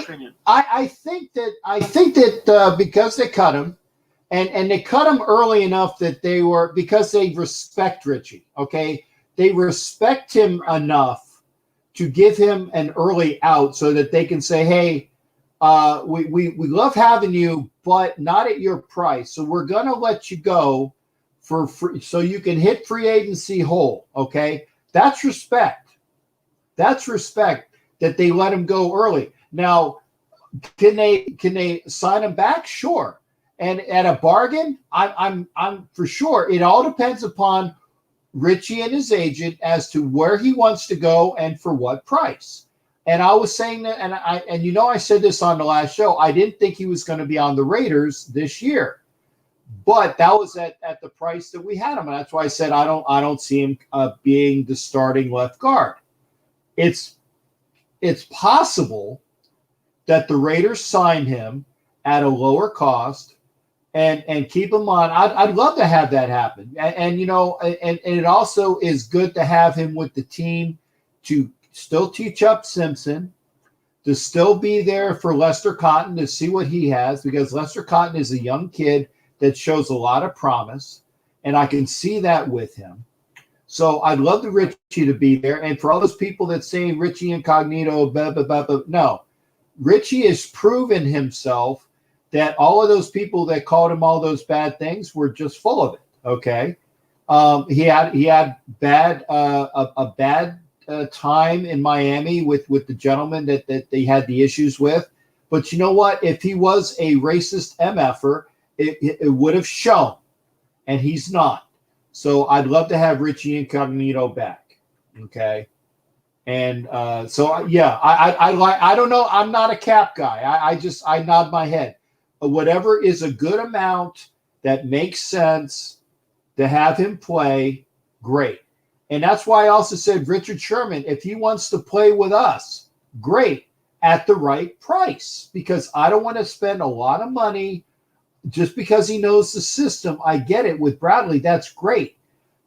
think that because they cut him, and they cut him early enough that because they respect Richie. Okay, they respect him enough to give him an early out so that they can say, hey, we love having you, but not at your price. So we're gonna let you go for free, so you can hit free agency whole. Okay, that's respect. That's respect. That they let him go early. Now, can they sign him back? Sure. And at a bargain, I'm for sure. It all depends upon Richie and his agent as to where he wants to go and for what price. And I was saying that, and I said this on the last show. I didn't think he was going to be on the Raiders this year, but that was at the price that we had him, and that's why I said I don't see him being the starting left guard. It's possible that the Raiders sign him at a lower cost and keep him on. I'd love to have that happen. And it also is good to have him with the team to still teach up Simpson, to still be there for Lester Cotton to see what he has, because Lester Cotton is a young kid that shows a lot of promise, and I can see that with him. So I'd love the Richie to be there. And for all those people that say Richie Incognito, blah, blah, blah, blah, no. Richie has proven himself that all of those people that called him all those bad things were just full of it. Okay. He had a bad time in Miami with the gentleman that they had the issues with. But you know what? If he was a racist MFer, it would have shown. And he's not. So I'd love to have Richie Incognito back, okay? And I don't know. I'm not a cap guy. I nod my head. Whatever is a good amount that makes sense to have him play, great. And that's why I also said Richard Sherman, if he wants to play with us, great, at the right price, because I don't want to spend a lot of money just because he knows the system. I get it with Bradley. That's great.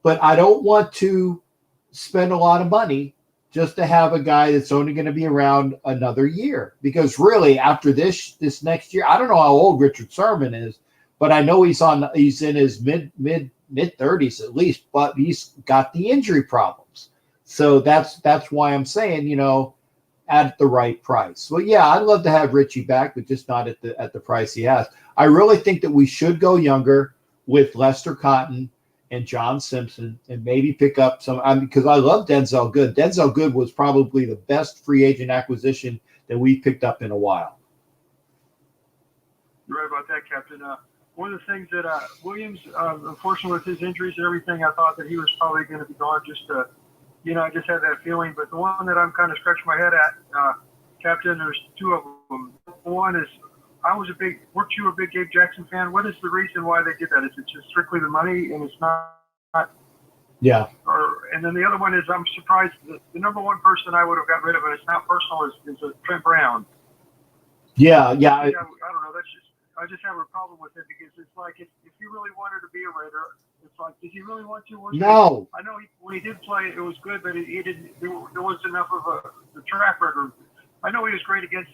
But I don't want to spend a lot of money just to have a guy that's only going to be around another year. Because really, after this next year, I don't know how old Richard Sherman is, but I know he's in his mid 30s at least, but he's got the injury problems. So that's why I'm saying, at the right price. Well, yeah, I'd love to have Richie back, but just not at the price he has. I really think that we should go younger with Lester Cotton and John Simpson and maybe pick up some, because I love Denzel Good. Denzel Good was probably the best free agent acquisition that we picked up in a while. You're right about that, Captain. One of the things that Williams, unfortunately with his injuries and everything, I thought that he was probably going to be gone. I just had that feeling. But the one that I'm kind of scratching my head at, Captain, there's two of them. One is, weren't you a big Gabe Jackson fan? What is the reason why they did that? Is it just strictly the money and it's not? Yeah. And then the other one is, I'm surprised the number one person I would have got rid of, and it's not personal, is Trent Brown. Yeah. I don't know. I just have a problem with it because it's like if you really wanted to be a Raider, it's like, did he really want to? No. I know when he did play, it was good, but he didn't. There wasn't enough of the track record. I know he was great against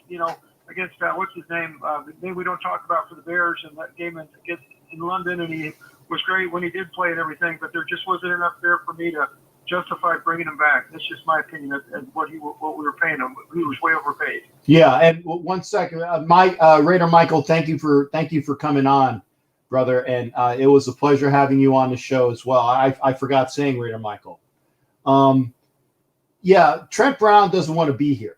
what's his name? The name we don't talk about for the Bears in that game in London, and he was great when he did play and everything. But there just wasn't enough there for me to justify bringing him back. That's just my opinion of what we were paying him. He was way overpaid. Yeah, and 1 second, Raider Michael, thank you for coming on, brother, and it was a pleasure having you on the show as well. I forgot saying Raider Michael. Yeah, Trent Brown doesn't want to be here.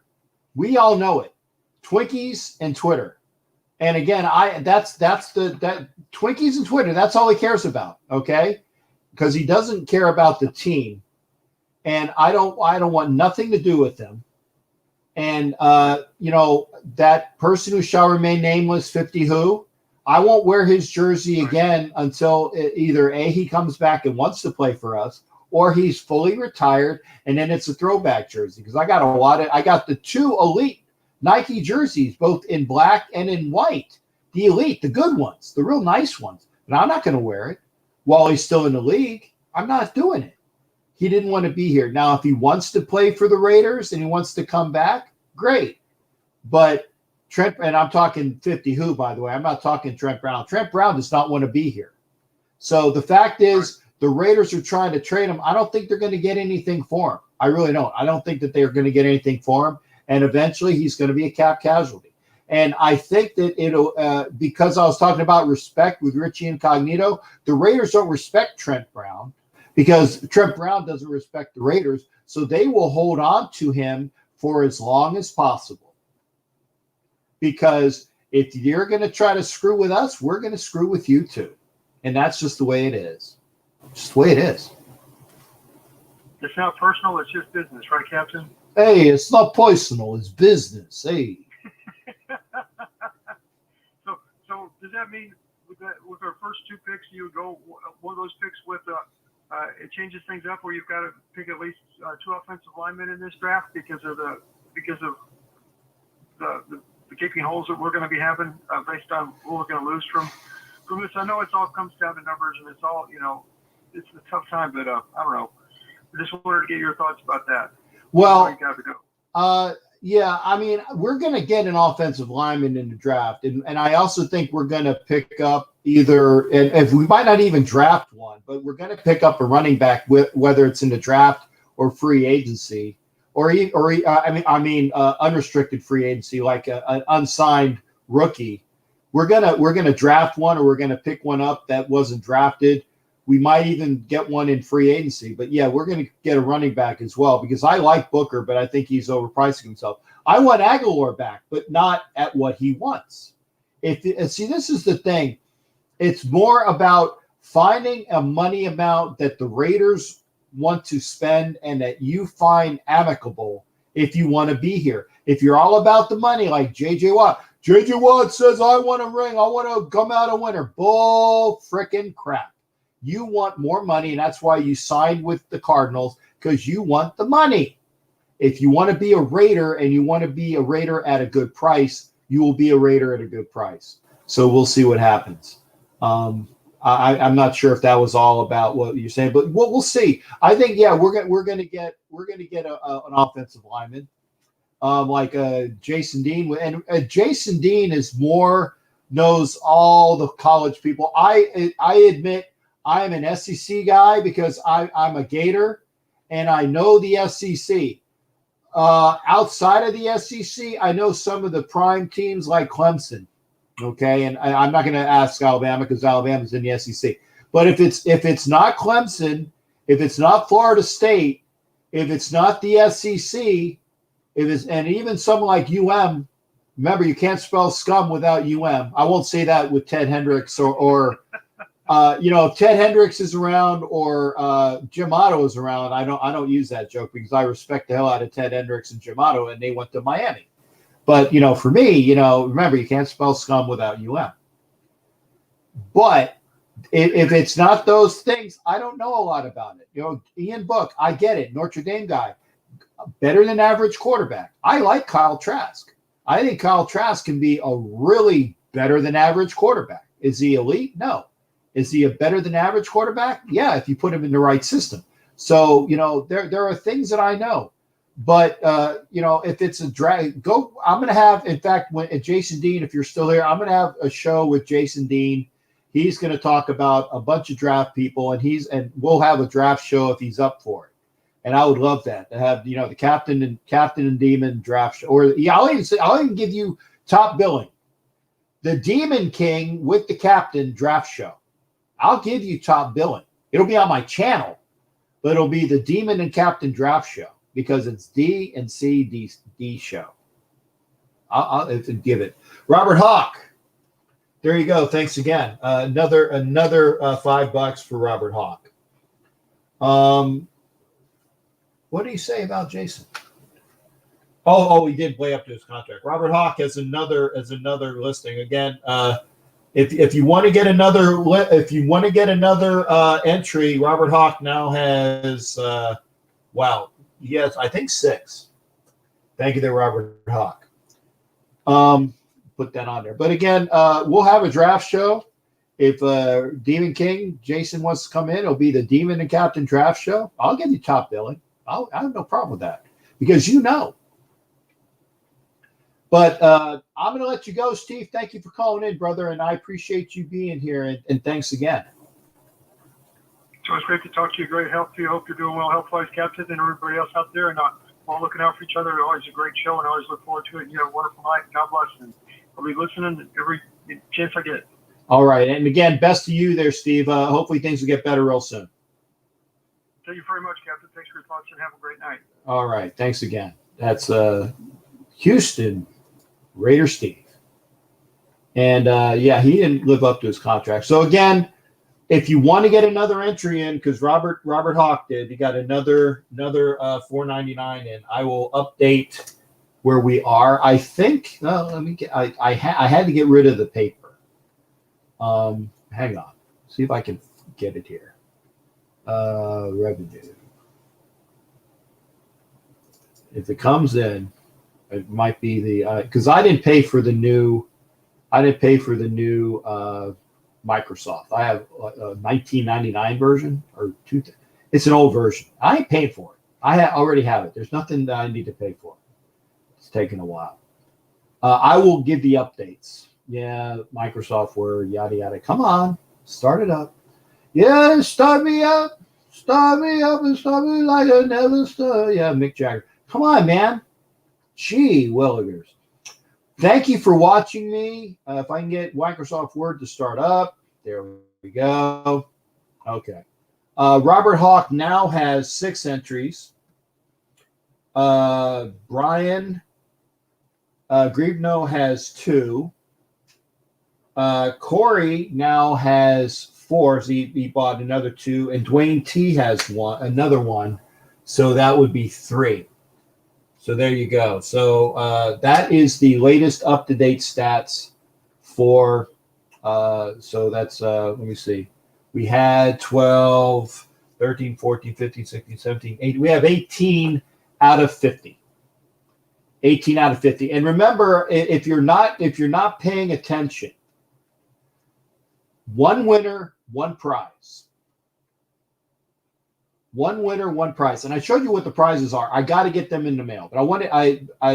We all know it. Twinkies and Twitter, and again, that's that Twinkies and Twitter. That's all he cares about. Okay, because he doesn't care about the team. And I don't want nothing to do with them. And, that person who shall remain nameless, 50 who, I won't wear his jersey again until either A, he comes back and wants to play for us, or he's fully retired, and then it's a throwback jersey. Because I got the two elite Nike jerseys, both in black and in white. The elite, the good ones, the real nice ones. But I'm not going to wear it while he's still in the league. I'm not doing it. He didn't want to be here. Now, if he wants to play for the Raiders and he wants to come back, great. But Trent, and I'm talking 50 who, by the way, I'm not talking Trent Brown. Trent Brown does not want to be here. So the fact is, the Raiders are trying to trade him. I don't think they're going to get anything for him. I really don't. I don't think that they're going to get anything for him. And eventually he's going to be a cap casualty. And I think that it'll, because I was talking about respect with Richie Incognito, the Raiders don't respect Trent Brown, because Trent Brown doesn't respect the Raiders, so they will hold on to him for as long as possible. Because if you're going to try to screw with us, we're going to screw with you too. And that's just the way it is. Just the way it is. It's not personal, it's just business, right, Captain? Hey, it's not personal, it's business. Hey. So does that mean with our first two picks, you would go one of those picks with it changes things up where you've got to pick at least two offensive linemen in this draft because of the gaping holes that we're going to be having based on what we're going to lose from this. I know it all comes down to numbers and it's all, it's a tough time, but I don't know. I just wanted to get your thoughts about that. Well, yeah, I mean, we're going to get an offensive lineman in the draft. And I also think we're going to pick up either, and if we might not even draft one, but we're going to pick up a running back, whether it's in the draft or free agency, or unrestricted free agency, like an unsigned rookie. We're gonna draft one, or we're gonna pick one up that wasn't drafted. We might even get one in free agency, but yeah, we're going to get a running back as well, because I like Booker, but I think he's overpricing himself. I want Aguilar back, but not at what he wants. See, this is the thing. It's more about finding a money amount that the Raiders want to spend and that you find amicable if you want to be here. If you're all about the money, like J.J. Watt. J.J. Watt says, I want a ring. I want to come out a winner. Bull frickin' crap. You want more money, and that's why you signed with the Cardinals, because you want the money. If you want to be a Raider and you want to be a Raider at a good price, you will be a Raider at a good price. So we'll see what happens. I'm not sure if that was all about what you're saying, but we'll see. I think we're going to get an offensive lineman like Jason Dean, and Jason Dean knows all the college people. I admit. I'm an SEC guy because I'm a Gator, and I know the SEC. Outside of the SEC, I know some of the prime teams like Clemson. Okay, and I'm not going to ask Alabama because Alabama's in the SEC. But if it's not Clemson, if it's not Florida State, if it's not the SEC, and even someone like remember, you can't spell scum without UM. I won't say that with Ted Hendricks or if Ted Hendricks is around or Jim Otto is around, I don't use that joke because I respect the hell out of Ted Hendricks and Jim Otto, and they went to Miami. But for me, remember, you can't spell scum without UM. But if it's not those things, I don't know a lot about it. Ian Book, I get it. Notre Dame guy, better than average quarterback. I like Kyle Trask. I think Kyle Trask can be a really better than average quarterback. Is he elite? No. Is he a better than average quarterback? Yeah, if you put him in the right system. So, there are things that I know. But, if it's a drag, I'm going to have, in fact, Jason Dean, if you're still here, I'm going to have a show with Jason Dean. He's going to talk about a bunch of draft people, and we'll have a draft show if he's up for it. And I would love that to have, the captain and demon draft show. Or I'll even give you top billing. The Demon King with the captain draft show. I'll give you top billing. It'll be on my channel, but it'll be the Demon and Captain draft show because it's D and C D show. I'll give it. Robert Hawk. There you go. Thanks again. Another $5 for Robert Hawk. What did he say about Jason? Oh, he did play up to his contract. Robert Hawk has another listing again. If you want to get another entry, Robert Hawk now has I think 6. Thank you there, Robert Hawk. Put that on there. But again, we'll have a draft show. If Demon King Jason wants to come in, it'll be the Demon and Captain draft show. I'll give you top billing. I have no problem with that because But I'm going to let you go, Steve. Thank you for calling in, brother, and I appreciate you being here, and thanks again. So it's great to talk to you. Great health to you. Hope you're doing well health-wise, Captain, and everybody else out there, and all looking out for each other. Always a great show, and I always look forward to it. You have a wonderful night. God bless, and I'll be listening every chance I get. All right, and again, best to you there, Steve. Hopefully things will get better real soon. Thank you very much, Captain. Thanks for your thoughts, and have a great night. All right, thanks again. That's Houston Raider Steve. And he didn't live up to his contract. So again, if you want to get another entry in, because Robert Hawk did, he got another $4.99 in. I will update where we are. I think. I had to get rid of the paper. Hang on. See if I can get it here. Revenue. If it comes in, it might be the because I didn't pay for the new Microsoft. I have a 1999 version or two. It's an old version. I ain't paying for it. I already have it. There's nothing that I need to pay for. It's taken a while. I will give the updates. Yeah, Microsoft Word, yada yada. Come on, start it up. Yeah, start me up. Start me up and start me like I never started. Yeah, Mick Jagger. Come on, man. Gee, Willigers. Thank you for watching me. If I can get Microsoft Word to start up. There we go. Okay. Robert Hawk now has 6 entries. Brian Griebno has 2. Corey now has 4. So he bought another 2. And Dwayne T has another 1. So that would be 3. So there you go. So that is the latest up-to-date stats for, so that's, let me see. We had 12, 13, 14, 15, 16, 17, 18. We have 18 out of 50. 18 out of 50. And remember, if you're not paying attention, 1 winner, 1 prize. 1 winner, 1 prize. And I showed you what the prizes are. I got to get them in the mail. But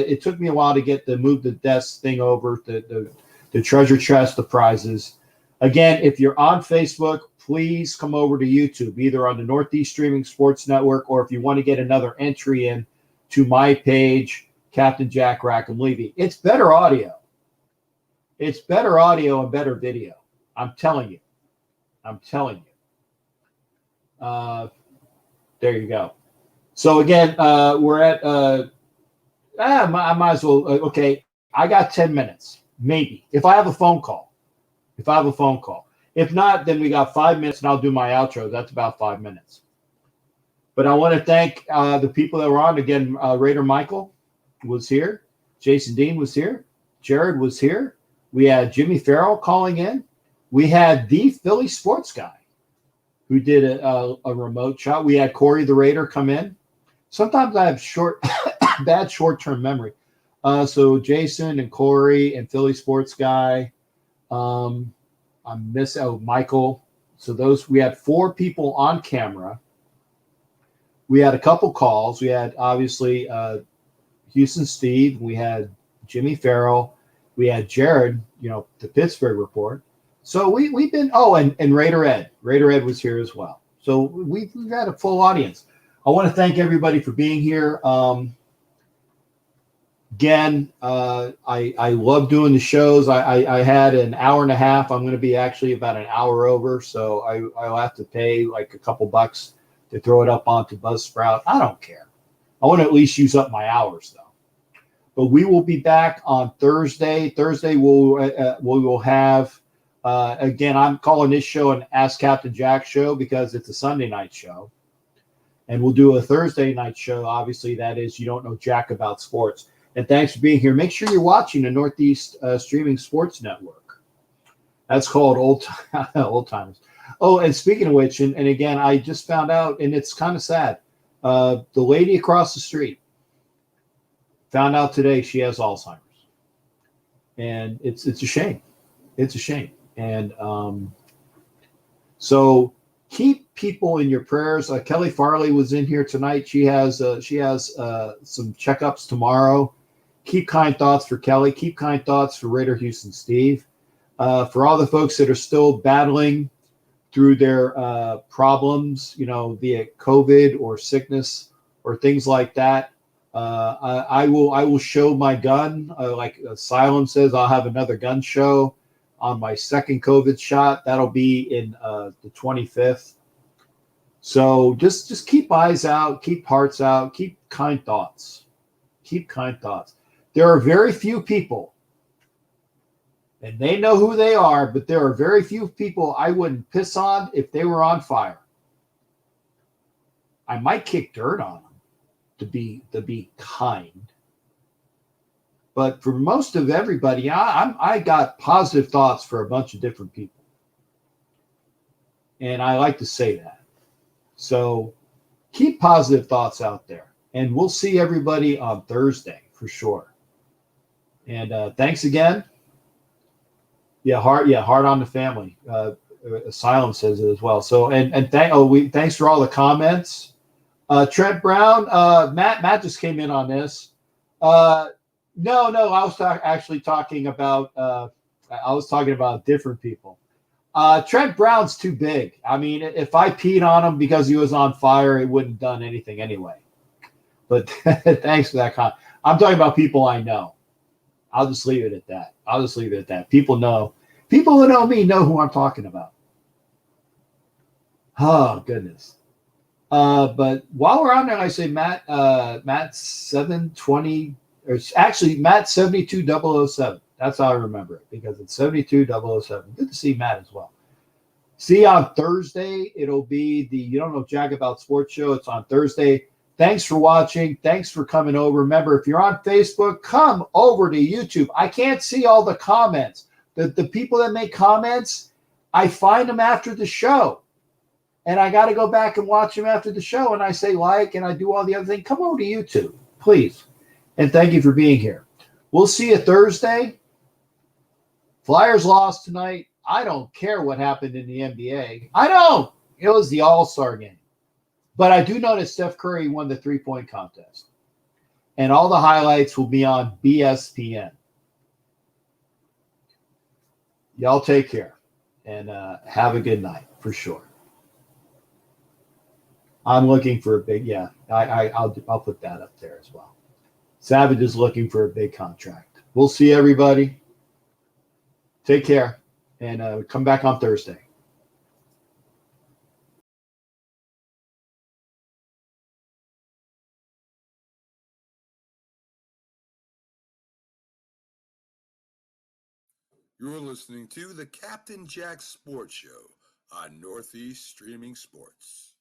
it took me a while to move the desk thing over, the treasure chest, the prizes. Again, if you're on Facebook, please come over to YouTube, either on the Northeast Streaming Sports Network, or if you want to get another entry in to my page, Captain Jack Rackham Levy. It's better audio. It's better audio and better video. I'm telling you. There you go. So again, we're at, I might as well, okay. I got 10 minutes, maybe, if I have a phone call. If not, then we got 5 minutes, and I'll do my outro. That's about 5 minutes. But I want to thank the people that were on. Again, Raider Michael was here. Jason Dean was here. Jared was here. We had Jimmy Farrell calling in. We had the Philly sports guy who did a remote shot. We had Corey the Raider come in. Sometimes I have bad short-term memory. So Jason and Corey and Philly sports guy. I miss Michael. So we had 4 people on camera. We had a couple calls. We had obviously Houston Steve. We had Jimmy Farrell. We had Jared, the Pittsburgh report. So we've been, and Raider Ed. Raider Ed was here as well. So we've had a full audience. I want to thank everybody for being here. Again, I love doing the shows. I had an hour and a half. I'm going to be actually about an hour over. So I'll have to pay like a couple bucks to throw it up onto Buzzsprout. I don't care. I want to at least use up my hours though. But we will be back on Thursday. Thursday we will have, again, I'm calling this show an Ask Captain Jack show because it's a Sunday night show. And we'll do a Thursday night show. Obviously, that is You Don't Know Jack About Sports. And thanks for being here. Make sure you're watching the Northeast Streaming Sports Network. That's called Old Timers. Oh, and speaking of which, and again, I just found out, and it's kind of sad, the lady across the street found out today she has Alzheimer's. And it's a shame. It's a shame. And so keep people in your prayers. Kelly Farley was in here tonight. She has some checkups tomorrow. Keep kind thoughts for Kelly. Keep kind thoughts for Raider Houston Steve. For all the folks that are still battling through their problems, via COVID or sickness or things like that, I will show my gun. Like Asylum says, I'll have another gun show on my second COVID shot. That'll be in the 25th. So just keep eyes out, keep hearts out, keep kind thoughts. Keep kind thoughts. There are very few people, and they know who they are, but there are very few people I wouldn't piss on if they were on fire. I might kick dirt on them to be kind. But for most of everybody, I got positive thoughts for a bunch of different people. And I like to say that. So keep positive thoughts out there. And we'll see everybody on Thursday for sure. And thanks again. Hard on the family. Asylum says it as well. So thanks for all the comments. Trent Brown, Matt just came in on this. No, I was actually talking about different people. Trent Brown's too big. I mean, if I peed on him because he was on fire, it wouldn't have done anything anyway. But thanks for that comment. I'm talking about people I know. I'll just leave it at that. People who know me know who I'm talking about. Oh, goodness. But while we're on there, I say Matt 720, or actually Matt 72007. That's how I remember it, because it's 72007. Good to see Matt as well. See you on Thursday. It'll be the You Don't Know Jack About Sports show. It's on Thursday. Thanks for watching. Thanks for coming over. Remember, if you're on Facebook, come over to YouTube. I can't see all the comments. The people that make comments, I find them after the show. And I got to go back and watch them after the show. And I say like, and I do all the other things. Come over to YouTube, please. And thank you for being here. We'll see you Thursday. Flyers lost tonight. I don't care what happened in the NBA. I don't. It was the All-Star game. But I do know that Steph Curry won the three-point contest. And all the highlights will be on BSPN. Y'all take care. And have a good night, for sure. I'm looking for a big, I'll put that up there as well. Savage is looking for a big contract. We'll see everybody. Take care. And come back on Thursday. You're listening to the Captain Jack Sports Show on Northeast Streaming Sports.